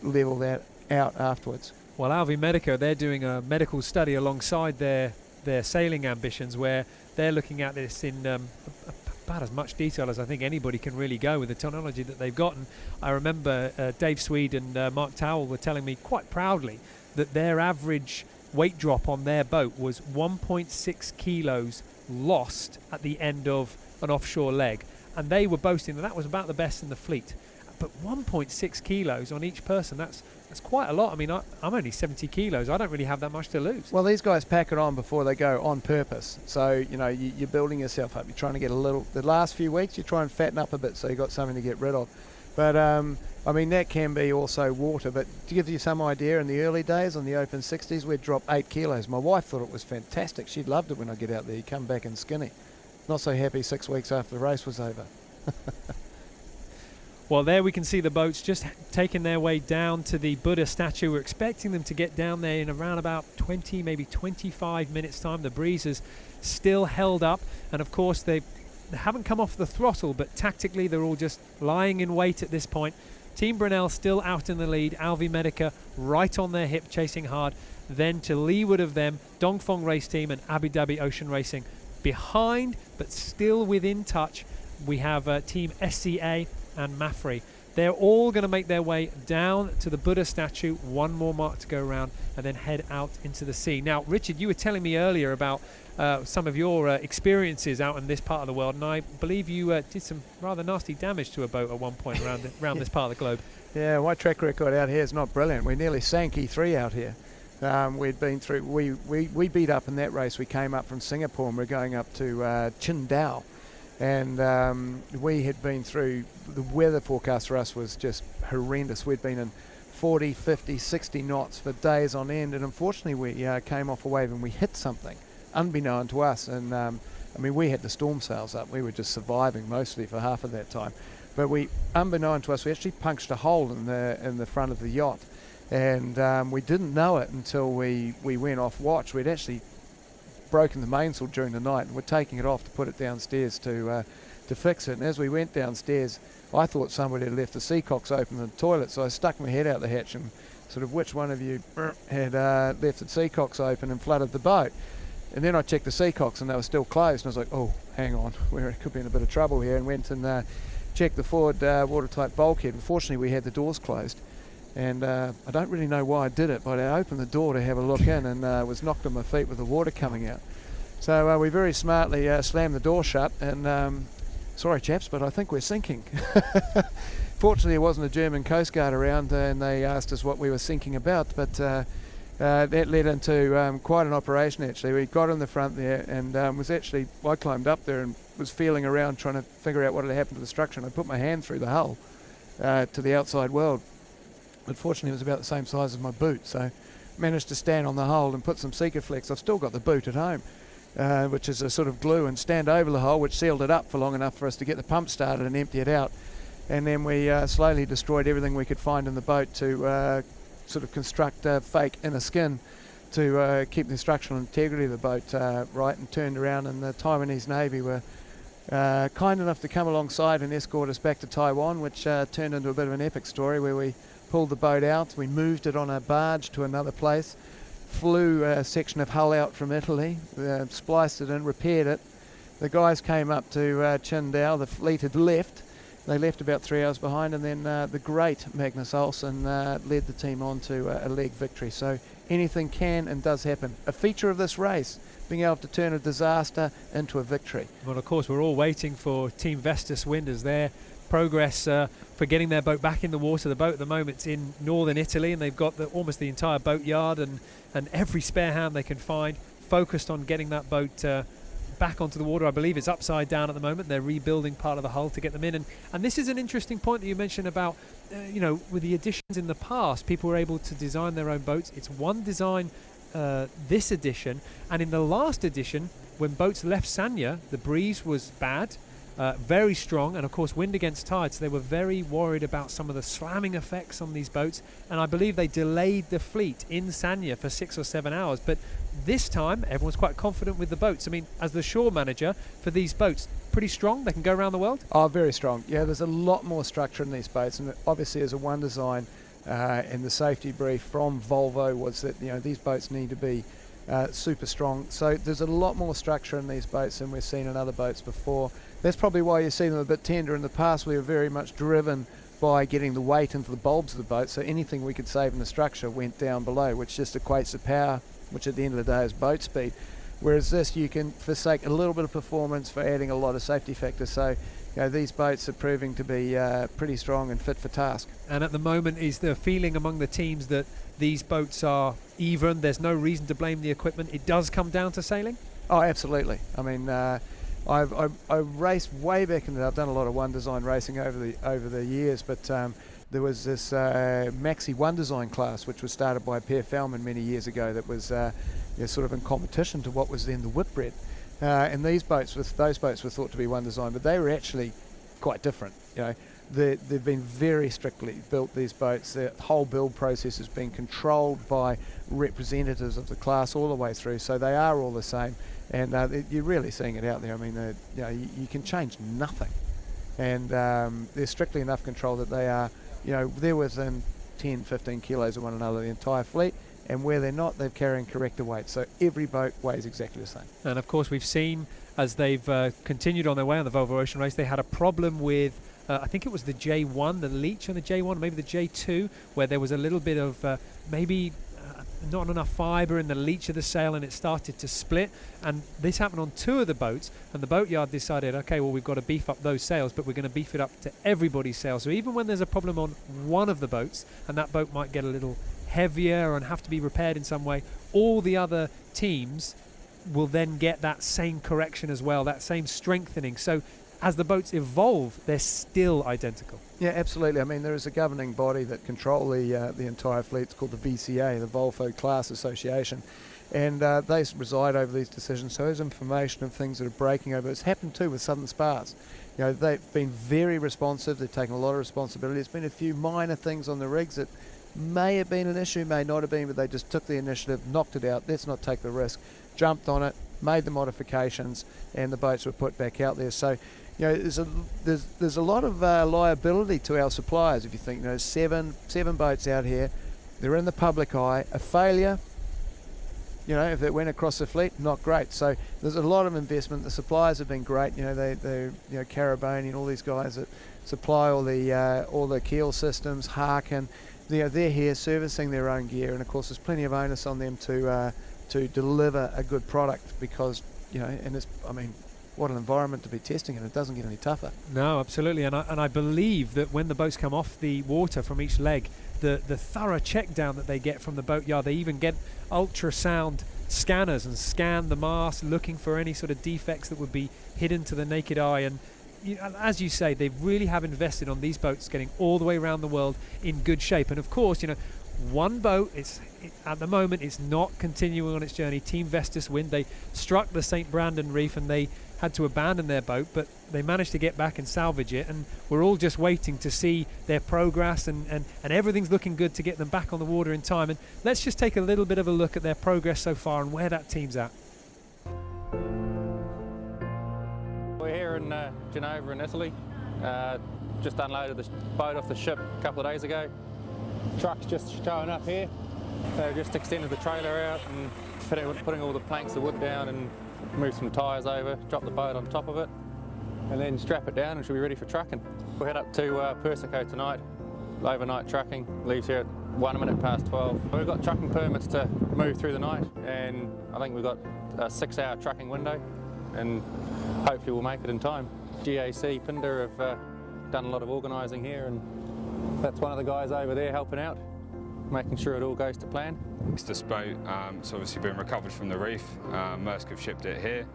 level that out afterwards. Well, Alvi Medico, they're doing a medical study alongside their their sailing ambitions, where they're looking at this in about as much detail as I think anybody can really go with the technology that they've got. And I remember Dave Swede and Mark Towell were telling me quite proudly that their average weight drop on their boat was 1.6 kilos lost at the end of an offshore leg, and they were boasting that that was about the best in the fleet. But 1.6 kilos on each person, that's quite a lot. I mean, I'm only 70 kilos. I don't really have that much to lose. Well, these guys pack it on before they go on purpose. So, you know, you're building yourself up. You're trying to get a little, the last few weeks, you try and fatten up a bit so you've got something to get rid of. But, I mean, that can be also water. But to give you some idea, in the early days on the open 60s, we'd drop 8 kilos. My wife thought it was fantastic. She loved it when I get out there. You come back in skinny. Not so happy 6 weeks after the race was over. Well, there we can see the boats just taking their way down to the Buddha statue. We're expecting them to get down there in around about 20, maybe 25 minutes time. The breeze is still held up, and of course they haven't come off the throttle, but tactically they're all just lying in wait at this point. Team Brunel still out in the lead, Alvi Medica right on their hip chasing hard. Then to leeward of them, Dongfeng Race Team and Abu Dhabi Ocean Racing. Behind, but still within touch, we have Team SCA and Mafre. They're all going to make their way down to the Buddha statue, one more mark to go around, and then head out into the sea. Now, Richard, you were telling me earlier about some of your experiences out in this part of the world, and I believe you did some rather nasty damage to a boat at one point around this part of the globe. Yeah, my track record out here is not brilliant. We nearly sank E3 out here. We'd been through, we beat up in that race. We came up from Singapore and we're going up to Qingdao. And we had been through, the weather forecast for us was just horrendous. We'd been in 40, 50, 60 knots for days on end, and unfortunately we came off a wave and we hit something unbeknown to us. And I mean, we had the storm sails up. We were just surviving mostly for half of that time. But unbeknown to us, we actually punched a hole in the front of the yacht, and we didn't know it until we went off watch. We'd actually broken the mainsail during the night, and we're taking it off to put it downstairs to fix it. And as we went downstairs, I thought somebody had left the seacocks open in the toilet, so I stuck my head out the hatch and sort of, which one of you had left the seacocks open and flooded the boat? And then I checked the seacocks and they were still closed, and I was like, oh, hang on, we could be in a bit of trouble here, and went and checked the forward watertight bulkhead. Unfortunately, we had the doors closed. And I don't really know why I did it, but I opened the door to have a look in and was knocked on my feet with the water coming out. So we very smartly slammed the door shut, and sorry chaps, but I think we're sinking. Fortunately, there wasn't a German Coast Guard around, and they asked us what we were sinking about, but that led into quite an operation actually. We got in the front there, and I climbed up there and was feeling around trying to figure out what had happened to the structure, and I put my hand through the hull to the outside world. Unfortunately, it was about the same size as my boot, so managed to stand on the hull and put some Sikaflex. I've still got the boot at home, which is a sort of glue, and stand over the hull, which sealed it up for long enough for us to get the pump started and empty it out. And then we slowly destroyed everything we could find in the boat to sort of construct a fake inner skin to keep the structural integrity of the boat right, and turned around, and the Taiwanese Navy were kind enough to come alongside and escort us back to Taiwan, which turned into a bit of an epic story where we pulled the boat out, we moved it on a barge to another place, flew a section of hull out from Italy, spliced it in, repaired it. The guys came up to Qingdao, the fleet had left. They left about 3 hours behind, and then the great Magnus Olsson led the team on to a leg victory. So anything can and does happen. A feature of this race, being able to turn a disaster into a victory. Well, of course, we're all waiting for Team Vestas Wind as their progress for getting their boat back in the water. The boat at the moment's in northern Italy, and they've got almost the entire boat yard and every spare hand they can find focused on getting that boat back onto the water. I believe it's upside down at the moment. They're rebuilding part of the hull to get them in, and this is an interesting point that you mentioned about with the additions in the past, people were able to design their own boats. It's one design this edition, and in the last edition, when boats left Sanya, the breeze was bad, very strong, and of course wind against tide, so they were very worried about some of the slamming effects on these boats, and I believe they delayed the fleet in Sanya for 6 or 7 hours. But this time everyone's quite confident with the boats. I mean, as the shore manager for these boats, pretty strong, they can go around the world? Oh, very strong. Yeah, there's a lot more structure in these boats, and obviously as a one design, and the safety brief from Volvo was that these boats need to be super strong. So there's a lot more structure in these boats than we've seen in other boats before. That's probably why you see them a bit tender. In the past, we were very much driven by getting the weight into the bulbs of the boat, so anything we could save in the structure went down below, which just equates to power, which at the end of the day is boat speed. Whereas this, you can forsake a little bit of performance for adding a lot of safety factors. So these boats are proving to be pretty strong and fit for task. And at the moment, is the feeling among the teams that these boats are even? There's no reason to blame the equipment. It does come down to sailing? Oh, absolutely. I mean, I raced way back in I've done a lot of one design racing over the years, but there was this Maxi one design class which was started by Per Fellman many years ago that was sort of in competition to what was then the Whitbread. And those boats were thought to be one design, but they were actually quite different. They've been very strictly built, these boats. The whole build process has been controlled by representatives of the class all the way through, so they are all the same. And you're really seeing it out there. I mean, you can change nothing, and they're strictly enough controlled that they are, they're within 10, 15 kilos of one another, the entire fleet. And where they're not, they're carrying corrector weight. So every boat weighs exactly the same. And of course, we've seen as they've continued on their way on the Volvo Ocean Race, they had a problem with, I think it was the J1, the leech on the J1, maybe the J2, where there was a little bit of maybe not enough fibre in the leech of the sail, and it started to split. And this happened on 2 of the boats, and the boatyard decided, okay, well, we've got to beef up those sails, but we're going to beef it up to everybody's sail. So even when there's a problem on one of the boats, and that boat might get a little heavier and have to be repaired in some way, all the other teams will then get that same correction as well, that same strengthening. So as the boats evolve, they're still identical. Yeah, absolutely. I mean, there is a governing body that control the entire fleet. It's called the VCA, the Volvo Class Association, and they reside over these decisions. So there's information of things that are breaking over. It's happened too with Southern Spars. They've been very responsive. They've taken a lot of responsibility. There's been a few minor things on the rigs that may have been an issue, may not have been, but they just took the initiative, knocked it out. Let's not take the risk. Jumped on it, made the modifications, and the boats were put back out there. So, there's a lot of liability to our suppliers. If you think, seven boats out here, they're in the public eye. A failure, if it went across the fleet, not great. So there's a lot of investment. The suppliers have been great. They're Caraboni and all these guys that supply all the keel systems, Harkin. They're here servicing their own gear, and of course there's plenty of onus on them to deliver a good product, because and it's, I mean, what an environment to be testing in. It doesn't get any tougher. No, absolutely. And I believe that when the boats come off the water from each leg, the thorough check down that they get from the boatyard, they even get ultrasound scanners and scan the mast, looking for any sort of defects that would be hidden to the naked eye. And as you say, they really have invested on these boats getting all the way around the world in good shape. And of course, one boat, at the moment, it's not continuing on its journey. Team Vestas Wind, they struck the St. Brandon Reef and they had to abandon their boat, but they managed to get back and salvage it, and we're all just waiting to see their progress, and everything's looking good to get them back on the water in time. And let's just take a little bit of a look at their progress so far and where that team's at. We're here in Genova in Italy. Just unloaded the boat off the ship a couple of days ago. Truck's just showing up here. Just extended the trailer out and putting all the planks of wood down and move some tyres over, drop the boat on top of it, and then strap it down and should be ready for trucking. We'll head up to Persico tonight. Overnight trucking leaves here at 1 minute past 12. We've got trucking permits to move through the night, and I think we've got a 6-hour trucking window, and hopefully we'll make it in time. GAC Pinder have done a lot of organising here, and that's one of the guys over there helping out, making sure it all goes to plan. This boat, it's obviously been recovered from the reef. Maersk have shipped it here,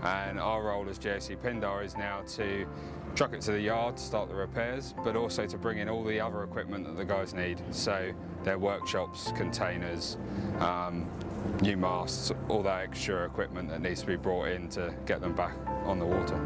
and our role as GAC Pindar is now to truck it to the yard to start the repairs, but also to bring in all the other equipment that the guys need. So their workshops, containers, new masts, all that extra equipment that needs to be brought in to get them back on the water.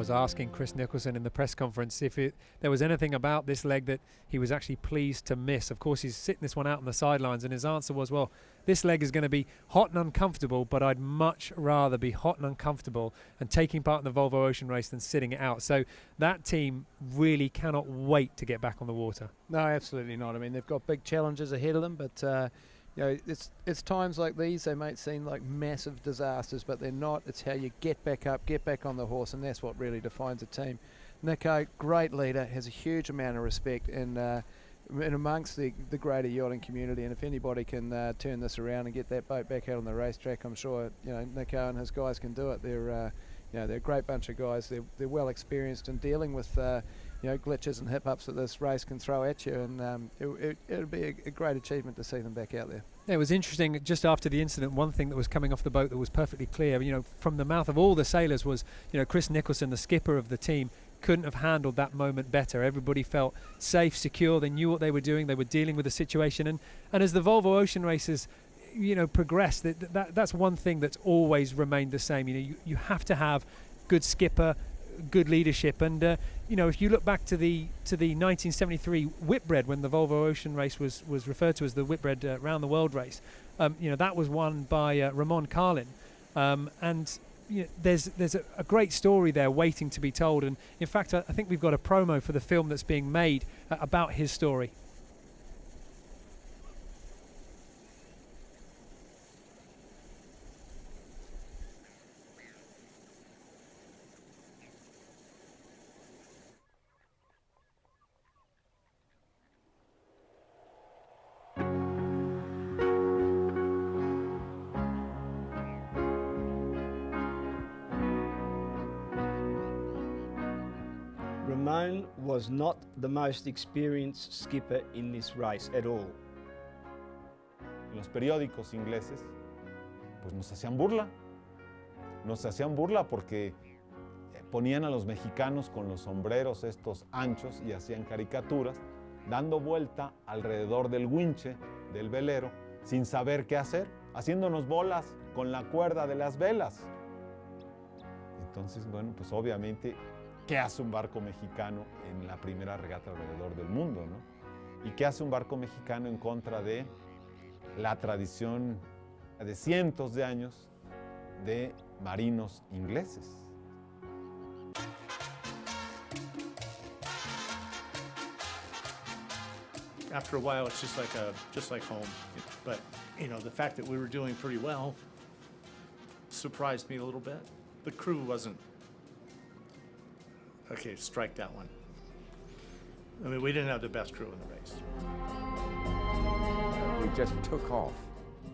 was asking Chris Nicholson in the press conference if there was anything about this leg that he was actually pleased to miss. Of course, he's sitting this one out on the sidelines, and his answer was, well, this leg is going to be hot and uncomfortable, but I'd much rather be hot and uncomfortable and taking part in the Volvo Ocean Race than sitting it out. So that team really cannot wait to get back on the water. No, absolutely not. I mean, they've got big challenges ahead of them, but you know, it's times like these, they might seem like massive disasters, but they're not. It's how you get back up, get back on the horse, and that's what really defines a team. Nico, great leader, has a huge amount of respect in amongst the greater yachting community, and if anybody can turn this around and get that boat back out on the racetrack, I'm sure Nico and his guys can do it. They're they're a great bunch of guys. They're well experienced in dealing with glitches and hip-ups that this race can throw at you, and it'll be a great achievement to see them back out there. It was interesting, just after the incident, one thing that was coming off the boat that was perfectly clear, from the mouth of all the sailors was, Chris Nicholson, the skipper of the team, couldn't have handled that moment better. Everybody felt safe, secure, they knew what they were doing, they were dealing with the situation, and as the Volvo Ocean races progressed, that's one thing that's always remained the same. You have to have good skipper, good leadership, and if you look back to the 1973 Whitbread, when the Volvo Ocean Race was referred to as the Whitbread Round the World Race, that was won by Ramon Carlin, and there's a great story there waiting to be told, and in fact I think we've got a promo for the film that's being made about his story. Ramon was not the most experienced skipper in this race at all. Los periódicos ingleses pues nos hacían burla porque ponían a los mexicanos con los sombreros estos anchos y hacían caricaturas dando vuelta alrededor del winche del velero sin saber qué hacer, haciéndonos bolas con la cuerda de las velas. Entonces, bueno, pues obviamente, ¿qué hace un barco mexicano en la primera regata alrededor del mundo, no? ¿Y qué hace un barco mexicano en contra de la tradición de cientos de años de marinos ingleses? After a while, it's just like home. But the fact that we were doing pretty well surprised me a little bit. The crew wasn't. Okay, strike that one. I mean, we didn't have the best crew in the race. We just took off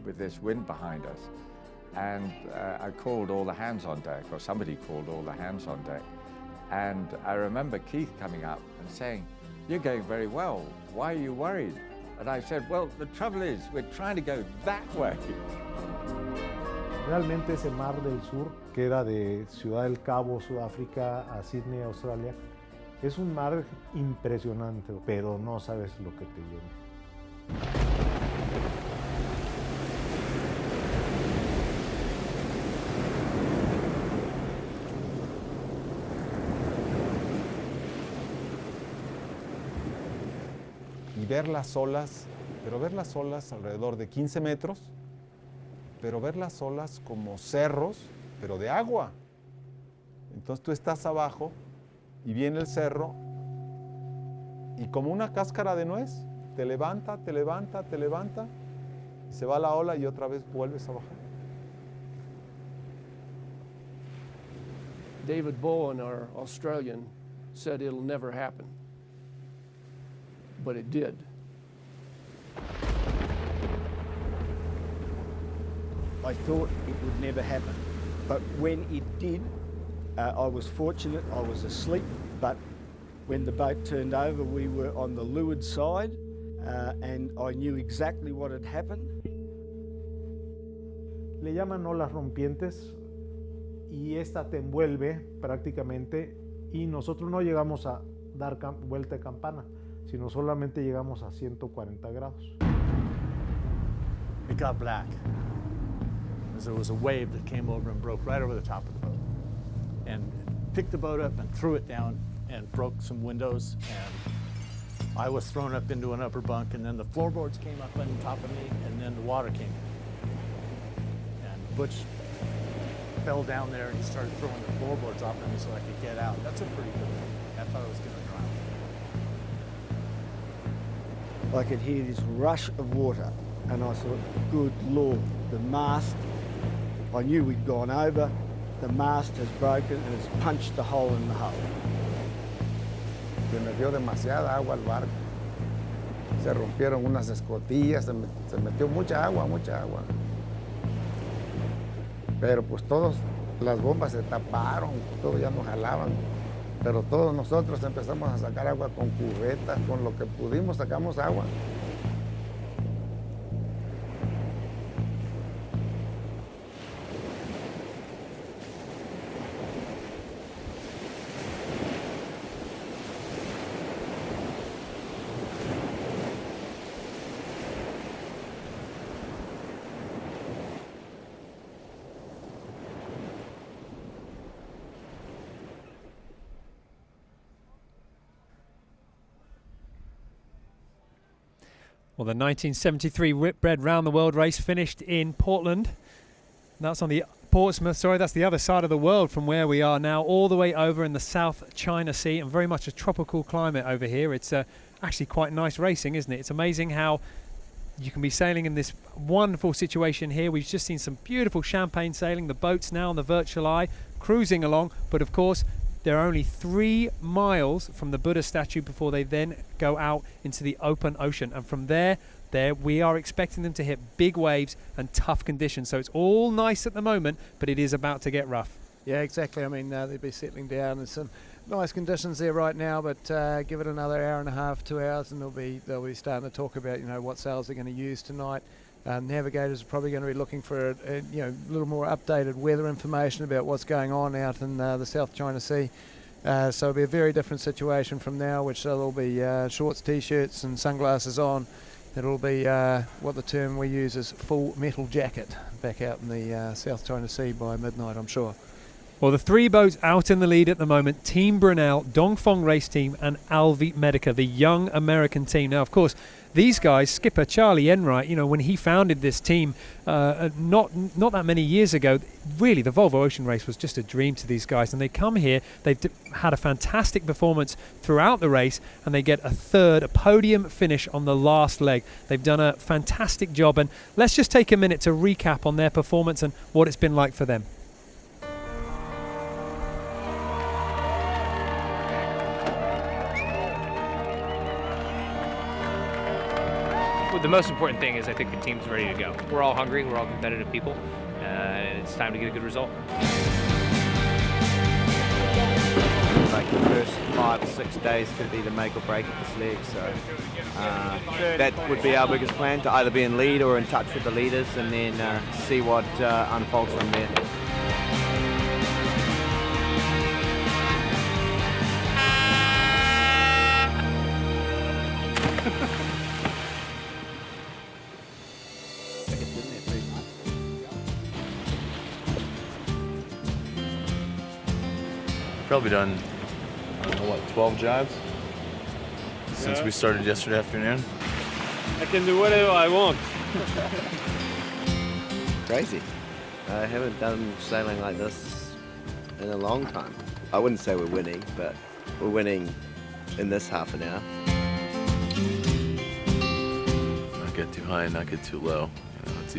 with this wind behind us, and I called all the hands on deck, or somebody called all the hands on deck, and I remember Keith coming up and saying, "You're going very well. Why are you worried?" And I said, "Well, the trouble is, we're trying to go that way." Realmente ese mar del sur, que era de Ciudad del Cabo, Sudáfrica, a Sydney, Australia, es un mar impresionante, pero no sabes lo que te llena. Y ver las olas, pero ver las olas alrededor de 15 metros, pero ver las olas como cerros, pero de agua. Entonces tú estás abajo y viene el cerro y como una cáscara de nuez, te levanta, te levanta, te levanta, y se va la ola y otra vez vuelves a bajar. David Bowen, our Australian, said it'll never happen. But it did. I thought it would never happen, but when it did, I was fortunate. I was asleep, but when the boat turned over, we were on the leeward side, and I knew exactly what had happened. Le llaman olas rompientes y esta te envuelve prácticamente y nosotros no llegamos a dar vuelta de campana, sino solamente llegamos a 140 grados. It got black. There was a wave that came over and broke right over the top of the boat and picked the boat up and threw it down and broke some windows, and I was thrown up into an upper bunk, and then the floorboards came up on top of me, and then the water came in. And Butch fell down there and he started throwing the floorboards off of me so I could get out. That's a pretty good thing. I thought I was going to drown. I could hear this rush of water, and I thought, good Lord, the mast, I knew we'd gone over, the mast has broken and has punched the hole in the hull. Se metió demasiada agua al barco. Se rompieron unas escotillas, se metió mucha agua, mucha agua. Pero pues todas las bombas se taparon, todos ya no jalaban. Pero todos nosotros empezamos a sacar agua con cubetas, con lo que pudimos sacamos agua. Well, the 1973 Whitbread Round the World race finished in Portland. That's on the Portsmouth, sorry, that's the other side of the world from where we are now, all the way over in the South China Sea, and very much a tropical climate over here. It's actually quite nice racing, isn't it? It's amazing how you can be sailing in this wonderful situation here. We've just seen some beautiful champagne sailing, the boats now on the Virtual Eye, cruising along, but of course, they're only 3 miles from the Buddha statue before they then go out into the open ocean. And from there we are expecting them to hit big waves and tough conditions. So it's all nice at the moment, but it is about to get rough. Yeah, exactly. I mean, they'll be settling down. There's some nice conditions there right now, but give it another hour and a half, 2 hours, and they'll be starting to talk about, you know, what sails they're going to use tonight. Navigators are probably going to be looking for a little more updated weather information about what's going on out in the South China Sea. So it'll be a very different situation from now, which there'll be shorts, t-shirts and sunglasses on. It'll be what the term we use is full metal jacket back out in the South China Sea by midnight, I'm sure. Well, the 3 boats out in the lead at the moment, Team Brunel, Dongfeng Race Team and Alvi Medica, the young American team. Now, of course, these guys, skipper Charlie Enright, you know, when he founded this team not that many years ago, really the Volvo Ocean Race was just a dream to these guys. And they come here, they've had a fantastic performance throughout the race, and they get a podium finish on the last leg. They've done a fantastic job, and let's just take a minute to recap on their performance and what it's been like for them. The most important thing is I think the team's ready to go. We're all hungry, we're all competitive people, and it's time to get a good result. Like the first 5 or 6 days could be the make or break of this leg, so that would be our biggest plan, to either be in lead or in touch with the leaders, and then see what unfolds from there. Probably done, I don't know, what, 12 jobs since we started yesterday afternoon. I can do whatever I want. Crazy. I haven't done sailing like this in a long time. I wouldn't say we're winning, but we're winning in this half an hour. Not get too high, not get too low. You know, it's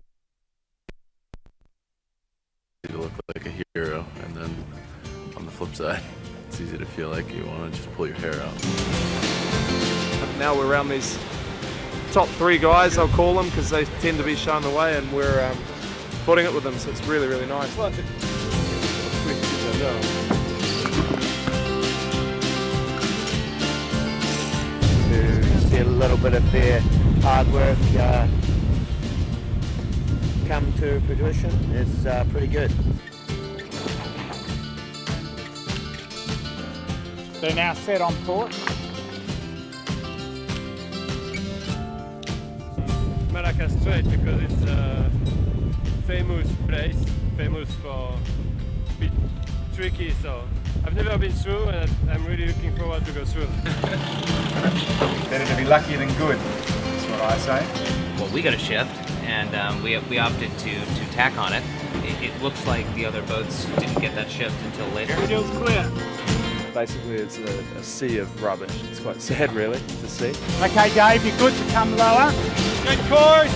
easy to look like a hero, and then on the flip side, it's easy to feel like you want to just pull your hair out. Now we're around these top 3 guys, I'll call them, because they tend to be shown the way, and we're footing it with them, so it's really, really nice. To see a little bit of their hard work come to fruition is pretty good. They're now set on port. Malacca Strait, because it's a famous place, famous for a bit tricky, so I've never been through, and I'm really looking forward to go through. Better to be lucky than good, that's what I say. Well, we got a shift, and we opted to tack on it. It looks like the other boats didn't get that shift until later. Video's clear. Basically, it's a sea of rubbish. It's quite sad, really, to see. Okay, Dave, you're good to come lower. Good course.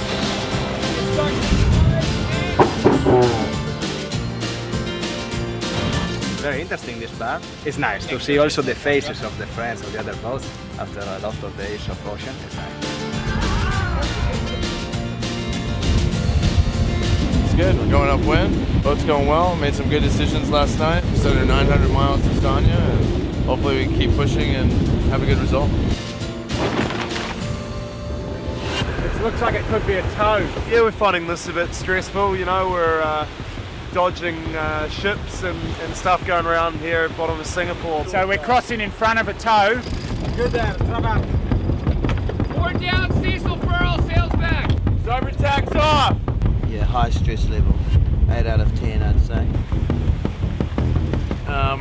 Very interesting, this bar. It's nice to see also the faces of the friends of the other boats after a lot of days of ocean. It's nice. It's good. We're going upwind. Boat's going well. Made some good decisions last night. Just under 900 miles to Sanya, and hopefully we can keep pushing and have a good result. It looks like it could be a tow. Yeah, we're finding this a bit stressful. You know, we're dodging ships and stuff going around here at bottom of Singapore. So we're crossing in front of a tow. Good down, come up. Board down, Cecil furl, sails back. Starboard tack's off. Yeah, high stress level. 8 out of 10, I'd say.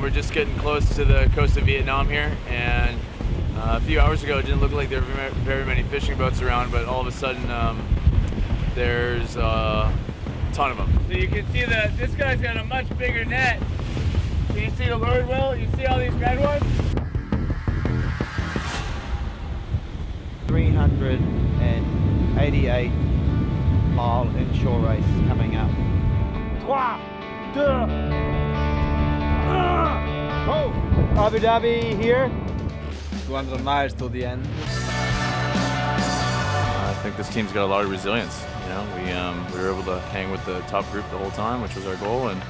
We're just getting close to the coast of Vietnam here, and a few hours ago it didn't look like there were very many fishing boats around, but all of a sudden there's a ton of them. So you can see that this guy's got a much bigger net. Can you see the leeward well? You see all these red ones? 388 mile inshore race coming up. 3, 2, oh, Abu Dhabi here. 200 miles to the end. I think this team's got a lot of resilience. You know, we were able to hang with the top group the whole time, which was our goal, and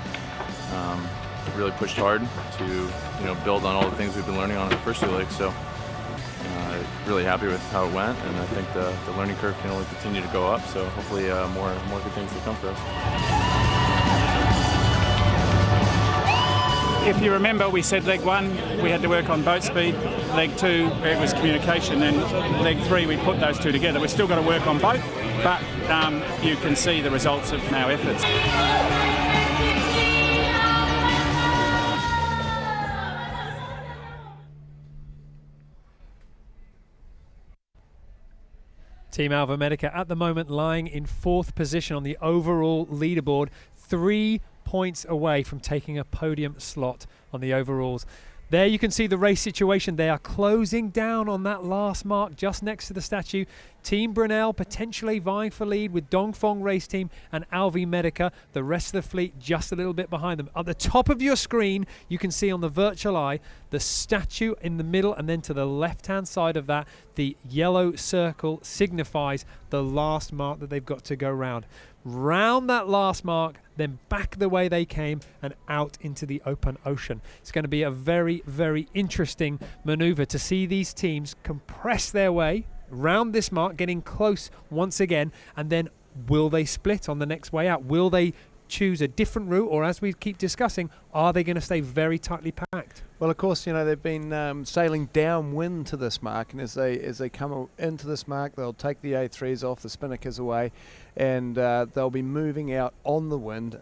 really pushed hard to build on all the things we've been learning on the first two legs. So really happy with how it went, and I think the learning curve can only continue to go up. So hopefully more good things to come for us. If you remember, we said leg 1 we had to work on boat speed, leg 2 it was communication, and leg 3 we put those two together. We've still got to work on both, but you can see the results of our efforts. Team Alva Medica at the moment lying in 4th position on the overall leaderboard, 3 points away from taking a podium slot on the overalls. There you can see the race situation. They are closing down on that last mark just next to the statue. Team Brunel potentially vying for lead with Dongfeng Race Team and Alvi Medica. The rest of the fleet just a little bit behind them. At the top of your screen, you can see on the virtual eye the statue in the middle, and then to the left-hand side of that, the yellow circle signifies the last mark that they've got to go round. Round that last mark, then back the way they came and out into the open ocean. It's going to be a very, very interesting maneuver to see these teams compress their way round this mark, getting close once again, and then will they split on the next way out? Will they choose a different route, or as we keep discussing, are they going to stay very tightly packed? Well, of course, you know, they've been sailing downwind to this mark, and as they come into this mark, they'll take the A3s off, the spinnakers away, and they'll be moving out on the wind,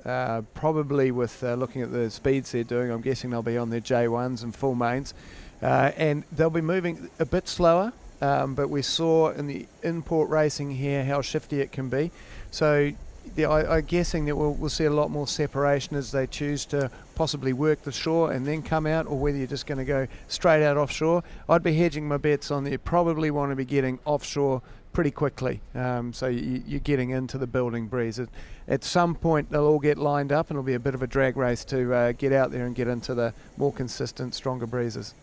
probably with looking at the speeds they're doing. I'm guessing they'll be on their J1s and full mains, and they'll be moving a bit slower, but we saw in the import racing here how shifty it can be. So I'm guessing that we'll see a lot more separation as they choose to possibly work the shore and then come out, or whether you're just going to go straight out offshore. I'd be hedging my bets on you probably want to be getting offshore pretty quickly, so you're getting into the building breeze. At some point they'll all get lined up and it'll be a bit of a drag race to get out there and get into the more consistent, stronger breezes.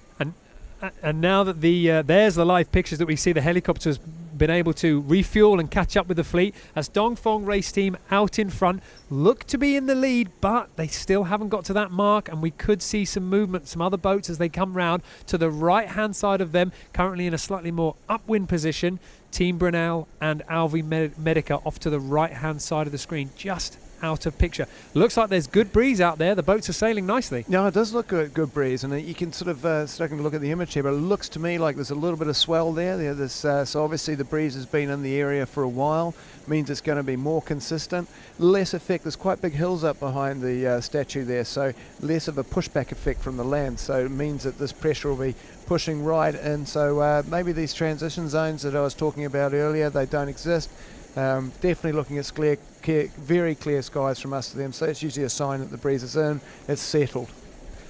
And now that there's the live pictures that we see, the helicopters been able to refuel and catch up with the fleet as Dongfeng Race Team out in front look to be in the lead, but they still haven't got to that mark, and we could see some movement, some other boats as they come round to the right hand side of them, currently in a slightly more upwind position. Team Brunel and Alvi Medica off to the right hand side of the screen, just out of picture. Looks like there's good breeze out there. The boats are sailing nicely. No, it does look good breeze, and you can sort of starting to look at the image here, but it looks to me like there's a little bit of swell there. So obviously the breeze has been in the area for a while, means it's going to be more consistent, less effect. There's quite big hills up behind the statue there, so less of a pushback effect from the land. So it means that this pressure will be pushing right in. So maybe these transition zones that I was talking about earlier, they don't exist. Definitely looking at very clear skies from us to them, so it's usually a sign that the breeze is in, it's settled.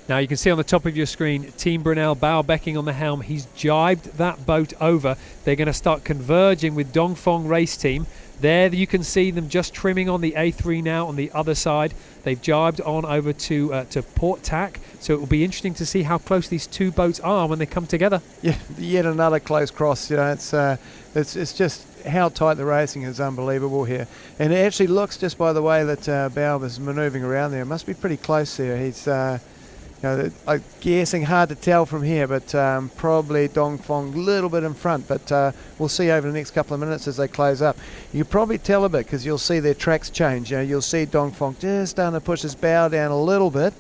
Now you can see on the top of your screen, Team Brunel bow becking on the helm. He's jibed that boat over. They're going to start converging with Dongfeng Race Team. There you can see them just trimming on the A3 now on the other side. They've jibed on over to port tack, so it will be interesting to see how close these two boats are when they come together. Yeah, yet another close cross. You know, it's just how tight the racing is unbelievable here. And it actually looks, just by the way that Bao is manoeuvring around there, it must be pretty close there. He's I'm guessing hard to tell from here, but probably Dongfeng a little bit in front, but we'll see over the next couple of minutes as they close up. You can probably tell a bit because you'll see their tracks change. You know, you'll see Dongfeng just starting to push his bow down a little bit,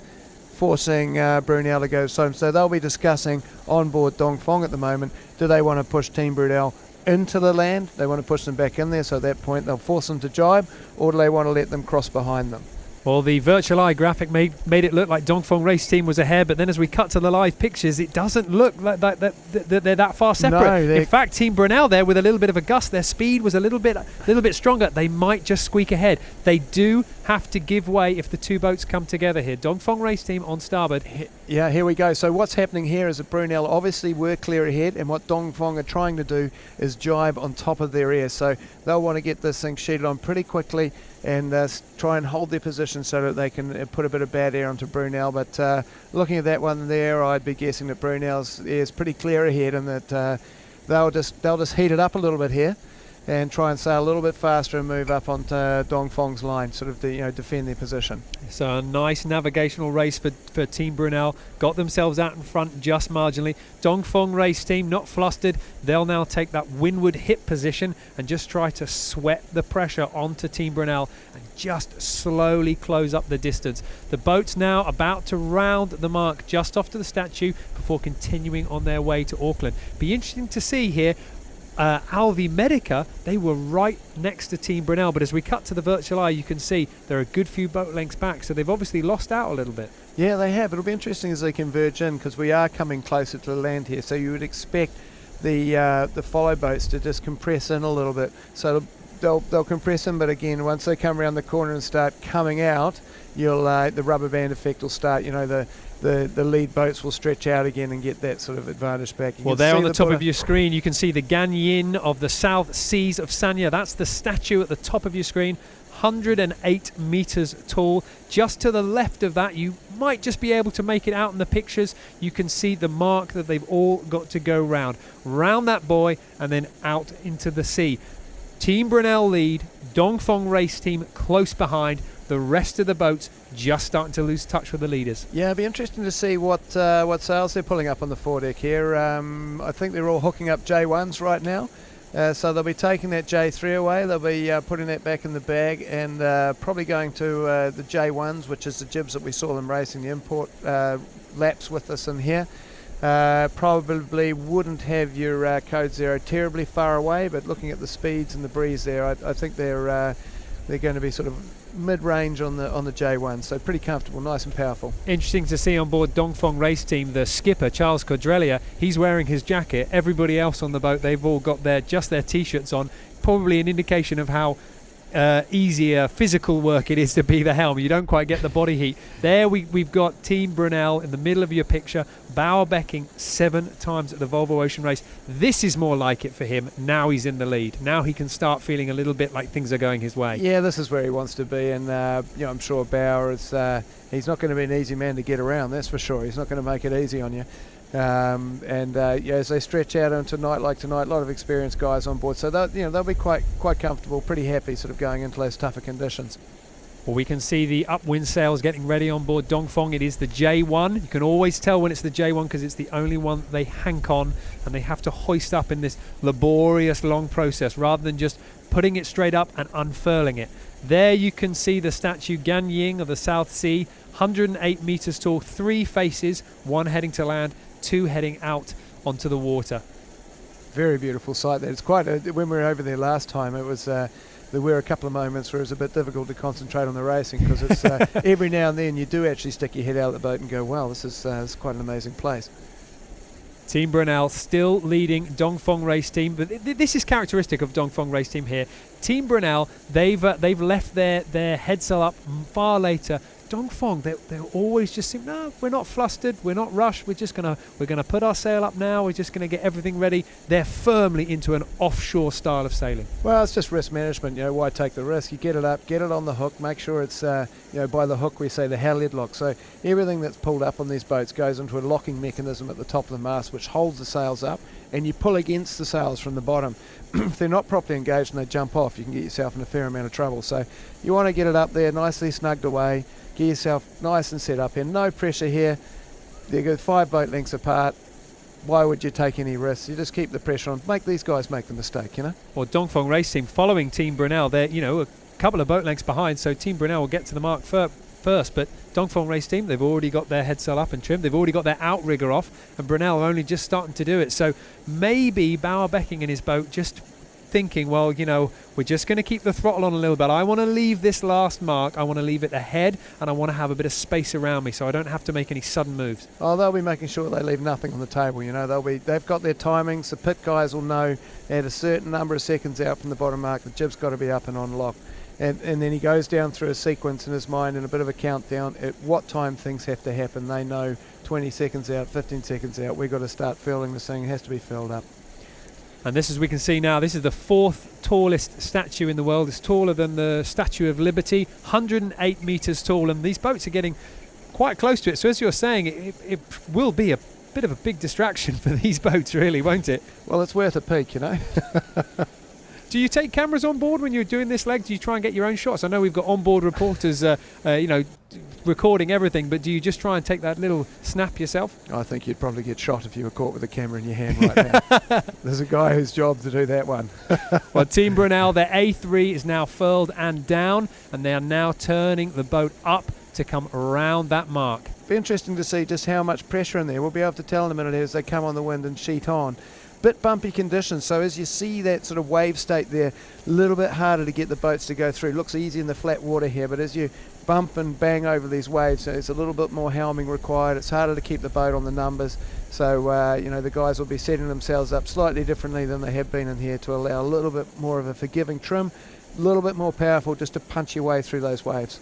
forcing Brunel to go home. So they'll be discussing on board Dongfeng at the moment, do they want to push Team Brunel into the land? They want to push them back in there, so at that point they'll force them to jibe, or do they want to let them cross behind them? Well, the virtual eye graphic made it look like Dongfeng Race Team was ahead, but then as we cut to the live pictures, it doesn't look like that they're that far separate. No, in fact, Team Brunel there with a little bit of a gust, their speed was a little bit stronger. They might just squeak ahead. They do have to give way if the two boats come together here. Dongfeng Race Team on starboard. Yeah, here we go. So what's happening here is that Brunel obviously were clear ahead, and what Dongfeng are trying to do is jibe on top of their air. So they'll want to get this thing sheeted on pretty quickly and try and hold their position so that they can put a bit of bad air onto Brunel. But looking at that one there, I'd be guessing that Brunel's air is pretty clear ahead, and that they'll just heat it up a little bit here and try and sail a little bit faster and move up onto Dongfeng's line, sort of defend their position. So a nice navigational race for Team Brunel. Got themselves out in front just marginally. Dongfeng Race Team not flustered. They'll now take that windward hip position and just try to sweat the pressure onto Team Brunel and just slowly close up the distance. The boat's now about to round the mark just off to the statue before continuing on their way to Auckland. Be interesting to see here. Alvi Medica, they were right next to Team Brunel, but as we cut to the virtual eye, you can see they're a good few boat lengths back, so they've obviously lost out a little bit. Yeah, they have. It'll be interesting as they converge in, because we are coming closer to the land here, so you would expect the follow boats to just compress in a little bit. So they'll compress in, but again, once they come around the corner and start coming out, you'll the rubber band effect will start. You know, the lead boats will stretch out again and get that sort of advantage back. Well, there on the top of your screen, you can see the Ganyin of the South Seas of Sanya. That's the statue at the top of your screen, 108 meters tall. Just to the left of that, you might just be able to make it out in the pictures. You can see the mark that they've all got to go round that buoy and then out into the sea. Team Brunel lead, Dongfeng Race Team close behind. The rest of the boats just starting to lose touch with the leaders. Yeah, it'll be interesting to see what sails they're pulling up on the foredeck here. I think they're all hooking up J1s right now. So they'll be taking that J3 away. They'll be putting that back in the bag and probably going to the J1s, which is the jibs that we saw them racing the import laps with us in here. Probably wouldn't have your code 0 terribly far away, but looking at the speeds and the breeze there, I think they're going to be sort of mid-range on the J1, so pretty comfortable, nice and powerful. Interesting to see on board Dongfeng Race Team, the skipper Charles Cordrelia. He's wearing his jacket. Everybody else on the boat, they've all got just their t-shirts on. Probably an indication of how easier physical work it is to be the helm. You don't quite get the body heat. There we've got Team Brunel in the middle of your picture, bow becking 7 times at the Volvo Ocean Race. This is more like it for him. Now he's in the lead. Now he can start feeling a little bit like things are going his way. Yeah, this is where he wants to be, and I'm sure Bauer is he's not going to be an easy man to get around, that's for sure. He's not going to make it easy on you. As they stretch out into night like tonight, a lot of experienced guys on board, so they'll be quite comfortable, pretty happy sort of going into those tougher conditions. Well, we can see the upwind sails getting ready on board Dongfeng. It is the J1. You can always tell when it's the J1 because it's the only one they hank on, and they have to hoist up in this laborious long process rather than just putting it straight up and unfurling it. There you can see the statue Ganying of the South Sea, 108 meters tall, 3 faces, 1 heading to land, 2 heading out onto the water. Very beautiful sight there. It's quite when we were over there last time, it was there were a couple of moments where it was a bit difficult to concentrate on the racing, because it's every now and then you do actually stick your head out of the boat and go, wow, this is quite an amazing place. Team Brunel still leading Dongfeng race team, but this is characteristic of Dongfeng race team here. Team Brunel, they've left their head sail up far later. Dongfeng, they always just seem, no, we're not flustered, we're not rushed, we're gonna put our sail up now, we're just gonna get everything ready. They're firmly into an offshore style of sailing. Well, it's just risk management, why take the risk? You get it up, get it on the hook, make sure it's by the hook we say the head lock. So everything that's pulled up on these boats goes into a locking mechanism at the top of the mast, which holds the sails up, and you pull against the sails from the bottom. If they're not properly engaged and they jump off, you can get yourself in a fair amount of trouble. So you want to get it up there nicely snugged away, get yourself nice and set up here. No pressure here. They go 5 boat lengths apart. Why would you take any risks? You just keep the pressure on. Make these guys make the mistake, Well, Dongfeng race team following Team Brunel. They're, a couple of boat lengths behind, so Team Brunel will get to the mark first. But Dongfeng race team, they've already got their head sail up and trimmed. They've already got their outrigger off, and Brunel are only just starting to do it. So maybe Bauer Becking in his boat just thinking, well, we're just going to keep the throttle on a little bit. I want to leave this last mark. I want to leave it ahead, and I want to have a bit of space around me so I don't have to make any sudden moves. Oh, they'll be making sure they leave nothing on the table. They've got their timings. The pit guys will know at a certain number of seconds out from the bottom mark the jib's got to be up and on lock. And then he goes down through a sequence in his mind and a bit of a countdown at what time things have to happen. They know 20 seconds out, 15 seconds out, we've got to start filling this thing. It has to be filled up. And this, as we can see now, this is the 4th tallest statue in the world. It's taller than the Statue of Liberty, 108 meters tall, and these boats are getting quite close to it. So as you're saying, it will be a bit of a big distraction for these boats, really, won't it? Well, it's worth a peek, Do you take cameras on board when you're doing this leg? Do you try and get your own shots? I know we've got onboard reporters, recording everything, but do you just try and take that little snap yourself? I think you'd probably get shot if you were caught with a camera in your hand right now. There's a guy whose job to do that one. Well, Team Brunel, their A3 is now furled and down, and they are now turning the boat up to come around that mark. Be interesting to see just how much pressure in there. We'll be able to tell in a minute as they come on the wind and sheet on. Bit bumpy conditions, so as you see that sort of wave state there, a little bit harder to get the boats to go through. Looks easy in the flat water here, but as you bump and bang over these waves, there's a little bit more helming required. It's harder to keep the boat on the numbers, so the guys will be setting themselves up slightly differently than they have been in here to allow a little bit more of a forgiving trim, a little bit more powerful just to punch your way through those waves.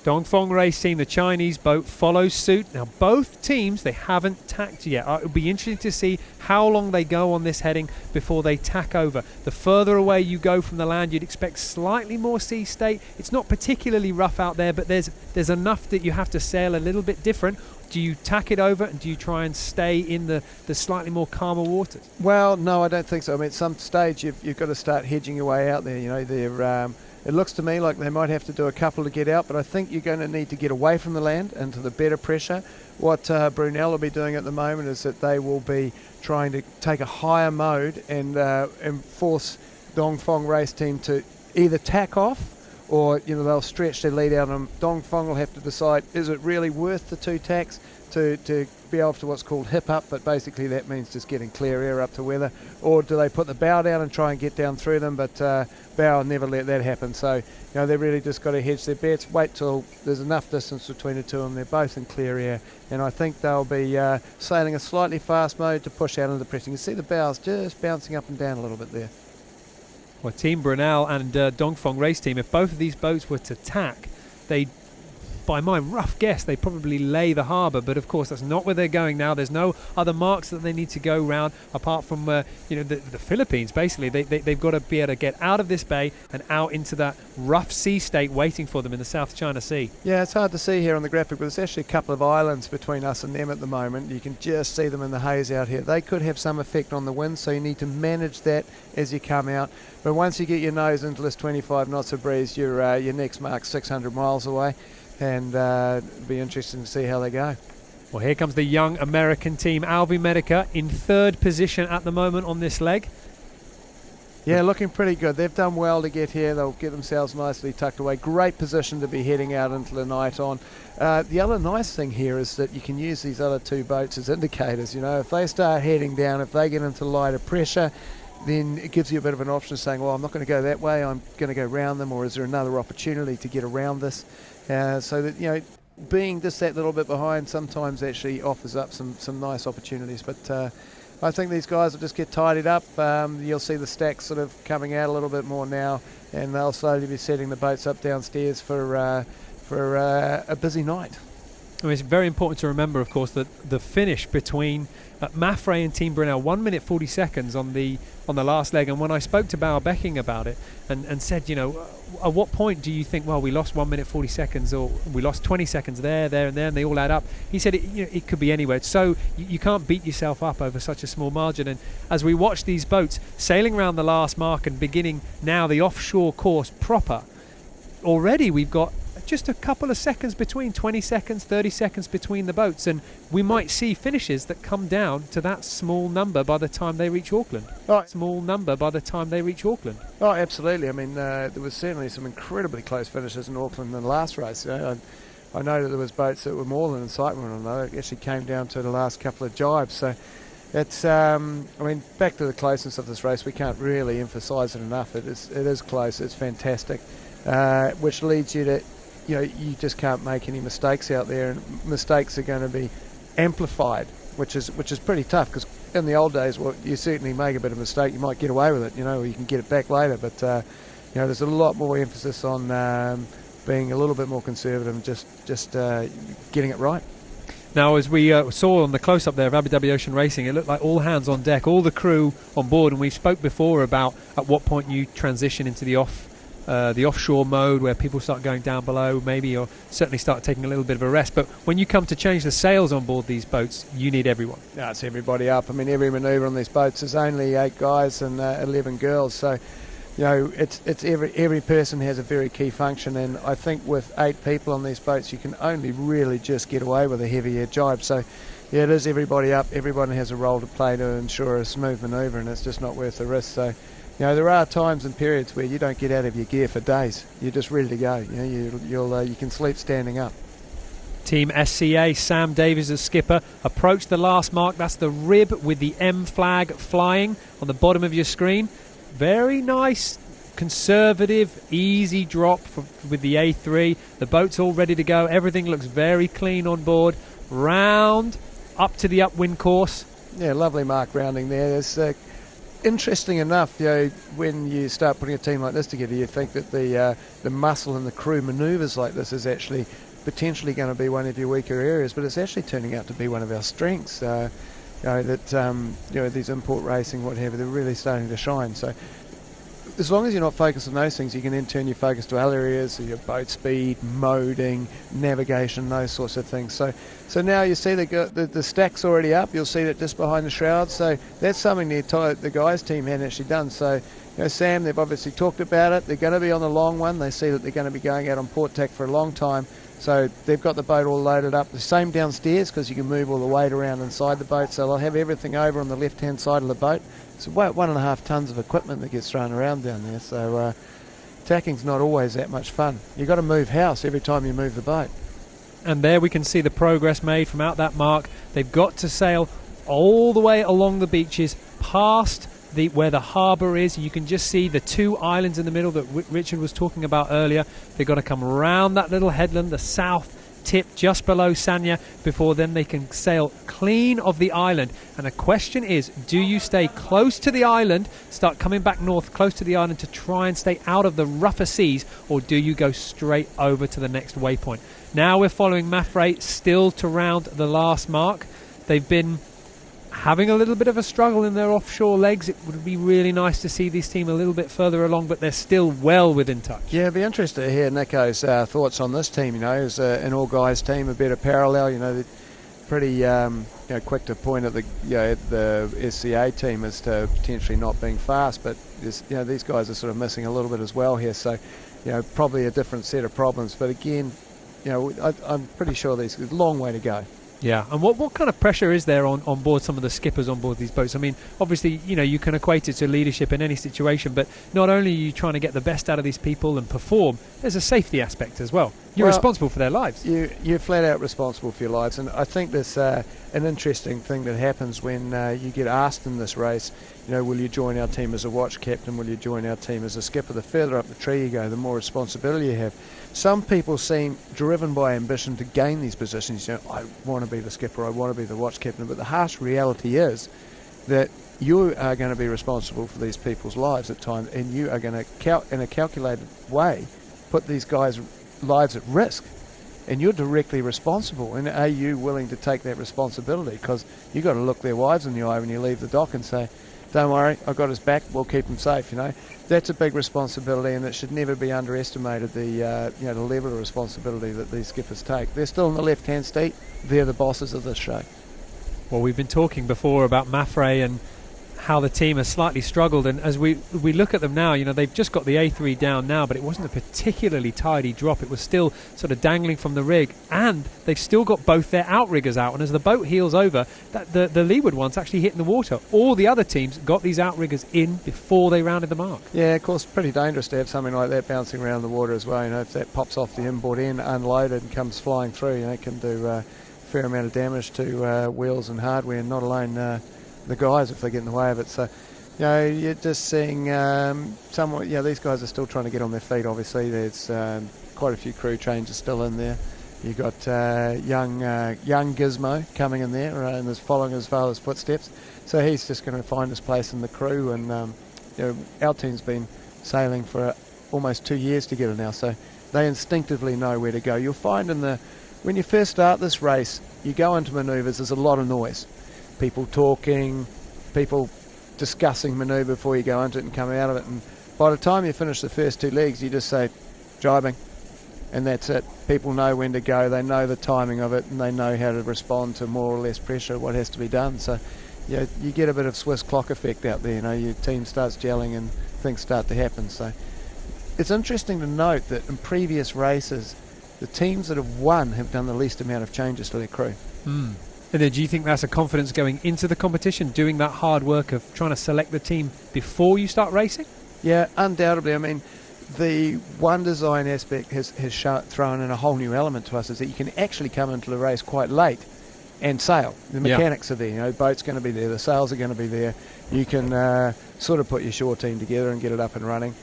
Dongfeng race team, the Chinese boat, follows suit. Now both teams, they haven't tacked yet. It'll be interesting to see how long they go on this heading before they tack over. The further away you go from the land, you'd expect slightly more sea state. It's not particularly rough out there, but there's enough that you have to sail a little bit different. Do you tack it over, and do you try and stay in the slightly more calmer waters? Well, no, I don't think so. I mean, at some stage you've got to start hedging your way out there. It looks to me like they might have to do a couple to get out, but I think you're going to need to get away from the land into the better pressure. What Brunel will be doing at the moment is that they will be trying to take a higher mode and force Dongfeng race team to either tack off or they'll stretch their lead out, and Dongfeng will have to decide, is it really worth the 2 tacks to be able to what's called hip up, but basically that means just getting clear air up to weather, or do they put the bow down and try and get down through them, but bow will never let that happen. So they've really just got to hedge their bets, wait till there's enough distance between the two of them, they're both in clear air, and I think they'll be sailing a slightly fast mode to push out into pressing. You see the bows just bouncing up and down a little bit there. Well, Team Brunel and Dongfeng race team, if both of these boats were to tack, they'd, by my rough guess, they probably lay the harbour, but of course that's not where they're going now. There's no other marks that they need to go round apart from the Philippines. Basically, they've got to be able to get out of this bay and out into that rough sea state waiting for them in the South China Sea. Yeah, it's hard to see here on the graphic, but there's actually a couple of islands between us and them at the moment. You can just see them in the haze out here. They could have some effect on the wind, so you need to manage that as you come out. But once you get your nose into this 25 knots of breeze, your next mark's 600 miles away. And it'll be interesting to see how they go. Well, here comes the young American team, Alvi Medica, in 3rd position at the moment on this leg. Yeah, looking pretty good. They've done well to get here. They'll get themselves nicely tucked away. Great position to be heading out into the night on. The other nice thing here is that you can use these other two boats as indicators. You know, if they start heading down, if they get into lighter pressure, then it gives you a bit of an option saying, well, I'm not going to go that way, I'm going to go around them, or is there another opportunity to get around this? So that, you know, being just that little bit behind sometimes actually offers up some nice opportunities. But I think these guys will just get tidied up. You'll see the stacks sort of coming out a little bit more now, and they'll slowly be setting the boats up downstairs for a busy night. I mean, it's very important to remember, of course, that the finish between Maffrey and Team Brunel, 1 minute 40 seconds on the last leg. And when I spoke to Bauer Becking about it and said, you know, at what point do you think, well, we lost 1 minute 40 seconds or we lost 20 seconds there and there, and they all add up? He said it could be anywhere. So you can't beat yourself up over such a small margin. And as we watch these boats sailing around the last mark and beginning now the offshore course proper, already we've got just a couple of seconds between, 20 seconds, 30 seconds between the boats, and we might see finishes that come down to that small number by the time they reach Auckland. Right. Small number by the time they reach Auckland. Oh, absolutely. I mean, there was certainly some incredibly close finishes in Auckland in the last race. You know, I know that there was boats that were more than incitement on though. It actually came down to the last couple of jibes. So it's, I mean, back to the closeness of this race, we can't really emphasise it enough. It is close. It's fantastic, which leads you to, you know, you just can't make any mistakes out there, and mistakes are going to be amplified, which is pretty tough, because in the old days, well, you certainly make a bit of a mistake, you might get away with it, you know, or you can get it back later, but you know, there's a lot more emphasis on being a little bit more conservative and just getting it right. Now, as we saw on the close-up there of Abu Dhabi Ocean Racing, it looked like all hands on deck, all the crew on board, and we spoke before about at what point you transition into the offshore mode where people start going down below maybe, or certainly start taking a little bit of a rest. But when you come to change the sails on board these boats, you need everyone. Yeah, it's everybody up. I mean, every manoeuvre on these boats is only 8 guys and 11 girls, so you know, it's every person has a very key function, and I think with 8 people on these boats you can only really just get away with a heavy air jibe. So yeah, it is everybody up, everyone has a role to play to ensure a smooth manoeuvre, and it's just not worth the risk. So you know, there are times and periods where you don't get out of your gear for days. You're just ready to go. You know, you can sleep standing up. Team SCA, Sam Davies as skipper, approached the last mark. That's the rib with the M flag flying on the bottom of your screen. Very nice, conservative, easy drop with the A3. The boat's all ready to go. Everything looks very clean on board. Round up to the upwind course. Yeah, lovely mark rounding there. It's interesting enough, you know, when you start putting a team like this together, you think that the muscle and the crew manoeuvres like this is actually potentially going to be one of your weaker areas, but it's actually turning out to be one of our strengths. You know, that you know, these import racing, what have you, they're really starting to shine. So as long as you're not focused on those things, you can then turn your focus to other areas, so your boat speed, moding, navigation, those sorts of things. So now you see the stack's already up. You'll see that just behind the shrouds. So that's something the guys' team hadn't actually done. So, you know, Sam, they've obviously talked about it. They're going to be on the long one. They see that they're going to be going out on port tack for a long time. So they've got the boat all loaded up. The same downstairs, because you can move all the weight around inside the boat. So they'll have everything over on the left-hand side of the boat. It's about 1.5 tons of equipment that gets thrown around down there. So tacking's not always that much fun. You've got to move house every time you move the boat. And there we can see the progress made from out that mark. They've got to sail all the way along the beaches, past where the harbour is. You can just see the 2 islands in the middle that Richard was talking about earlier. They've got to come around that little headland, the south tip just below Sanya, before then they can sail clean of the island. And the question is, do you stay close to the island, start coming back north close to the island to try and stay out of the rougher seas, or do you go straight over to the next waypoint? Now we're following Maffrey still to round the last mark. They've been having a little bit of a struggle in their offshore legs. It would be really nice to see this team a little bit further along, but they're still well within touch. Yeah, it'd be interesting to hear Nico's thoughts on this team. You know, as an all-guys team, a bit of parallel. You know, they're pretty you know, quick to point at the SCA team as to potentially not being fast, but you know, these guys are sort of missing a little bit as well here. So, you know, probably a different set of problems. But again, you know, I'm pretty sure there's a long way to go. Yeah, and what kind of pressure is there on board some of the skippers on board these boats? I mean, obviously, you know, you can equate it to leadership in any situation, but not only are you trying to get the best out of these people and perform, there's a safety aspect as well. You're responsible for their lives. You're flat out responsible for your lives, and I think there's an interesting thing that happens when you get asked in this race, you know, will you join our team as a watch captain, will you join our team as a skipper? The further up the tree you go, the more responsibility you have. Some people seem driven by ambition to gain these positions. You know, I want to be the skipper, I want to be the watch captain, but the harsh reality is that you are going to be responsible for these people's lives at times, and you are going to, in a calculated way, put these guys' lives at risk, and you're directly responsible. And are you willing to take that responsibility? Because you've got to look their wives in the eye when you leave the dock and say, don't worry, I've got his back, we'll keep him safe. You know, that's a big responsibility, and it should never be underestimated, the the level of responsibility that these skippers take. They're still in the left-hand seat, they're the bosses of this show. Well, we've been talking before about Mafre and how the team has slightly struggled, and as we look at them now, you know, they've just got the A3 down now, but it wasn't a particularly tidy drop. It was still sort of dangling from the rig, and they've still got both their outriggers out, and as the boat heels over, the leeward one's actually hitting the water. All the other teams got these outriggers in before they rounded the mark. Yeah, of course, pretty dangerous to have something like that bouncing around the water as well. You know, if that pops off the inboard end unloaded and comes flying through, you know, it can do a fair amount of damage to wheels and hardware, and not alone the guys if they get in the way of it. So, you know, you're just seeing somewhat, you know, these guys are still trying to get on their feet. Obviously, there's quite a few crew changes still in there. You've got young Gizmo coming in there and is following his father's footsteps. So he's just going to find his place in the crew. And you know, our team's been sailing for almost 2 years together now, so they instinctively know where to go. You'll find when you first start this race, you go into manoeuvres, there's a lot of noise. People talking, people discussing manoeuvre before you go into it and come out of it, and by the time you finish the first 2 legs, you just say jibing, and that's it. People know when to go, they know the timing of it, and they know how to respond to more or less pressure, what has to be done. So yeah, you get a bit of Swiss clock effect out there. You know, your team starts gelling and things start to happen. So it's interesting to note that in previous races, the teams that have won have done the least amount of changes to their crew. And then do you think that's a confidence going into the competition, doing that hard work of trying to select the team before you start racing? Yeah, undoubtedly. I mean, the one design aspect has thrown in a whole new element to us, is that you can actually come into the race quite late and sail. The mechanics are there, you know, the boat's going to be there, the sails are going to be there. You can sort of put your shore team together and get it up and running.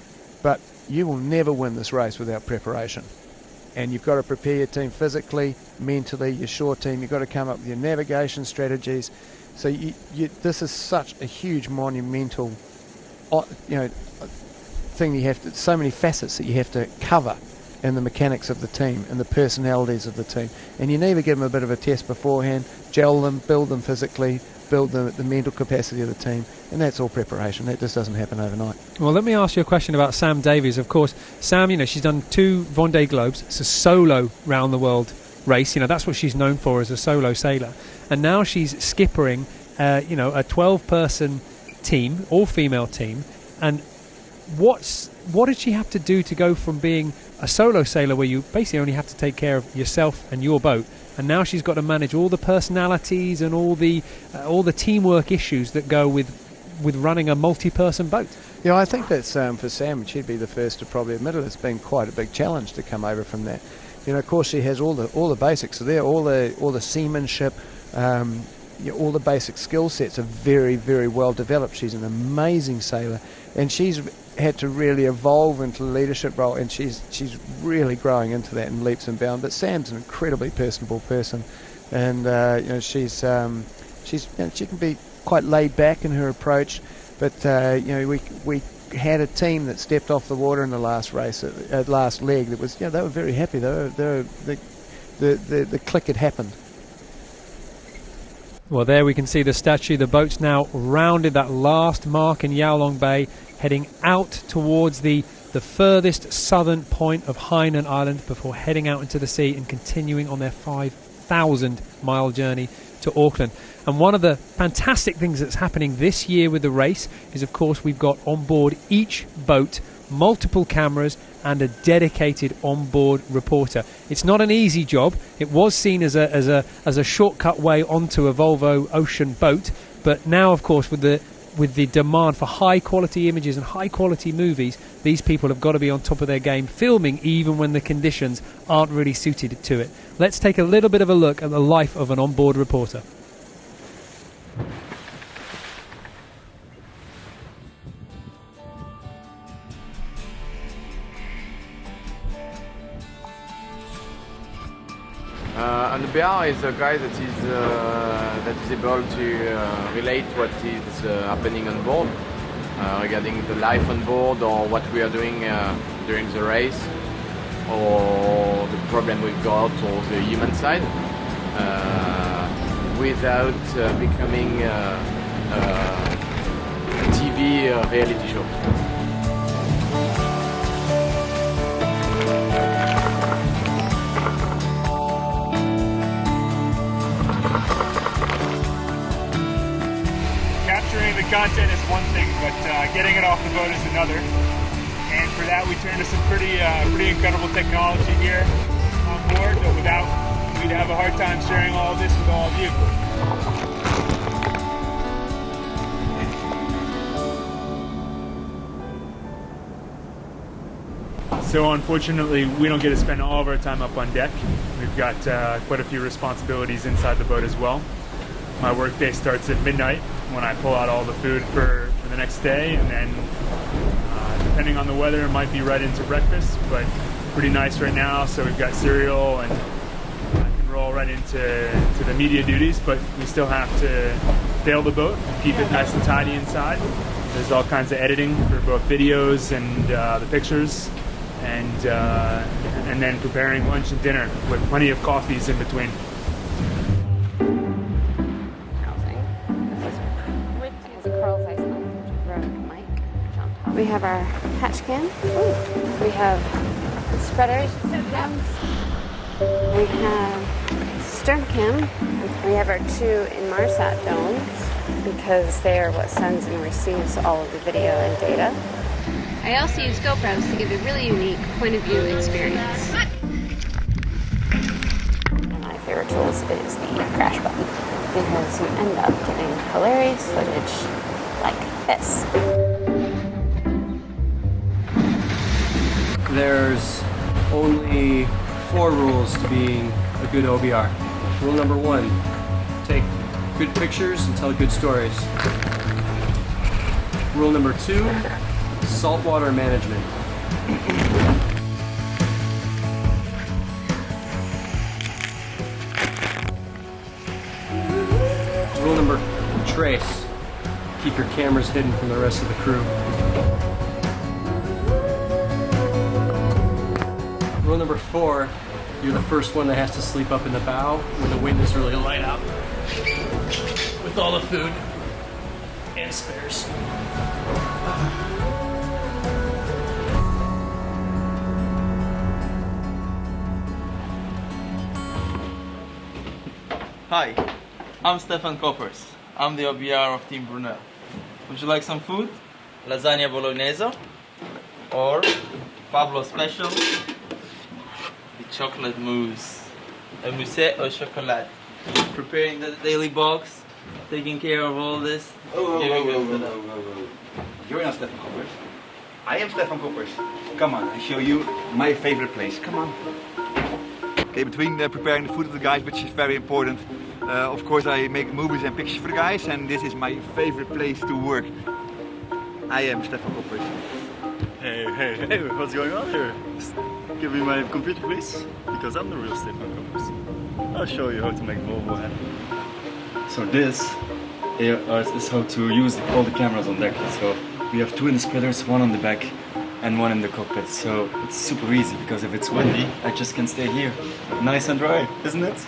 But you will never win this race without preparation. And you've got to prepare your team physically, mentally, your shore team. You've got to come up with your navigation strategies. So this is such a huge, monumental, you know, thing. You have to, so many facets that you have to cover in the mechanics of the team and the personalities of the team. And you need to give them a bit of a test beforehand, gel them, build them physically, build the mental capacity of the team, and that's all preparation. That just doesn't happen overnight. Well, let me ask you a question about Sam Davies. Of course, Sam, you know, she's done 2 Vendée Globes. It's a solo round the world race. You know, that's what she's known for, as a solo sailor. And now she's skippering, you know, a 12-person team, all-female team. And what did she have to do to go from being a solo sailor, where you basically only have to take care of yourself and your boat, and now she's got to manage all the personalities and all the teamwork issues that go with running a multi-person boat? Yeah, I think that's for Sam, she'd be the first to probably admit it. It's been quite a big challenge to come over from that. You know, of course, she has all the basics are there, all the seamanship, you know, all the basic skill sets are very, very well developed. She's an amazing sailor, and she's had to really evolve into the leadership role, and she's really growing into that in leaps and bounds. But Sam's an incredibly personable person, and you know, she can be quite laid back in her approach. But you know, we had a team that stepped off the water in the last race, last leg. That was, you know, they were very happy. The click had happened. Well, there we can see the statue. The boat's now rounded that last mark in Yowlong Bay, heading out towards the furthest southern point of Hainan Island before heading out into the sea and continuing on their 5,000-mile journey to Auckland. And one of the fantastic things that's happening this year with the race is, of course, we've got on board each boat multiple cameras and a dedicated onboard reporter. It's not an easy job. It was seen as a shortcut way onto a Volvo ocean boat, but now, of course, with the demand for high quality images and high quality movies, these people have got to be on top of their game, filming even when the conditions aren't really suited to it. Let's take a little bit of a look at the life of an onboard reporter. And the bear is a guy that is able to relate what is happening on board regarding the life on board or what we are doing during the race or the problem we've got or the human side without becoming a TV reality show. Capturing the content is one thing, but getting it off the boat is another. And for that, we turn to some pretty incredible technology here on board. But without, we'd have a hard time sharing all of this with all of you. So unfortunately, we don't get to spend all of our time up on deck. We've got quite a few responsibilities inside the boat as well. My workday starts at midnight when I pull out all the food for the next day, and then depending on the weather, it might be right into breakfast, but pretty nice right now, so we've got cereal and I can roll right into the media duties, but we still have to bail the boat and keep it nice and tidy inside. There's all kinds of editing for both videos and the pictures, and then preparing lunch and dinner with plenty of coffees in between. We have our hatch cam. We have spreaders. We have stern cam. We have our two Inmarsat domes because they are what sends and receives all of the video and data. I also use GoPros to give a really unique point of view experience. One of my favorite tools is the crash button because you end up getting hilarious footage like this. There's only 4 rules to being a good OBR. Rule number 1, take good pictures and tell good stories. Rule number 2, saltwater management. Rule number, trace. Keep your cameras hidden from the rest of the crew. Rule number 4, you're the first one that has to sleep up in the bow when the wind is really light out with all the food and spares. Hi, I'm Stefan Koppers. I'm the OBR of Team Brunel. Would you like some food? Lasagna bolognese or Pablo special? Chocolate mousse, a mousse au chocolat. Preparing the daily box, taking care of all this. You're not Stefan Koppers. I am Stefan Koppers. Come on, I'll show you my favorite place. Come on. Okay, between preparing the food of the guys, which is very important, of course I make movies and pictures for the guys, and this is my favorite place to work. I am Stefan Koppers. Hey, what's going on here? Give me my computer, please, because I'm the real Stefan Koppers. I'll show you how to make Volvo happen. So this is how to use all the cameras on deck. So we have 2 in the spreaders, 1 on the back and 1 in the cockpit. So it's super easy because if it's windy, I just can stay here. Nice and dry, isn't it?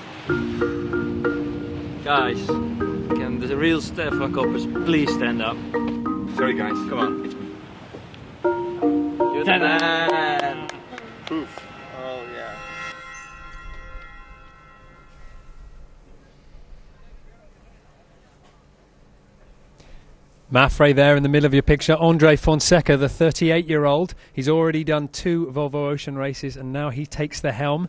Guys, can the real Stefan Koppers please stand up? Sorry guys. Come on, it's me. You're the man. Proof. Oh yeah. Mafre there in the middle of your picture. Andre Fonseca, the 38-year-old. He's already done 2 Volvo Ocean races, and now he takes the helm.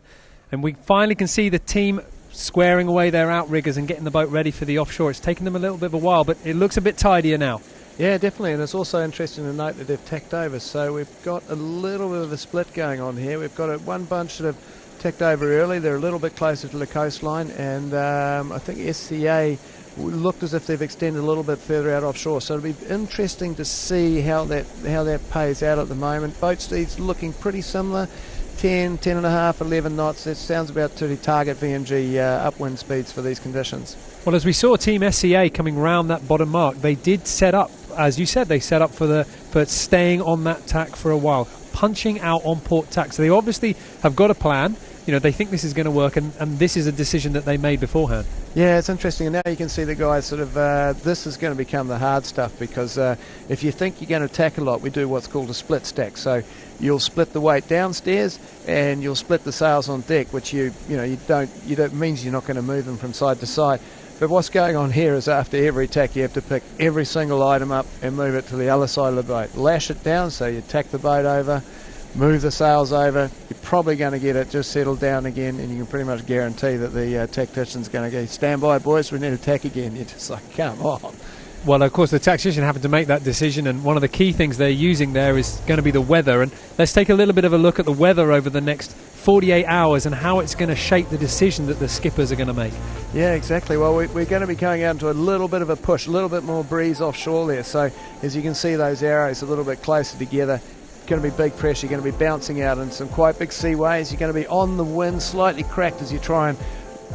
And we finally can see the team squaring away their outriggers and getting the boat ready for the offshore. It's taken them a little bit of a while, but it looks a bit tidier now. Yeah, definitely, and it's also interesting to note that they've tacked over. So we've got a little bit of a split going on here. We've got one bunch that have tacked over early. They're a little bit closer to the coastline, and I think SCA looked as if they've extended a little bit further out offshore. So it'll be interesting to see how that pays out at the moment. Boat speed's looking pretty similar. 10, 10.5, 11 knots. That sounds about to target VMG upwind speeds for these conditions. Well, as we saw Team SCA coming round that bottom mark, they did set up, as you said, they set up for staying on that tack for a while, punching out on port tack. So they obviously have got a plan. You know, they think this is going to work, and this is a decision that they made beforehand. Yeah, it's interesting, and now you can see the guys sort of, this is going to become the hard stuff, because if you think you're going to tack a lot, we do what's called a split stack. So you'll split the weight downstairs, and you'll split the sails on deck, which you don't means you're not going to move them from side to side. But what's going on here is after every tack, you have to pick every single item up and move it to the other side of the boat. Lash it down, so you tack the boat over, move the sails over. You're probably going to get it just settled down again, and you can pretty much guarantee that the tactician's going to go, stand by boys, we need to tack again. You're just like, come on. Well, of course, the tactician happened to make that decision, and one of the key things they're using there is going to be the weather. And let's take a little bit of a look at the weather over the next 48 hours and how it's going to shape the decision that the skippers are going to make. Yeah, exactly. Well, we're going to be going out into a little bit of a push, a little bit more breeze offshore there. So as you can see, those arrows a little bit closer together. Going to be big pressure. You're going to be bouncing out in some quite big seaways. You're going to be on the wind, slightly cracked as you try and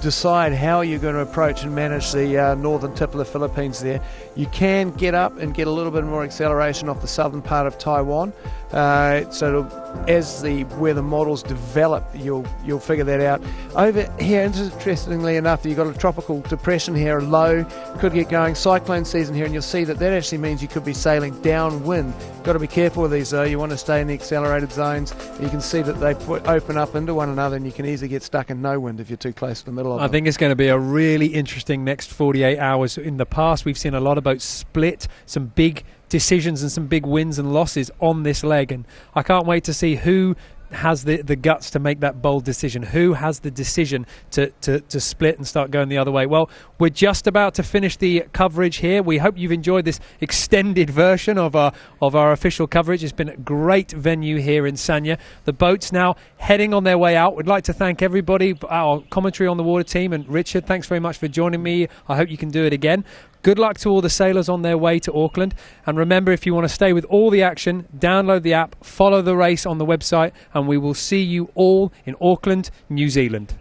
decide how you're going to approach and manage the northern tip of the Philippines there. You can get up and get a little bit more acceleration off the southern part of Taiwan. So as the weather models develop, you'll figure that out. Over here, interestingly enough, you've got a tropical depression here, low, could get going, cyclone season here, and you'll see that actually means you could be sailing downwind. Got to be careful with these though. You want to stay in the accelerated zones. You can see that they open up into one another, and you can easily get stuck in no wind if you're too close to the middle of them. I think it's going to be a really interesting next 48 hours. In the past, we've seen a lot of boats split, some big decisions and some big wins and losses on this leg, and I can't wait to see who has the guts to make that bold decision, who has the decision to split and start going the other way. Well, we're just about to finish the coverage here. We hope you've enjoyed this extended version of our official coverage. It's been a great venue here in Sanya. The boats now heading on their way out. We'd like to thank everybody, our commentary on the water team, and Richard, thanks very much for joining me. I hope you can do it again. Good luck to all the sailors on their way to Auckland. And remember, if you want to stay with all the action, download the app, follow the race on the website, and we will see you all in Auckland, New Zealand.